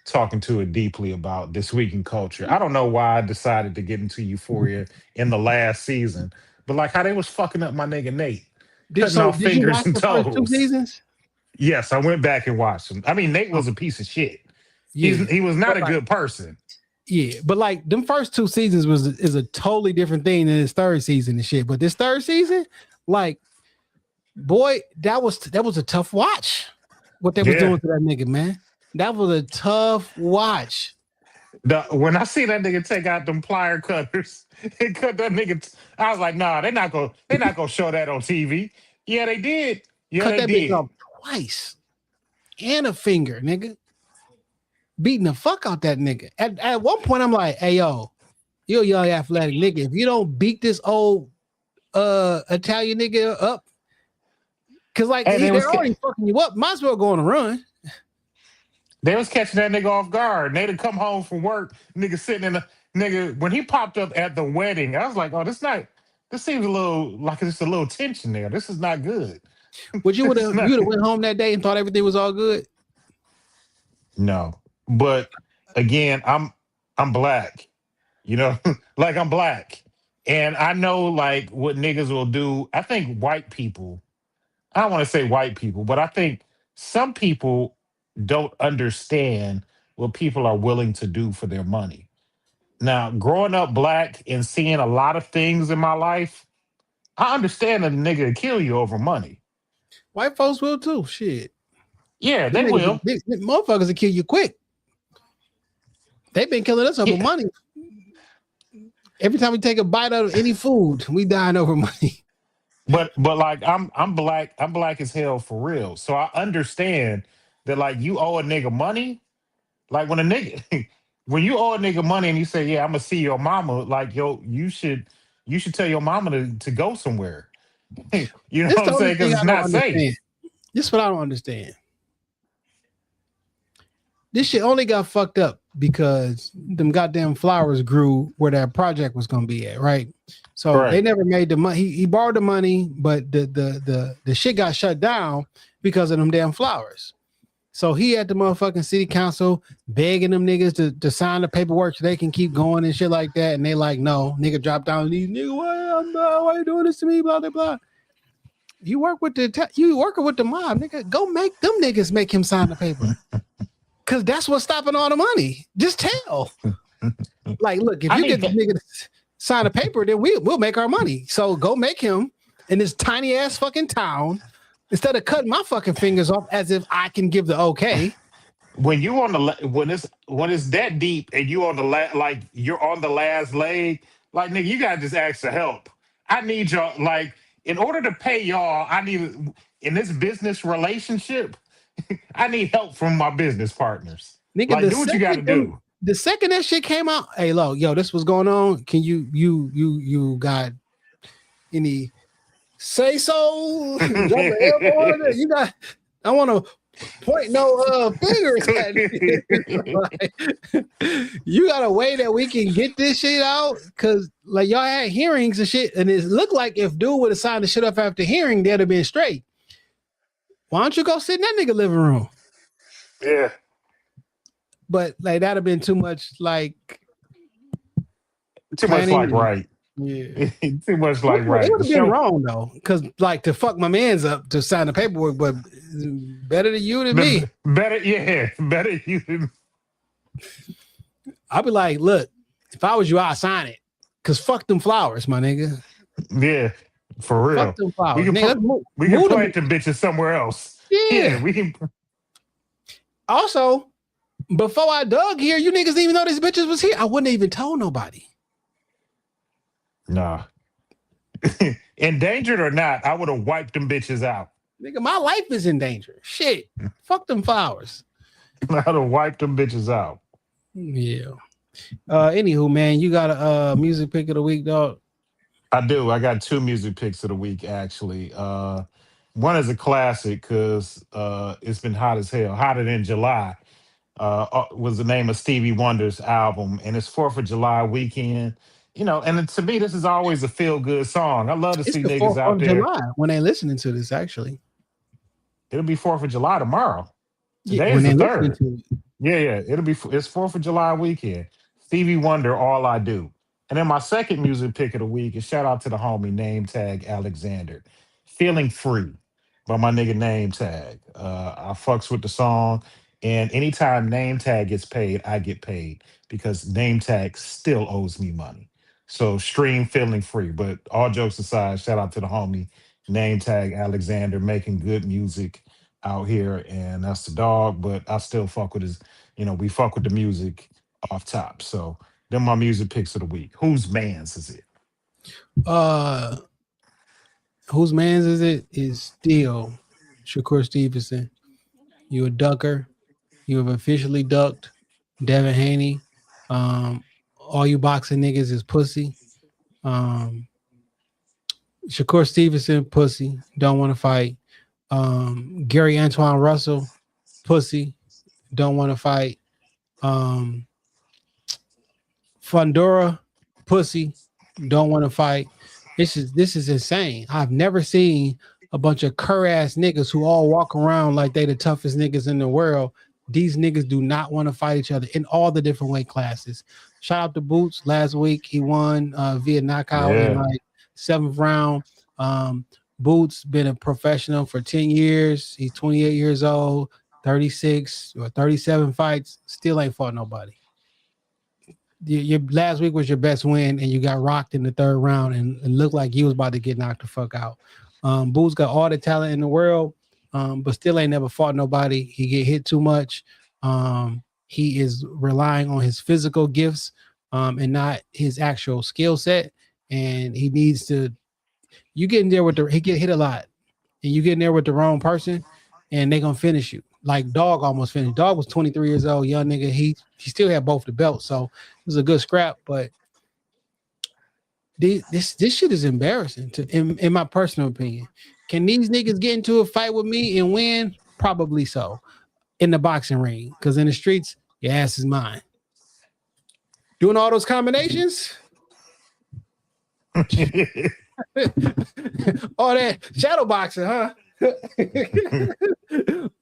talking to it deeply about This Week in Culture. I don't know why I decided to get into Euphoria in the last season, but like how they was fucking up my nigga Nate. Cutting off fingers and toes. First 2 seasons? Yes, I went back and watched him. I mean, Nate was a piece of shit. Yeah. He was not a good person. Yeah, but like them first 2 seasons is a totally different thing than his third season and shit. But this third season, like, boy, that was a tough watch. What they was doing to that nigga, man. That was a tough watch. When I see that nigga take out them plier cutters and cut that nigga, I was like, nah, they're not gonna show that on TV. Yeah, they did. Yeah, cut they did. Bitch off twice. And a finger, nigga. Beating the fuck out that nigga. At one point, I'm like, hey, yo, you're a young athletic nigga. If you don't beat this old Italian nigga up, because like they're already fucking you up, might as well go on a run. They was catching that nigga off guard. They'd come home from work, nigga sitting in the nigga. When he popped up at the wedding, I was like, oh, this seems a little like it's a little tension there. This is not good. Would you would have went home that day and thought everything was all good? No. But again, I'm black. You know, like I'm black. And I know like what niggas will do. I think white people, I don't want to say white people, but I think some people don't understand what people are willing to do for their money. Now, growing up black and seeing a lot of things in my life, I understand a nigga to kill you over money. White folks will too. Shit. Yeah, they will. Motherfuckers will kill you quick. They've been killing us over money. Every time we take a bite out of any food, we dying over money. But like I'm black as hell for real. So I understand that like you owe a nigga money. Like when a nigga when you owe a nigga money and you say, yeah, I'm gonna see your mama, like you should tell your mama to go somewhere. You know what I'm saying? Because it's not safe. This is what I don't understand. This shit only got fucked up because them goddamn flowers grew where that project was gonna be at, right? So they never made the money. He borrowed the money, but the shit got shut down because of them damn flowers. So he had the motherfucking city council begging them niggas to sign the paperwork so they can keep going and shit like that. And they like, no, nigga, drop down these nigga. Why you doing this to me? Blah blah blah. You working with the mob, nigga. Go make them niggas make him sign the paper. Cause that's what's stopping all the money. Just tell. Like, look, if you get the nigga to sign a paper, then we'll make our money. So go make him in this tiny ass fucking town instead of cutting my fucking fingers off as if I can give the okay. When you on the when it's that deep and you on the like you're on the last leg, like nigga, you gotta just ask for help. I need y'all, like, in order to pay y'all, I need in this business relationship. I need help from my business partners. Nigga, like, do what you got to do. The second that shit came out, hey, lo, yo, this was going on. Can you got any say so? You got? I want to point no fingers at you. Like, you got a way that we can get this shit out because like y'all had hearings and shit, and it looked like if dude would have signed the shit up after hearing, they'd have been straight. Why don't you go sit in that nigga living room? Yeah. But like that'd have been too much like right. Yeah. Too much like right. It would have been wrong though. Cause like to fuck my man's up to sign the paperwork, but better than you than me. Better you than me. I'll be like, look, if I was you, I'd sign it. Cause fuck them flowers, my nigga. Yeah. For real. Fuck them flowers. We can plant them bitches somewhere else. Yeah. We can. Also, before I dug here, you niggas didn't even know these bitches was here. I wouldn't even told nobody. Nah. Endangered or not, I would have wiped them bitches out. Nigga, my life is in danger. Shit. Fuck them flowers. I'd have wiped them bitches out. Yeah. Anywho, man, you got a music pick of the week, dog? I do. I got two music picks of the week, actually. One is a classic because it's been hot as hell, hotter than July. Was the name of Stevie Wonder's album, and it's 4th of July weekend. You know, and to me, this is always a feel-good song. I love to see niggas out there. July when they listening to this, actually. It'll be 4th of July tomorrow. Today is the 3rd. Yeah. It's 4th of July weekend. Stevie Wonder, All I Do. And then my second music pick of the week is shout out to the homie Name Tag Alexander. Feeling Free by my nigga Name Tag. I fucks with the song. And anytime Name Tag gets paid, I get paid because Name Tag still owes me money. So stream Feeling Free. But all jokes aside, shout out to the homie Name Tag Alexander making good music out here. And that's the dog. But I still fuck with his, we fuck with the music off top. So them my music picks of the week. Whose man's is it? Whose man's is it? Is still Shakur Stevenson. You a ducker. You have officially ducked Devin Haney. All you boxing niggas is pussy. Shakur Stevenson, pussy. Don't want to fight. Gary Antoine Russell, pussy. Don't want to fight. Fundora, pussy. Don't want to fight. This is insane. I've never seen a bunch of cur ass niggas who all walk around like they the toughest niggas in the world. These niggas do not want to fight each other in all the different weight classes. Shout out to Boots. Last week he won via knockout in like 7th round. Boots been a professional for 10 years. He's 28 years old, 36 or 37 fights. Still ain't fought nobody. Your last week was your best win, and you got rocked in the 3rd round and looked like you was about to get knocked the fuck out. Boots got all the talent in the world. but still ain't never fought nobody. He get hit too much. He is relying on his physical gifts and not his actual skill set. And he needs to. You get in there with he get hit a lot, and you get in there with the wrong person, and they gonna finish you. Like Dog almost finished. Dog was 23 years old, young nigga. He still had both the belts, so it was a good scrap. But this shit is embarrassing in my personal opinion. Can these niggas get into a fight with me and win? Probably so. In the boxing ring, because in the streets, your ass is mine. Doing all those combinations. All that shadow boxing, huh?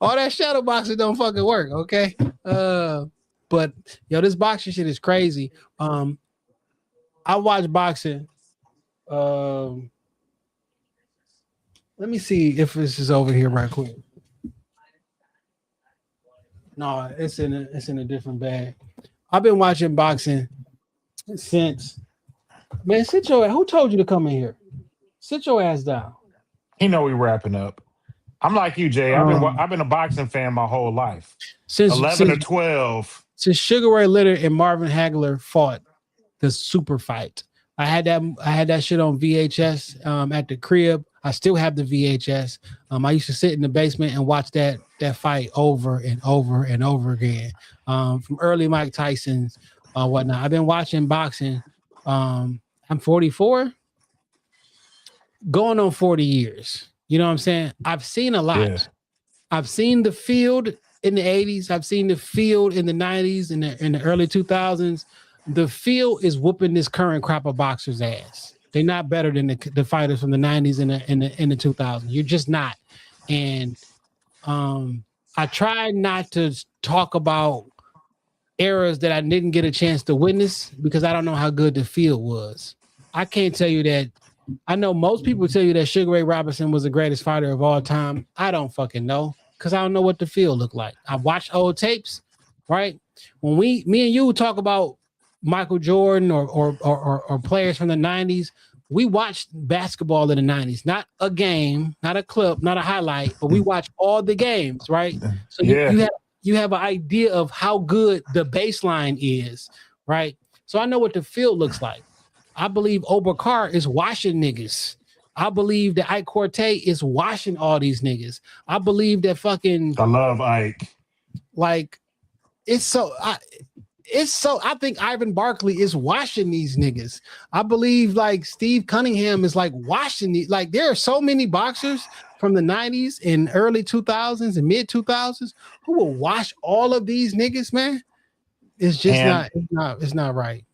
All that shadow boxing don't fucking work, okay? But this boxing shit is crazy. I watch boxing. Let me see if this is over here right quick. No, it's in a different bag. I've been watching boxing since. Man, sit your ass. Who told you to come in here? Sit your ass down. He know we wrapping up. I'm like you, Jay. I've been a boxing fan my whole life. Since 11 or 12. Since Sugar Ray Leonard and Marvin Hagler fought the super fight. I had that shit on VHS at the crib. I still have the VHS. I used to sit in the basement and watch that fight over and over and over again. From early Mike Tyson's whatnot. I've been watching boxing. I'm 44, going on 40 years. You know what I'm saying? I've seen a lot. Yeah. I've seen the field in the 80s. I've seen the field in the 90s and in the early 2000s. The field is whooping this current crop of boxers' ass. They're not better than the fighters from the 90s and the 2000s. You're just not. And I try not to talk about eras that I didn't get a chance to witness because I don't know how good the field was. I can't tell you that. I know most people tell you that Sugar Ray Robinson was the greatest fighter of all time. I don't fucking know because I don't know what the field looked like. I watched old tapes, right? When me and you talk about Michael Jordan or players from the 90s, we watched basketball in the 90s. Not a game, not a clip, not a highlight, but we watched all the games, right? So you have an idea of how good the baseline is, right? So I know what the field looks like. I believe Obakar is washing niggas. I believe that Ike Corte is washing all these niggas. I believe that fucking... I love Ike. Like, I think Ivan Barkley is washing these niggas. I believe like Steve Cunningham is like washing these. Like there are so many boxers from the 90s and early 2000s and mid 2000s who will wash all of these niggas, man. It's just it's not right.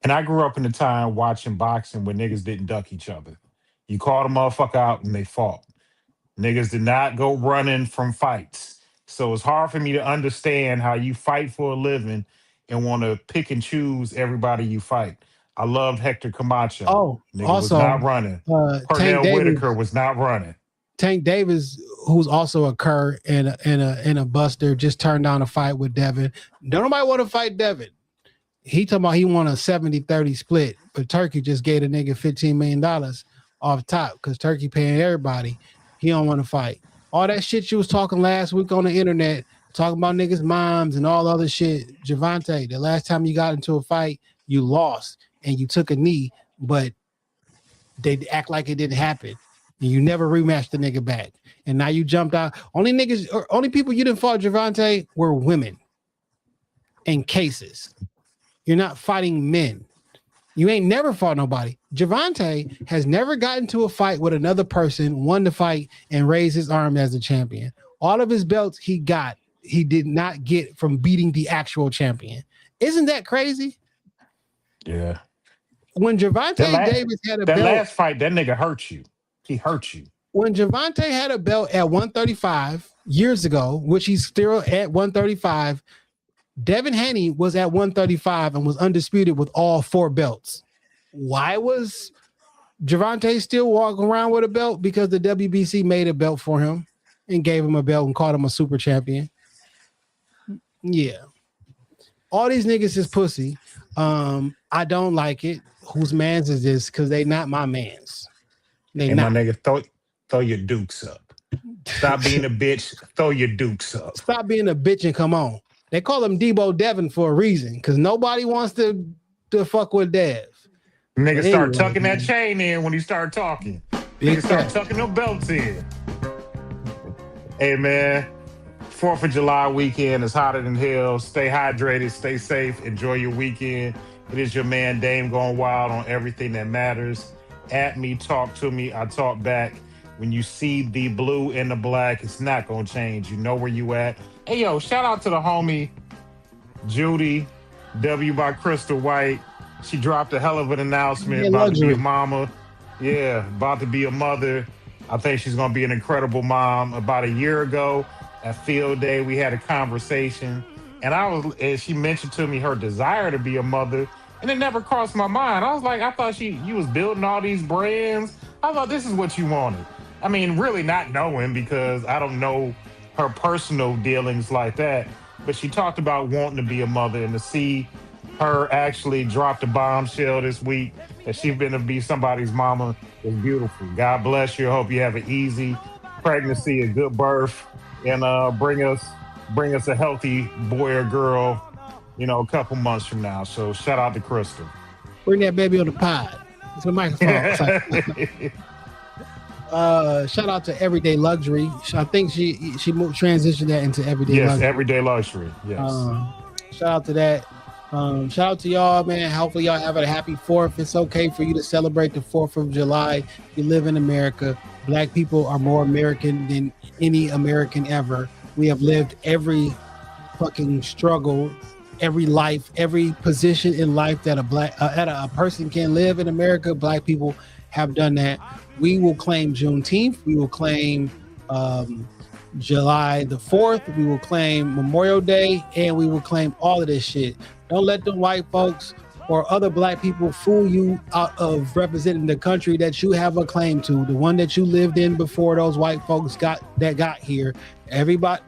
And I grew up in a time watching boxing where niggas didn't duck each other. You called a motherfucker out and they fought. Niggas did not go running from fights. So it's hard for me to understand how you fight for a living and want to pick and choose everybody you fight. I loved Hector Camacho. Oh, nigga also, was not running. Pernell Whitaker was not running. Tank Davis, who's also a cur and a buster, just turned down a fight with Devin. Don't nobody want to fight Devin. He talking about he won a 70-30 split, but Turkey just gave a nigga $15 million off top because Turkey paying everybody. He don't want to fight. All that shit you was talking last week on the internet, talking about niggas' moms and all other shit. Javante, the last time you got into a fight, you lost and you took a knee, but they act like it didn't happen. And you never rematched the nigga back. And now you jumped out. Only people you didn't fought Javante were women and cases. You're not fighting men. You ain't never fought nobody. Javante has never gotten to a fight with another person, won the fight, and raised his arm as the champion. All of his belts he did not get from beating the actual champion. Isn't that crazy? Yeah. When Javante Davis had a belt... That last fight, that nigga hurt you. He hurt you. When Javante had a belt at 135 years ago, which he's still at 135, Devin Haney was at 135 and was undisputed with all 4 belts. Why was Javante still walking around with a belt? Because the WBC made a belt for him and gave him a belt and called him a super champion. Yeah. All these niggas is pussy. I don't like it. Whose mans is this? Because they not my mans. They not. My nigga, throw your dukes up. Stop being a bitch. Throw your dukes up. Stop being a bitch and come on. They call him Debo Devin for a reason, because nobody wants to fuck with Dev. Niggas start tucking that chain in when he start talking. Niggas start tucking them belts in. Hey, man. 4th of July weekend is hotter than hell. Stay hydrated. Stay safe. Enjoy your weekend. It is your man, Dame, going wild on everything that matters. At me, talk to me. I talk back. When you see the blue and the black, it's not going to change. You know where you at. Hey, yo, shout out to the homie, Judy, W by Crystal White. She dropped a hell of an announcement about to be a mama. Yeah, about to be a mother. I think she's going to be an incredible mom. About a year ago at Field Day, we had a conversation. And she mentioned to me her desire to be a mother. And it never crossed my mind. I was like, I thought you was building all these brands. I thought this is what you wanted. I mean, really not knowing, because I don't know her personal dealings like that. But she talked about wanting to be a mother, and to see her actually drop the bombshell this week that she's going to be somebody's mama is beautiful. God bless you. I hope you have an easy pregnancy, a good birth, and bring us a healthy boy or girl, a couple months from now. So shout out to Crystal. Bring that baby on the pod. It's a microphone. Shout out to Everyday Luxury. I think she transitioned that into Everyday Luxury. Yes, Everyday Luxury. Yes. Shout out to that. Shout out to y'all, man. Hopefully y'all have a happy 4th. It's okay for you to celebrate the 4th of July. You live in America. Black people are more American than any American ever. We have lived every fucking struggle, every life, every position in life that a person can live in America. Black people have done that. We will claim Juneteenth. We will claim July the 4th. We will claim Memorial Day, and we will claim all of this shit. Don't let them white folks or other black people fool you out of representing the country that you have a claim to, the one that you lived in before those white folks got here. Everybody,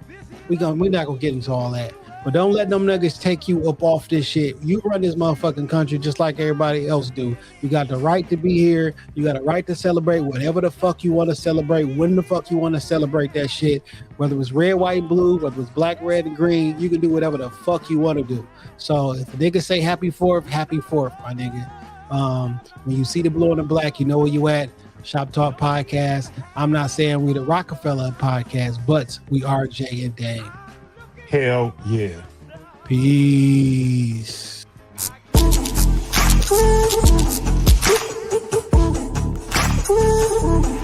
we're not gonna get into all that. But don't let them niggas take you up off this shit. You run this motherfucking country just like everybody else do. You got the right to be here. You got a right to celebrate whatever the fuck you want to celebrate, when the fuck you want to celebrate that shit. Whether it's red, white, blue, whether it's black, red, and green, you can do whatever the fuck you want to do. So if a nigga say happy 4th, my nigga. When you see the blue and the black, you know where you at. Shop Talk Podcast. I'm not saying we the Rockefeller podcast, but we are Jay and Dame. Hell yeah. Peace. Ooh.